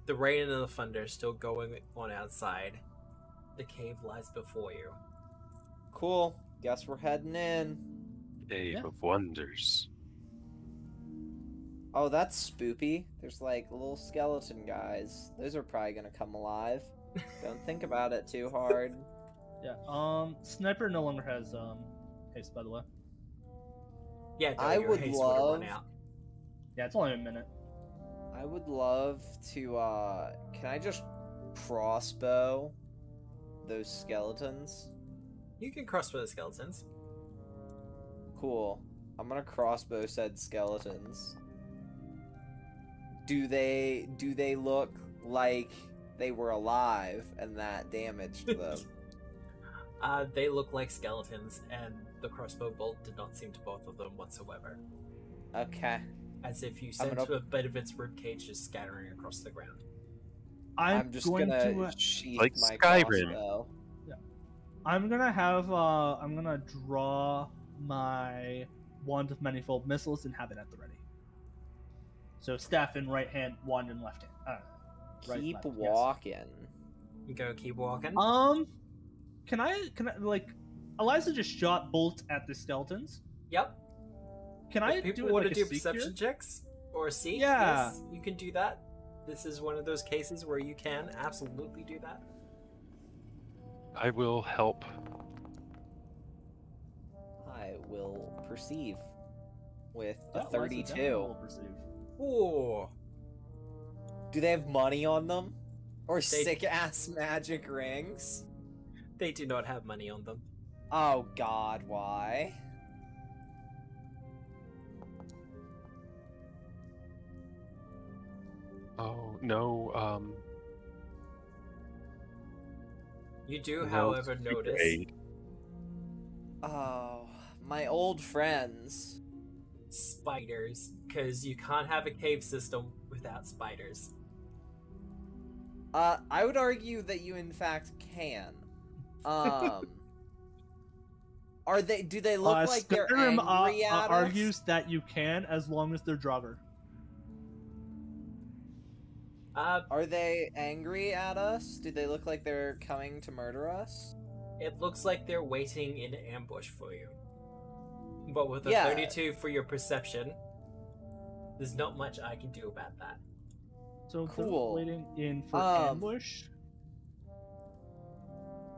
the rain and the thunder are still going on outside. The cave lies before you. Cool. Guess we're heading in. Cave Yeah. of Wonders. Oh, that's spoopy. There's like little skeleton guys. Those are probably gonna come alive. Don't think about it too hard. Yeah. Sniper no longer has haste, by the way. Yeah, I your would haste would've run love- out. Yeah, it's only a minute. I would love to, can I just crossbow those skeletons? You can crossbow the skeletons. Cool. I'm gonna crossbow said skeletons. Do they look like they were alive and that damaged them? They look like skeletons, and the crossbow bolt did not seem to bother them whatsoever. Okay. As if you I'm sent gonna- a bit of its ribcage just scattering across the ground. I'm just going gonna to. sheath Like my Skyrim. crossbow. I'm gonna have. I'm gonna draw my wand of manifold missiles and have it at the ready. So staff in right hand, wand in left hand. Right, Keep left, yes. walking. You go keep walking. Can I like? Eliza just shot bolts at the skeletons. Yep. Can If I people do it want like to a do seek perception here? checks or seek, Yeah. yes, you can do that. This is one of those cases where you can absolutely do that. I will help. I will perceive with Yeah, a Eliza definitely 32. will perceive. Ooh. Do they have money on them? Or They- sick ass magic rings? They do not have money on them. Oh god, why? Oh no. You do, no however, notice upgrade. Oh, my old friends. spiders, because you can't have a cave system without spiders. I would argue that you in fact can. Do they look like they're Skyrim, angry at us? argues that you can as long as they're Draugr. Are they angry at us? Do they look like they're coming to murder us? It looks like they're waiting in ambush for you. But with a Yeah. 32 for your perception, there's not much I can do about that. So if they're Cool. waiting in for ambush.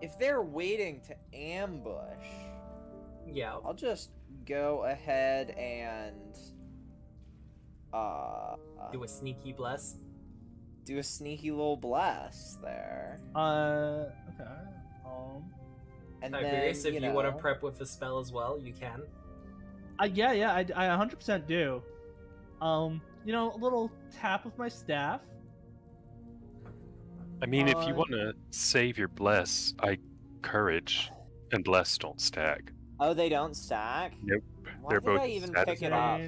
If they're waiting to ambush, Yeah, I'll just go ahead and do a sneaky bless. do a sneaky little blast there. Okay. And Tiberius, then, if you want to prep with a spell as well, you can. Yeah, I 100% do. You know, a little tap with my staff. I mean, if you want to save your bless, courage and bless don't stack. Oh, they don't stack? Nope. Why They're did both I even status pick it up?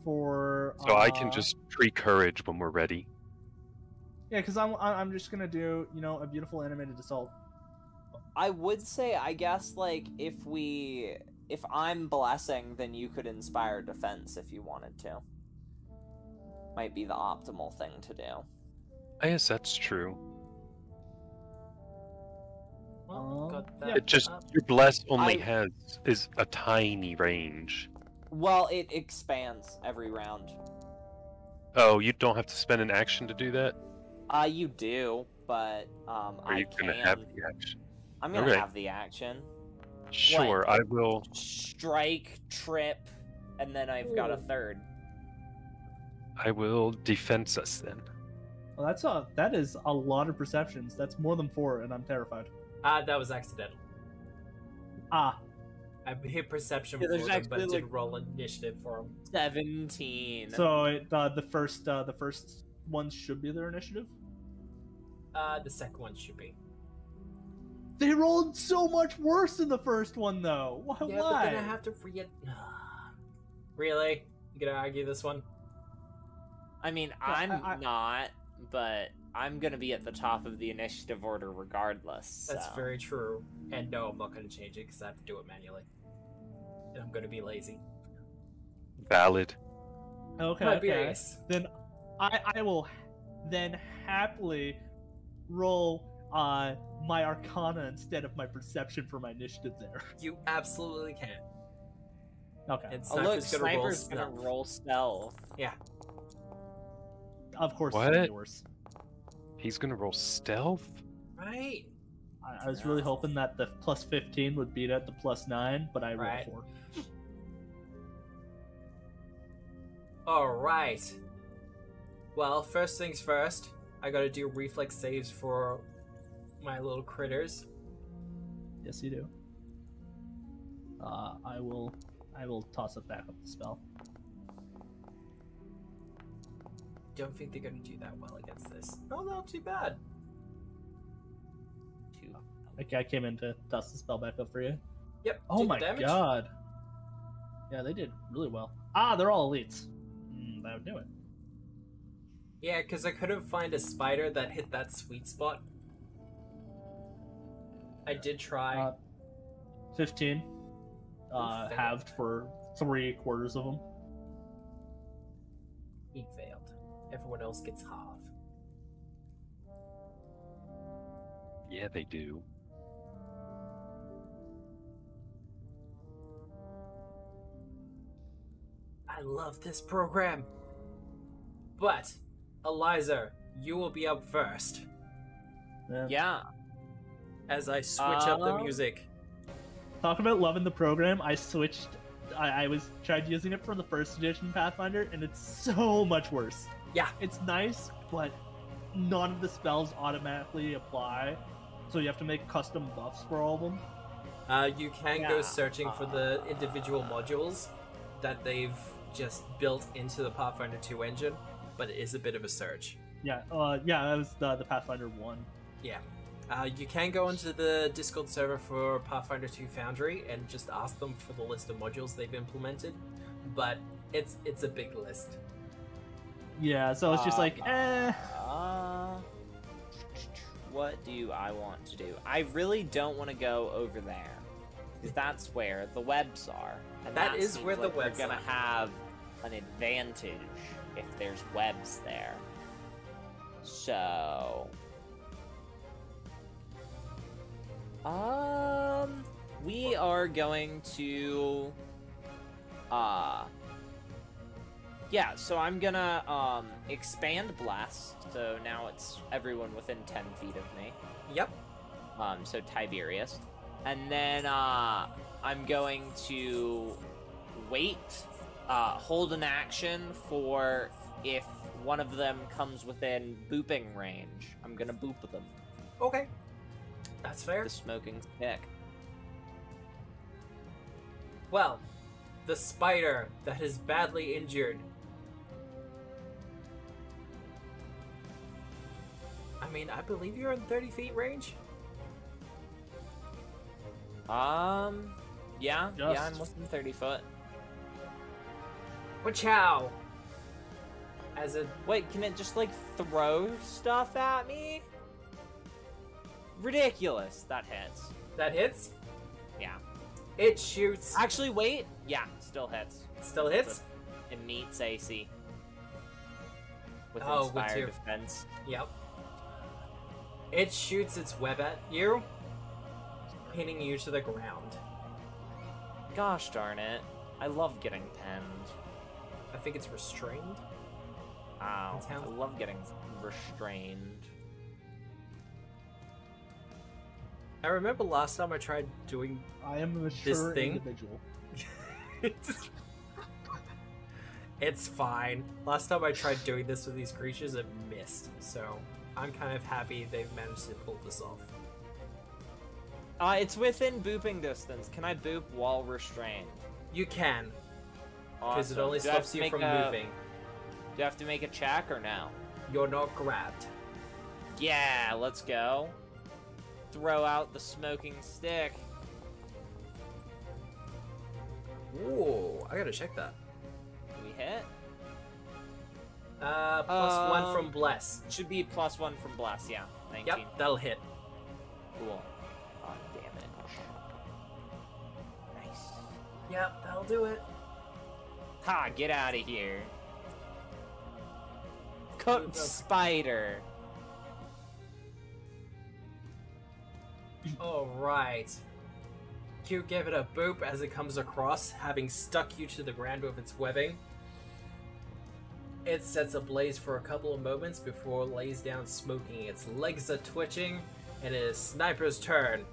For So I can just pre-courage when we're ready. Yeah, because I'm just gonna do, you know, a beautiful animated assault. I would say, I guess, like, if I'm blessing, then you could inspire defense if you wanted to. Might be the optimal thing to do. I guess that's true. Well, got that. Yeah. It just your bless only is a tiny range. Well, it expands every round. Oh, you don't have to spend an action to do that? You do, but Are you gonna have the action? I'm gonna have the action. Sure, I will. Strike, trip, and then I've got a third. I will defense us then. Well, that is a lot of perceptions. That's more than 4, and I'm terrified. That was accidental. Ah. I hit perception Yeah, for there's them, but actually, didn't roll initiative for them. 17. So the first ones should be their initiative? The second one should be. They rolled so much worse than the first one, though. Why? Yeah, but then I have to forget. Really? You gonna argue this one? I mean, I'm not, but I'm gonna be at the top of the initiative order regardless. That's so. very true. And no, I'm not gonna change it because I have to do it manually. And I'm gonna be lazy. Valid. Okay. Then I will then happily roll my Arcana instead of my Perception for my initiative there. You absolutely can. Okay. And Sniper's gonna roll stealth. Yeah. Of course, What? it's gonna be worse. He's gonna roll stealth? Right. I was really hoping that the plus 15 would beat out the plus 9, but I rolled a 4. Alright. Well, first things first, I gotta do reflex saves for my little critters. Yes, you do. I will toss it back up the spell. Don't think they're gonna do that well against this. Oh, not too bad. Okay, I came in to toss the spell back up for you. Yep. Oh my god. Yeah, they did really well. Ah, they're all elites. That would do it. Yeah, because I couldn't find a spider that hit that sweet spot. I did try. 15. Halved for 3/4 of them. He failed. Everyone else gets half. Yeah, they do. I love this program. But, Eliza, you will be up first. Yeah. As I switch up the music. Talk about loving the program. I switched. I was tried using it for the first edition Pathfinder, and it's so much worse. Yeah. It's nice, but none of the spells automatically apply, so you have to make custom buffs for all of them. You can go searching for the individual modules that they've just built into the Pathfinder 2 engine, but it is a bit of a search. Yeah, that was the Pathfinder 1. Yeah. You can go into the Discord server for Pathfinder 2 Foundry and just ask them for the list of modules they've implemented, but it's a big list. Yeah, so it's just like, What do I want to do? I really don't want to go over there, because that's where the webs are. And that is where the webs are. We're are. gonna have an advantage if there's webs there. So... we are going to, yeah, so I'm gonna, expand Blast, so now it's everyone within 10 feet of me. Yep. So Tiberius. And then, I'm going to wait, hold an action for if one of them comes within booping range. I'm gonna boop them. Okay. That's fair. The smoking stick. Well, the spider that is badly injured. I mean, I believe you're in 30 feet range? Yeah, Just. I'm within 30 foot. Wachow! As a... Wait, can it just, like, throw stuff at me? Ridiculous. That hits. That hits? Yeah. It shoots. Actually, wait. Yeah, still hits. Still hits? It meets AC. With Oh, with Inspired your- Defense. Yep. It shoots its web at you, pinning you to the ground. Gosh darn it. I love getting penned. I think it's restrained. Ow. That's how- I love getting restrained. I remember last time I tried doing I am a mature thing? individual. It's fine. Last time I tried doing this with these creatures, it missed. So I'm kind of happy they've managed to pull this off. It's within booping distance. Can I boop while restrained? You can, because it Awesome. only Do I have stops to you make from a- moving. Do I have to make a check or no? You're not grabbed. Yeah, let's go. Throw out the smoking stick. Ooh, I gotta check that. Do we hit? +1 from Bless. Should be +1 from Blast, yeah. 19. Yep, that'll hit. Cool. On damage. Nice. Yep, that'll do it. Ha, get out of here. Cooked spider. Alright. Q gave it a boop as it comes across, having stuck you to the ground with its webbing. It sets ablaze for a couple of moments before it lays down smoking. Its legs are twitching, and it is Sniper's turn.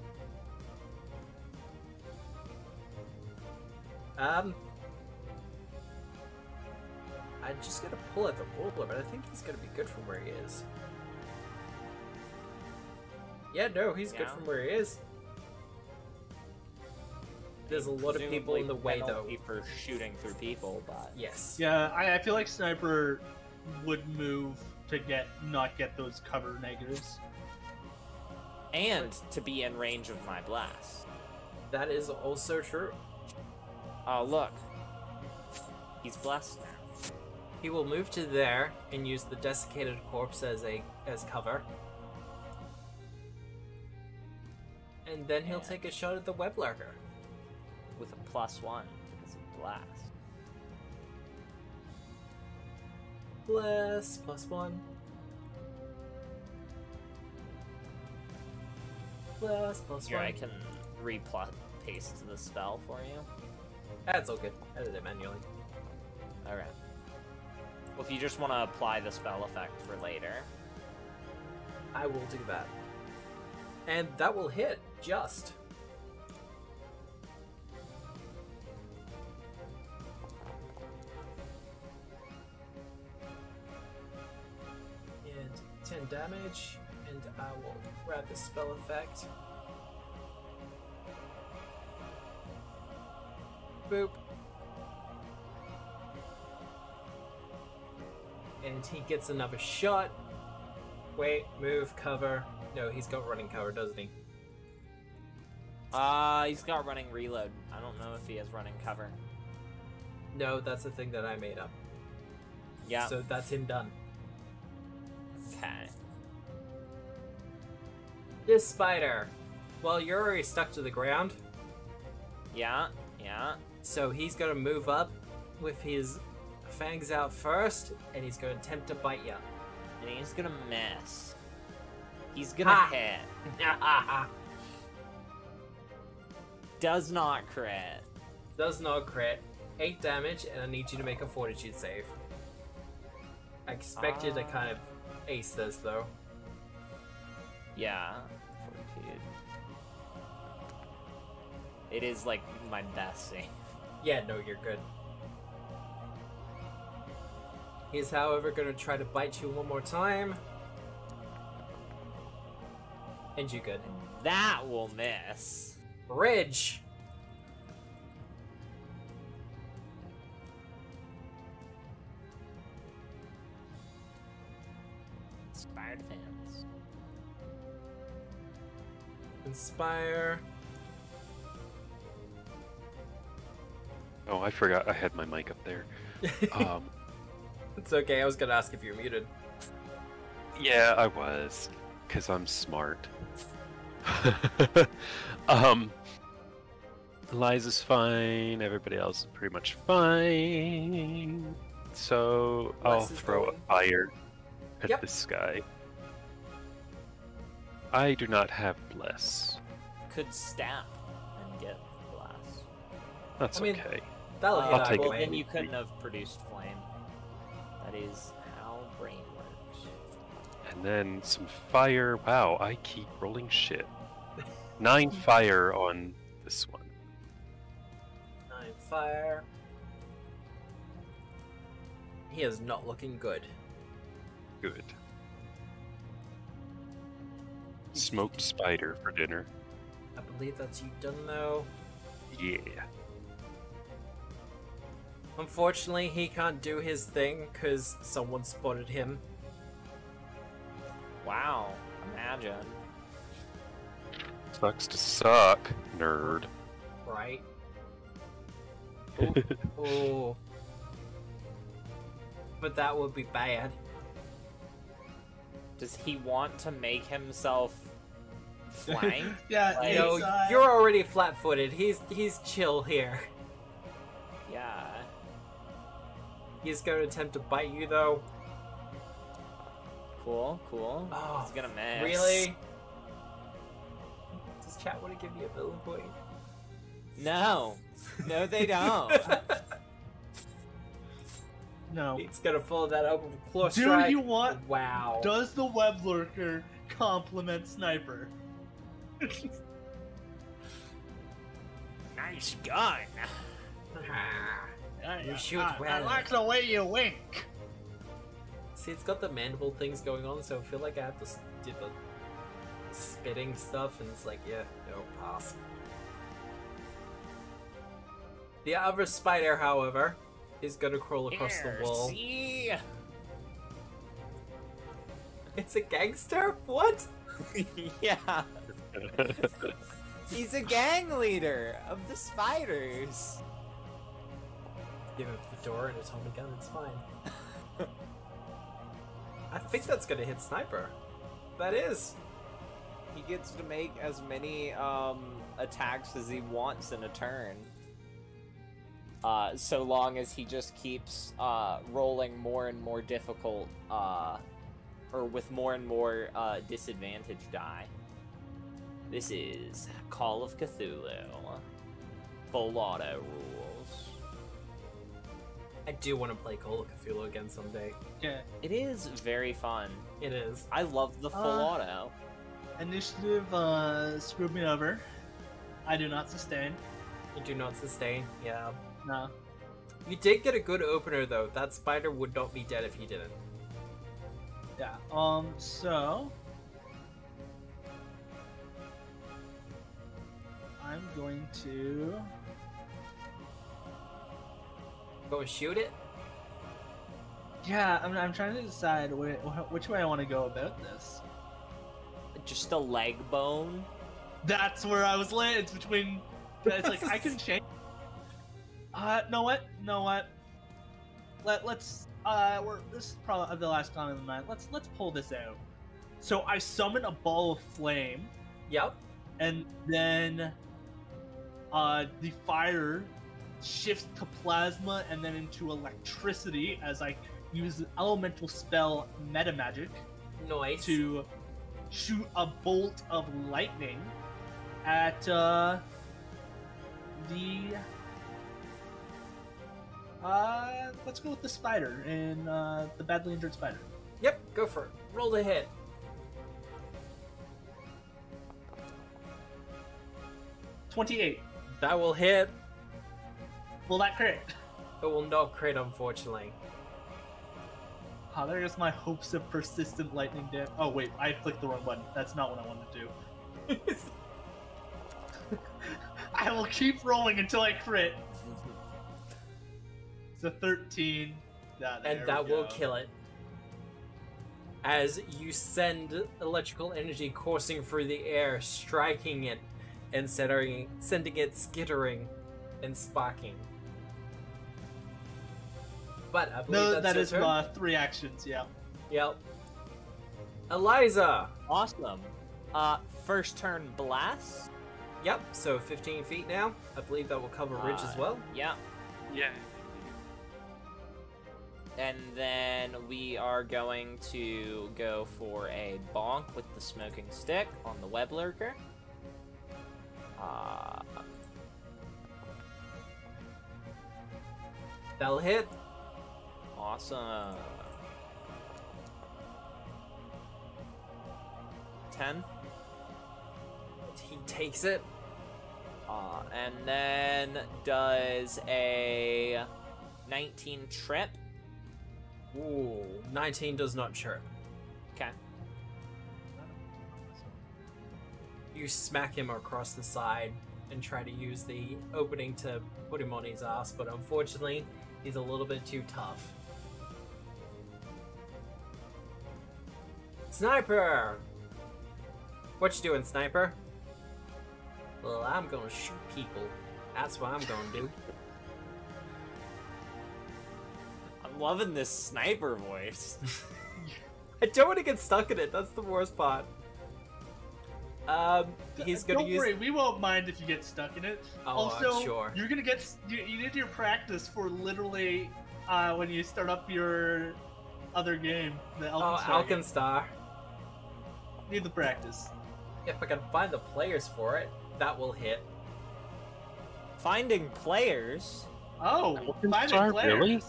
I just gotta pull at the ruler, but I think he's gonna be good from where he is. Yeah, no, he's good Yeah. from where he is. There's a lot of people in the way, though. Presumably penalty for shooting through people, but Yes. Yeah, I feel like Sniper would move to not get those cover negatives. and to be in range of my blast. That is also true. Oh look, he's blessed now. He will move to there and use the desiccated corpse as cover. And then he'll Yeah. take a shot at the web lurker. With a +1 because of blast. Bless, +1. Bless, +1. Here, I can paste the spell for you. That's all good. Edit it manually. Alright. Well, if you just want to apply the spell effect for later. I will do that. And that will hit, just. And 10 damage, and I will grab the spell effect. Boop. And he gets another shot. Wait, move, cover. No, he's got running cover, doesn't he? He's got running reload. I don't know if he has running cover. No, that's the thing that I made up. Yeah. So that's him done. Okay. This spider. Well, you're already stuck to the ground, Yeah. Yeah. so he's gonna move up with his fangs out first, and he's gonna attempt to bite you. And he's gonna miss. He's gonna Ha! hit. Does not crit. Does not crit. 8 damage, and I need you to make a fortitude save. I expect you to kind of ace this, though. Yeah. Fortitude. It is like my best save. Yeah, no, you're good. He's, however, going to try to bite you one more time. And you good. That will miss. Ridge! Inspired defense. Inspire. Oh, I forgot I had my mic up there. It's okay, I was gonna ask if you're muted. Yeah, I was, because I'm smart. Eliza's fine, everybody else is pretty much fine. So I'll Wes is throw a going. fire at Yep. this guy. I do not have bless. Could stab and get blast. That's I mean, okay. That'll hit I'll take well, it. then you couldn't have produced flame. That is how brain works. And then some fire. Wow, I keep rolling shit. 9 fire on this one. 9 fire. He is not looking good. Good. Smoked spider for dinner. I believe that's you done though. Yeah. Unfortunately, he can't do his thing because someone spotted him. Wow, imagine. Sucks to suck, nerd. Right? Ooh. Ooh. But that would be bad. Does he want to make himself flank? Yeah, Like- No, you're already flat-footed. He's chill here. Yeah. He's going to attempt to bite you though. Cool, cool. Oh, He's gonna miss. Really? Does chat want to give me a villain point? No. No, they don't. No. He's gonna follow that up with a claw Do strike. you want? Wow. Does the web lurker complement sniper? Nice gun. You shoot I well. like the way you wink. See, it's got the mandible things going on, so I feel like I have to do the spitting stuff, and it's like, yeah, no, pass. The other spider, however, is gonna crawl across the wall. See? It's a gangster? What? Yeah. He's a gang leader of the spiders. Give him the door and a Tommy gun, it's fine. I think that's gonna hit Sniper. That is. He gets to make as many attacks as he wants in a turn. So long as he just keeps rolling more and more difficult, or with more and more disadvantage die. This is Call of Cthulhu. Full auto rules. I do want to play Call of Cthulhu again someday. Yeah. It is very fun. It is. I love the full auto. Initiative screwed me over. I do not sustain. You do not sustain, yeah. No. You did get a good opener though. That spider would not be dead if he didn't. Yeah. So I'm going to. Go and shoot it? Yeah, I'm trying to decide which way I want to go about this. Just a leg bone. That's where I was landing. It's between. It's like I can change. Know what? Let's. This is probably the last comment of the night. Let's pull this out. So I summon a ball of flame, Yep. and then the fire shifts to plasma and then into electricity as I use the elemental spell Meta Magic Nice. to shoot a bolt of lightning at let's go with the spider and the badly injured spider. Yep, go for it. Roll the hit. $28. That will hit. Will that crit? It will not crit, unfortunately. There goes my hopes of persistent lightning damage. Oh wait, I clicked the wrong button. That's not what I wanted to do. I will keep rolling until I crit. It's a 13. And that will kill it. As you send electrical energy coursing through the air, striking it and sending it skittering and sparking. But I believe that's that your is turn. 3 actions, yeah. Yep. Eliza! Awesome. First turn blast. Yep, so 15 feet now. I believe that will cover Ridge as well. Yeah. Yeah. And then we are going to go for a bonk with the smoking stick on the web lurker. That'll hit. Awesome. 10. He takes it. And then does a 19 trip. Ooh, 19 does not chirp. Okay. You smack him across the side and try to use the opening to put him on his ass, but unfortunately, he's a little bit too tough. Sniper! What you doing, Sniper? Well, I'm gonna shoot people. That's what I'm gonna do. I'm loving this sniper voice. I don't want to get stuck in it. That's the worst part. He's gonna Don't worry, we won't mind if you get stuck in it. Oh, also, I'm sure. you're gonna get you need your practice for literally when you start up your other game, the Alkenstar. game. Alkenstar. Need the practice. If I can find the players for it, that will hit. Finding players. Oh, finding Alkenstar, players. really?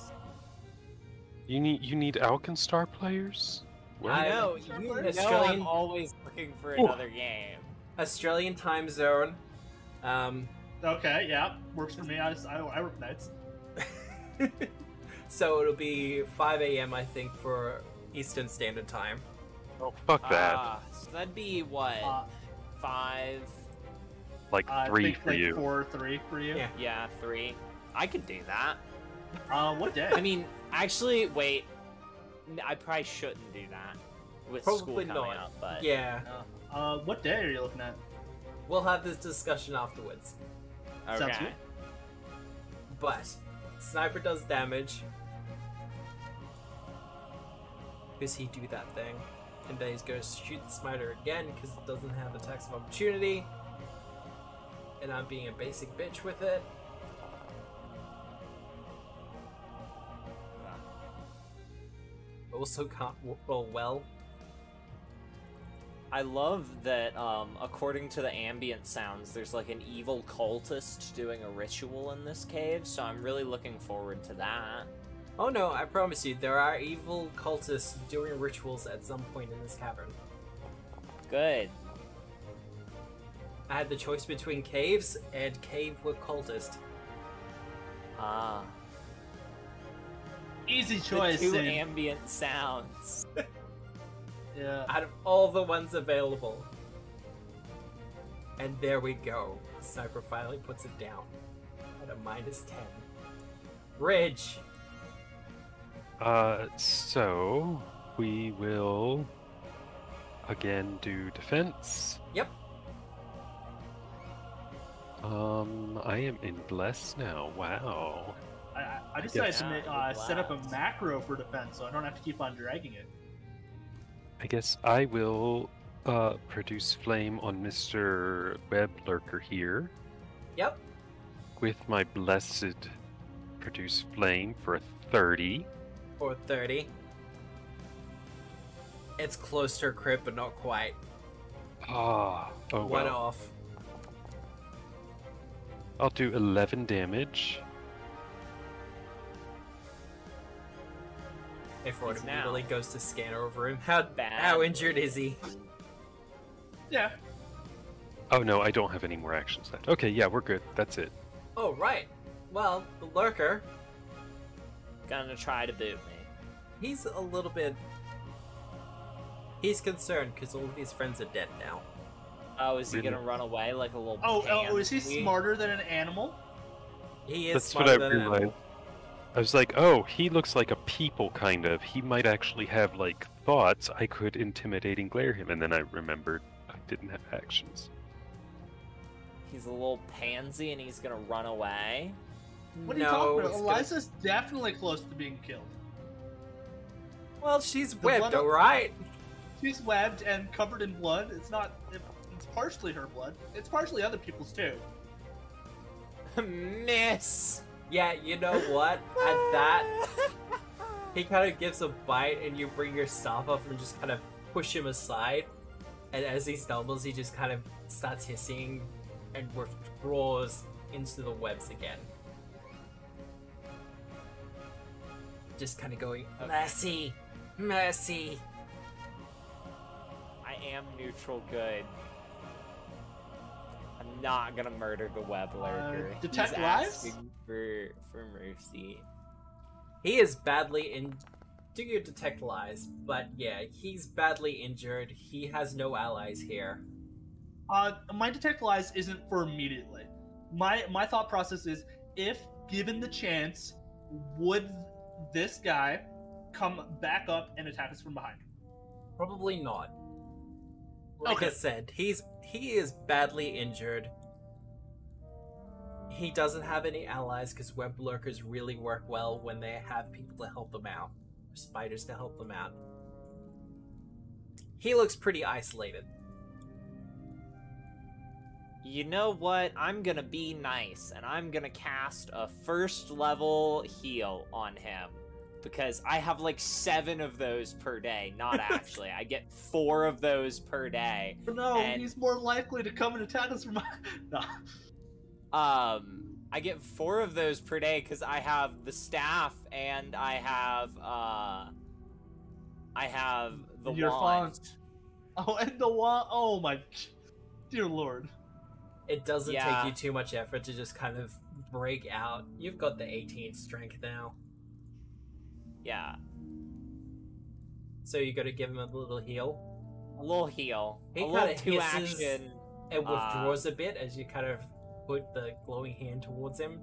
You need Alkenstar players? Where? I know, Sure, you player. know Australian- I'm always looking for Ooh. another game. Australian time zone. Okay, yeah, works for me. I work nights. So it'll be 5 a.m. I think for Eastern Standard Time. Oh, fuck that. So that'd be what? 5? Like I 3 think for like you. 4 or 3 for you. Yeah. Yeah, 3. I could do that. What day? I mean, actually, wait. I probably shouldn't do that with school Probably coming not. up, but Yeah, What day are you looking at? we'll have this discussion afterwards. Sounds okay. good. But Sniper does damage. Does he do that thing? And then he's going to shoot the Smiter again because it doesn't have attacks of opportunity. And I'm being a basic bitch with it. Also can't roll well. I love that, according to the ambient sounds, there's like an evil cultist doing a ritual in this cave, so I'm really looking forward to that. Oh no, I promise you, there are evil cultists doing rituals at some point in this cavern. Good. I had the choice between caves and cave with cultist. Ah. Easy The choice. 2 Sid. ambient sounds. Yeah. Out of all the ones available. And there we go. Sniper finally puts it down at a -10. Ridge! So we will again do defense. Yep. I am in bless now. Wow. I decided to Yeah, set up a blast. macro for defense, so I don't have to keep on dragging it. I guess I will produce flame on Mr. Web Lurker here Yep. with my blessed produce flame for a 30. Or 30. It's close to a crit, but not quite. Oh One well. off. I'll do 11 damage. If Ford He's now- immediately goes to scan over him. How Bad. injured is he? Yeah. Oh no, I don't have any more actions left. Okay, yeah, we're good. That's it. Oh, right. Well, the lurker, Gonna try to boot me. he's a little bit... He's concerned because all of his friends are dead now. Oh, is he gonna run away like a little Oh, is he pansy? smarter than an animal? He is That's what smarter I than an realized. animal. I was like, oh, he looks like a people, kind of. He might actually have, like, thoughts. I could intimidate and glare him. And then I remembered I didn't have actions. He's a little pansy and he's gonna run away. What are you talking about? Eliza's definitely close to being killed. Well, she's The webbed, blood- alright? She's webbed and covered in blood. It's not. It's partially her blood. It's partially other people's too. Miss. Yeah, you know what? At that, he kind of gives a bite, and you bring your staff up and just kind of push him aside. And as he stumbles, he just kind of starts hissing and withdraws into the webs again. Just kind of going, mercy, mercy. I am neutral good. I'm not gonna murder the web lurker. Detect He's lives? asking for mercy. He is badly in. Do you detect lies? But yeah, he's badly injured. He has no allies here. My detect lies isn't for immediately. My thought process is, if given the chance, would this guy come back up and attack us from behind? Probably not. Like Okay. I said, he is badly injured. He doesn't have any allies because web lurkers really work well when they have people to help them out, or spiders to help them out. He looks pretty isolated. You know what? I'm gonna be nice, and I'm gonna cast a first level heal on him. Because I have like 7 of those per day. Not actually. I get 4 of those per day. No, And- he's more likely to come and attack us from behind. No. I get 4 of those per day because I have the staff and I have the Your wand. font. Oh, and the wand. Oh my dear lord. It doesn't Yeah. take you too much effort to just kind of break out. You've got the 18 strength now. Yeah, So you gotta give him a little heal. a little heal. He a little kinda 2 hisses action. It withdraws a bit as you kind of put the glowing hand towards him.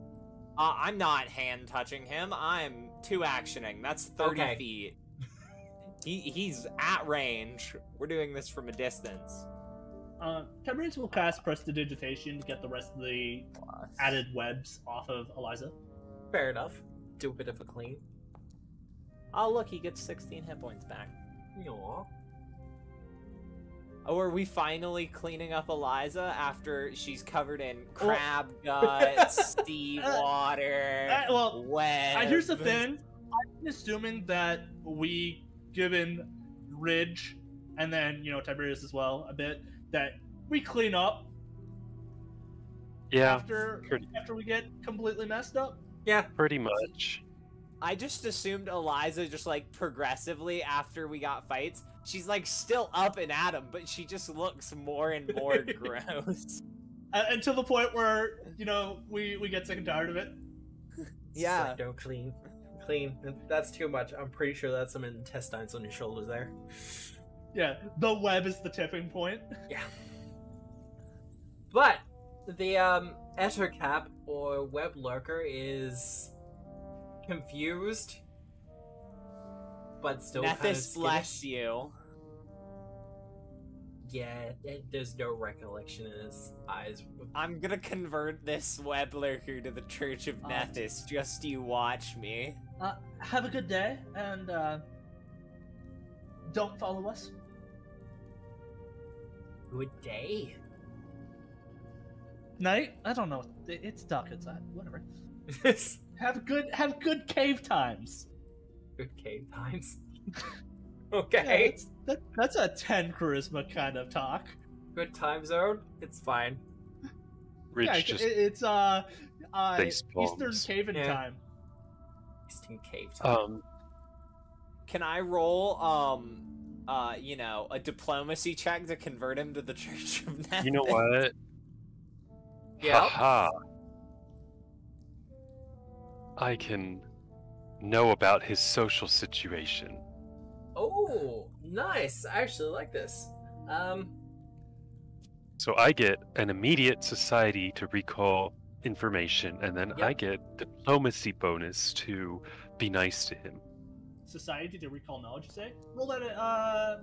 I'm not hand touching him. I'm 2 actioning. That's 30 Okay. feet. He's at range. We're doing this from a distance. Tiberius will cast Prestidigitation to get the rest of the added webs off of Eliza. Fair enough. Do a bit of a clean. Oh, look, he gets 16 hit points back. Aw. Oh, are we finally cleaning up Eliza after she's covered in crab guts, seawater, well, web? Here's the thing. I'm assuming that we, given Ridge, and then, Tiberius as well, a bit, that we clean up Yeah, after we get completely messed up. Yeah. pretty much. I just assumed Eliza just like progressively after we got fights, she's like still up and at him, but she just looks more and more gross. Until the point where, we get sick and tired of it. Yeah. It's like, no, clean. Clean. That's too much. I'm pretty sure that's some intestines on your shoulders there. Yeah, the web is the tipping point. Yeah. But the Ettercap or web lurker is confused, but still kind of Nethys bless skittish. you. Yeah, there's no recollection in his eyes. I'm gonna convert this web lurker to the Church of Nethys. Just you watch me. Have a good day, and don't follow us. Good day. Night? I don't know. It's dark outside. Whatever. Good Have good cave times. cave times. Yeah, Okay. that's a 10 charisma kind of talk. Good time zone. It's fine. Rich Yeah, just it's face Eastern palms. Caven Yeah. time. Eastern cave time. Can I roll a diplomacy check to convert him to the Church of Nethys? You know what? Yeah. Haha. I can know about his social situation. Oh, nice. I actually like this. So I get an immediate society to recall information, and then I get diplomacy bonus to be nice to him. Society to recall knowledge, you say? Roll that.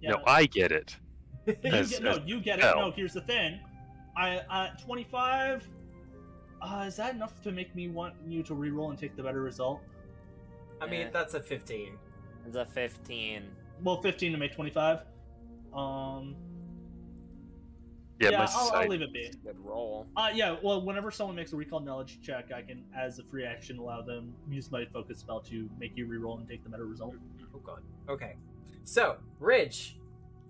No, I get it. You get it. spell. No, here's the thing. 25. Is that enough to make me want you to reroll and take the better result? I mean, that's a 15. It's a 15. Well, 15 to make 25. Yeah, I'll leave it be. Good roll. Well, whenever someone makes a recall knowledge check, I can, as a free action, allow them use my focus spell to make you reroll and take the better result. Oh god. Okay. So, Ridge,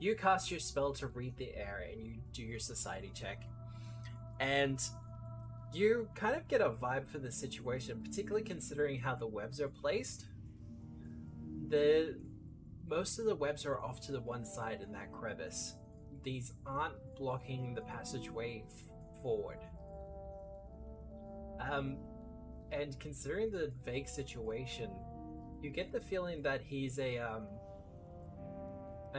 you cast your spell to read the air and you do your society check. And you kind of get a vibe for the situation, particularly considering how the webs are placed. Most of the webs are off to the one side in that crevice. These aren't blocking the passageway forward. And considering the vague situation, you get the feeling that he's an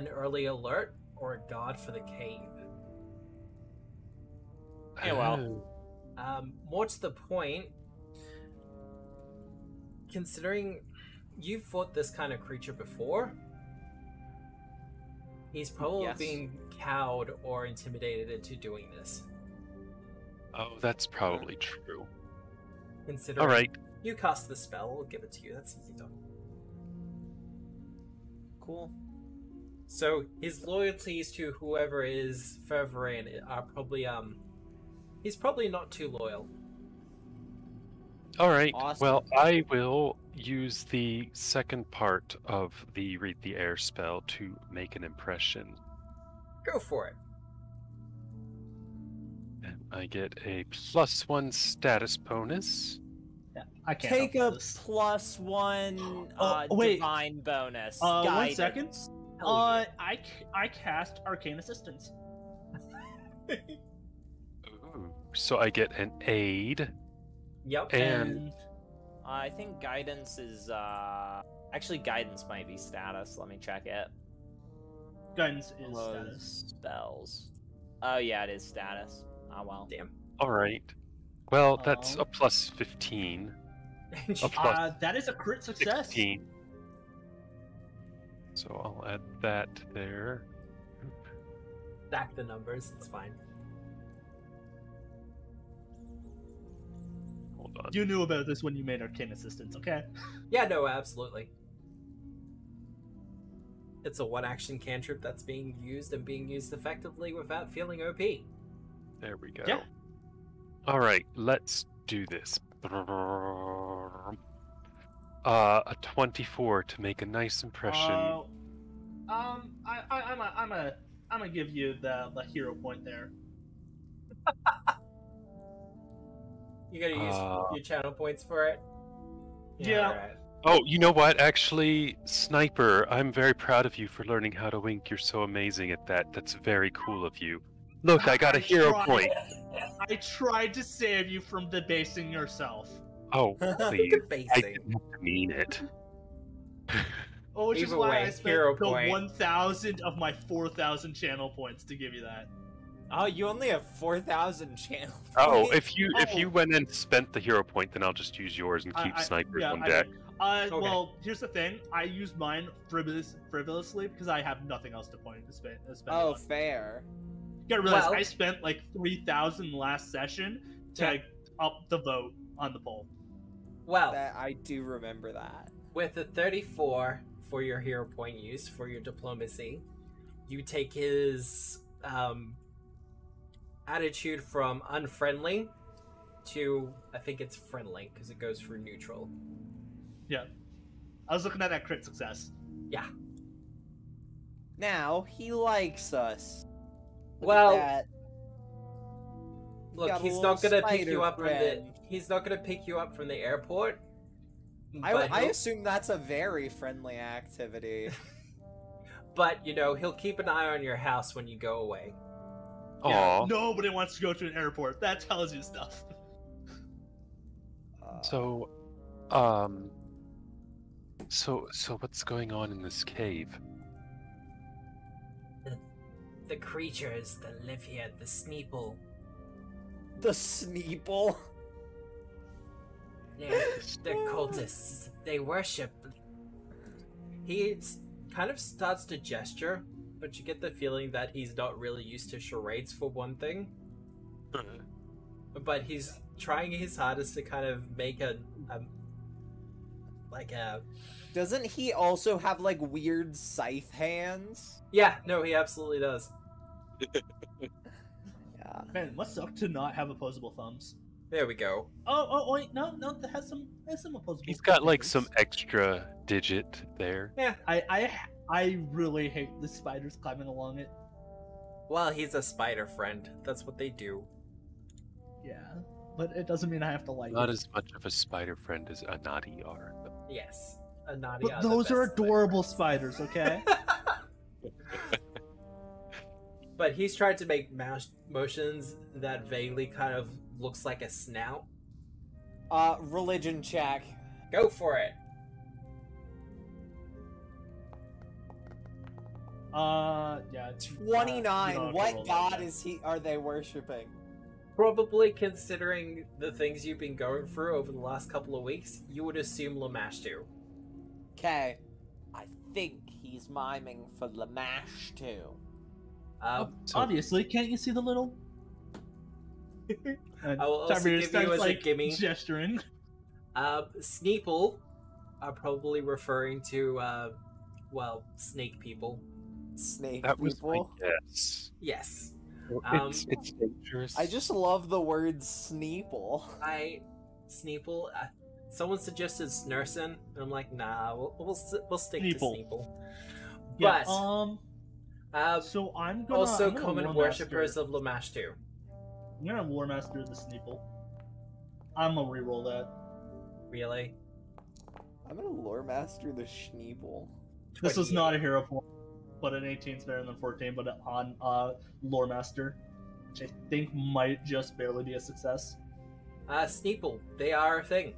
early alert or a guard for the cave. Hey, well. More to the point, considering you've fought this kind of creature before, he's probably being cowed or intimidated into doing this. Oh, that's probably true. Considering All right. you cast the spell, we'll give it to you. That's easy done. Cool. So his loyalties to whoever is further in are probably he's probably not too loyal. All right. Awesome. Well, I will use the second part of the read the air spell to make an impression. Go for it. And I get a +1 status bonus. Yeah, I can't Take help a this. +1 wait. divine bonus. 1 second. Guidance. I cast Arcane Assistance. Ooh. So I get an aid. Yep. And I think guidance is actually guidance might be status. Let me check it. Guidance is Close status. spells. Oh yeah, it is status. Oh well. Damn. all right. Well, that's a +15. A plus That is a crit success. 16. So I'll add that there. Stack the numbers. It's fine. Hold on. You knew about this when you made Arcane Assistance, okay? Yeah, no, absolutely. It's a one-action cantrip that's being used and being used effectively without feeling OP. There we go. Yeah. All right, let's do this. A 24 to make a nice impression. I'm gonna give you the hero point there. You gotta use your channel points for it? Yeah. Alright. Oh, you know what? Actually, Sniper, I'm very proud of you for learning how to wink. You're so amazing at that. That's very cool of you. Look, I got a hero point. I tried to save you from debasing yourself. Oh, please. I Basing. didn't mean it. Oh, which is Either why way, I spent hero the point. 1,000 of my 4,000 channel points to give you that. Oh, you only have 4,000 channel Oh, points? if you went and spent the hero point, then I'll just use yours and keep Sniper's on deck. Okay. Well, here's the thing. I use mine frivolously because I have nothing else to spend Oh, on. fair. You gotta realize Well- I spent like 3,000 last session to up the vote on the poll. Well, That I do remember that. with a 34 for your hero point use for your diplomacy, you take his attitude from unfriendly to, I think it's friendly because it goes through neutral. Yeah. I was looking at that crit success. Yeah. Now he likes us. Look Well, at that. Look, got a he's little not gonna pick spider you up from the. friend. He's not gonna pick you up from the airport. I but he'll- assume that's a very friendly activity. But you know, he'll keep an eye on your house when you go away. Aw. Nobody wants to go to an airport. That tells you stuff. So, so what's going on in this cave? the creatures that live here, the Sneeple. The Sneeple? They're cultists. They worship. He kind of starts to gesture, but you get the feeling that he's not really used to charades for one thing. But he's trying his hardest to kind of make a Doesn't he also have like weird scythe hands? Yeah, no, he absolutely does. Yeah. Man, it must suck to not have opposable thumbs. There we go. Oh, wait, no, that has some opposable. He's got like fingers. some extra digit there. Yeah. I really hate the spiders climbing along it. Well, he's a spider friend. That's what they do. Yeah, but it doesn't mean I have to like Not it. as much of a spider friend as Anadi are. Yes. A naughty. But those are adorable spiders, okay? But he's tried to make motions that vaguely kind of looks like a snout. Religion check. Go for it. Yeah. 29. What god are they worshipping? Probably, considering the things you've been going through over the last couple of weeks, you would assume Lamashtu. Okay. I think he's miming for Lamash too. Obviously, can't you see the little? I will also give you as a gimme. Gesturing. Sneeple are probably referring to, snake people. Snake That was my people. guess. Yes. It's dangerous. I just love the word Sneeple. Sneeple. Someone suggested Snursen, and I'm like, nah, we'll stick Sneeple. to Sneeple. Yeah, But so I'm also gonna common Lore worshippers Master. of Lamashtu. I'm gonna Lore Master the Sneeple. I'm gonna reroll that. Really? I'm gonna lore master the Schneeple. This is not a hero point, but an 18 is better than 14, but on Lore Master, which I think might just barely be a success. Sneeple. They are a thing.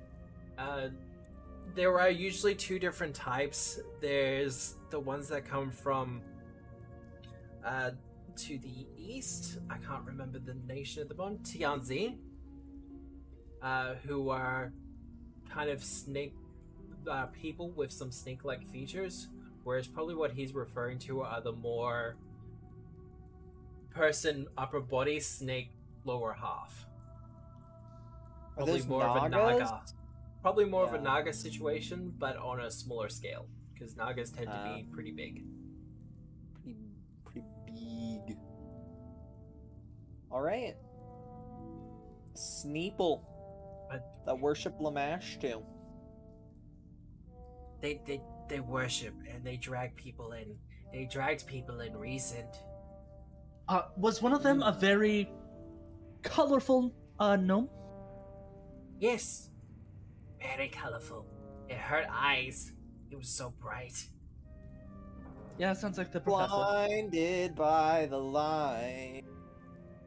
There are usually two different types. There's the ones that come from to the east. I can't remember the nation at the moment. Tianzi. Who are kind of snake people with some snake-like features. Whereas probably what he's referring to are the more person upper body, snake lower half. Are Probably those more of a Nagas? Naga. Probably more of a Yeah. Naga situation, but on a smaller scale. Because Nagas tend to be pretty big. Pretty big. Alright. Sneeple. That worship Lamash too. They worship and they drag people in. They dragged people in recent. Was one of them a very colorful gnome? Yes. Very colorful. It hurt eyes. It was so bright. Yeah, it sounds like the professor. Blinded by the light.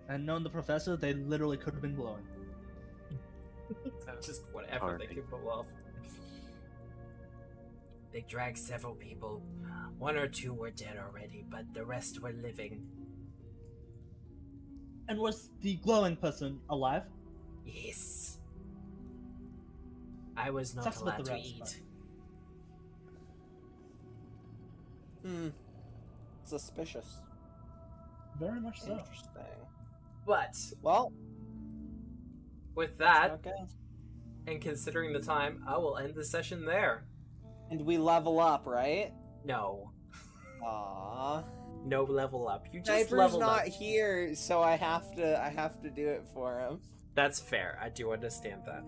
And knowing the professor, they literally could have been glowing. Just whatever Alright. they could pull off. They dragged several people. One or two were dead already, but the rest were living. And was the glowing person alive? Yes. I was not Sucks about allowed the to rest, eat. Suspicious. Very much so. Interesting. But Well, with that, okay. and considering the time, I will end the session there. And we level up, right? No. Aww. No level up. You just Sniper's leveled not up. here, so I have to do it for him. That's fair. I do understand that.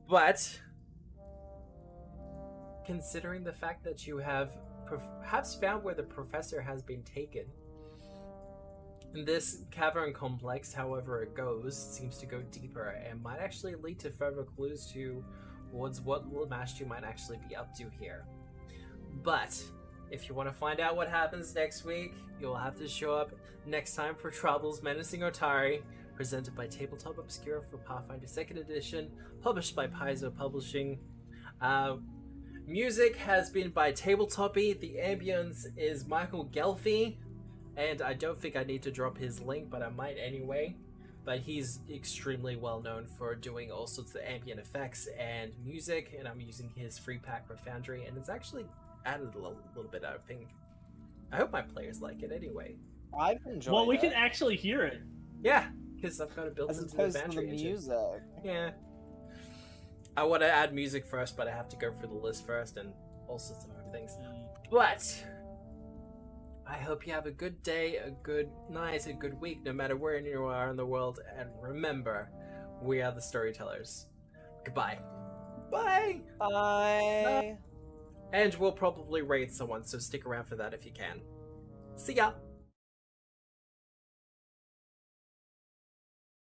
But considering the fact that you have perhaps found where the professor has been taken, this cavern complex, however it goes, seems to go deeper and might actually lead to further clues towards what Lamashtu might actually be up to here. But if you want to find out what happens next week, you'll have to show up next time for Trouble's Menacing Otari, presented by Tabletop Obscura for Pathfinder 2nd Edition, published by Paizo Publishing. Music has been by Tabletopy. The ambience is Michael Gelfi. and I don't think I need to drop his link, but I might anyway. But he's extremely well known for doing all sorts of ambient effects and music, and I'm using his free pack for Foundry, and it's actually added a little bit, I think. I hope my players like it anyway. I've enjoyed Well, we it. can actually hear it. Yeah, because I've got it built As into the opposed to Foundry the engine. music. Yeah. I want to add music first, but I have to go through the list first and all sorts of other things. But I hope you have a good day, a good night, a good week, no matter where you are in the world. And remember, we are the storytellers. Goodbye. Bye. Bye. And we'll probably raid someone, so stick around for that if you can. See ya.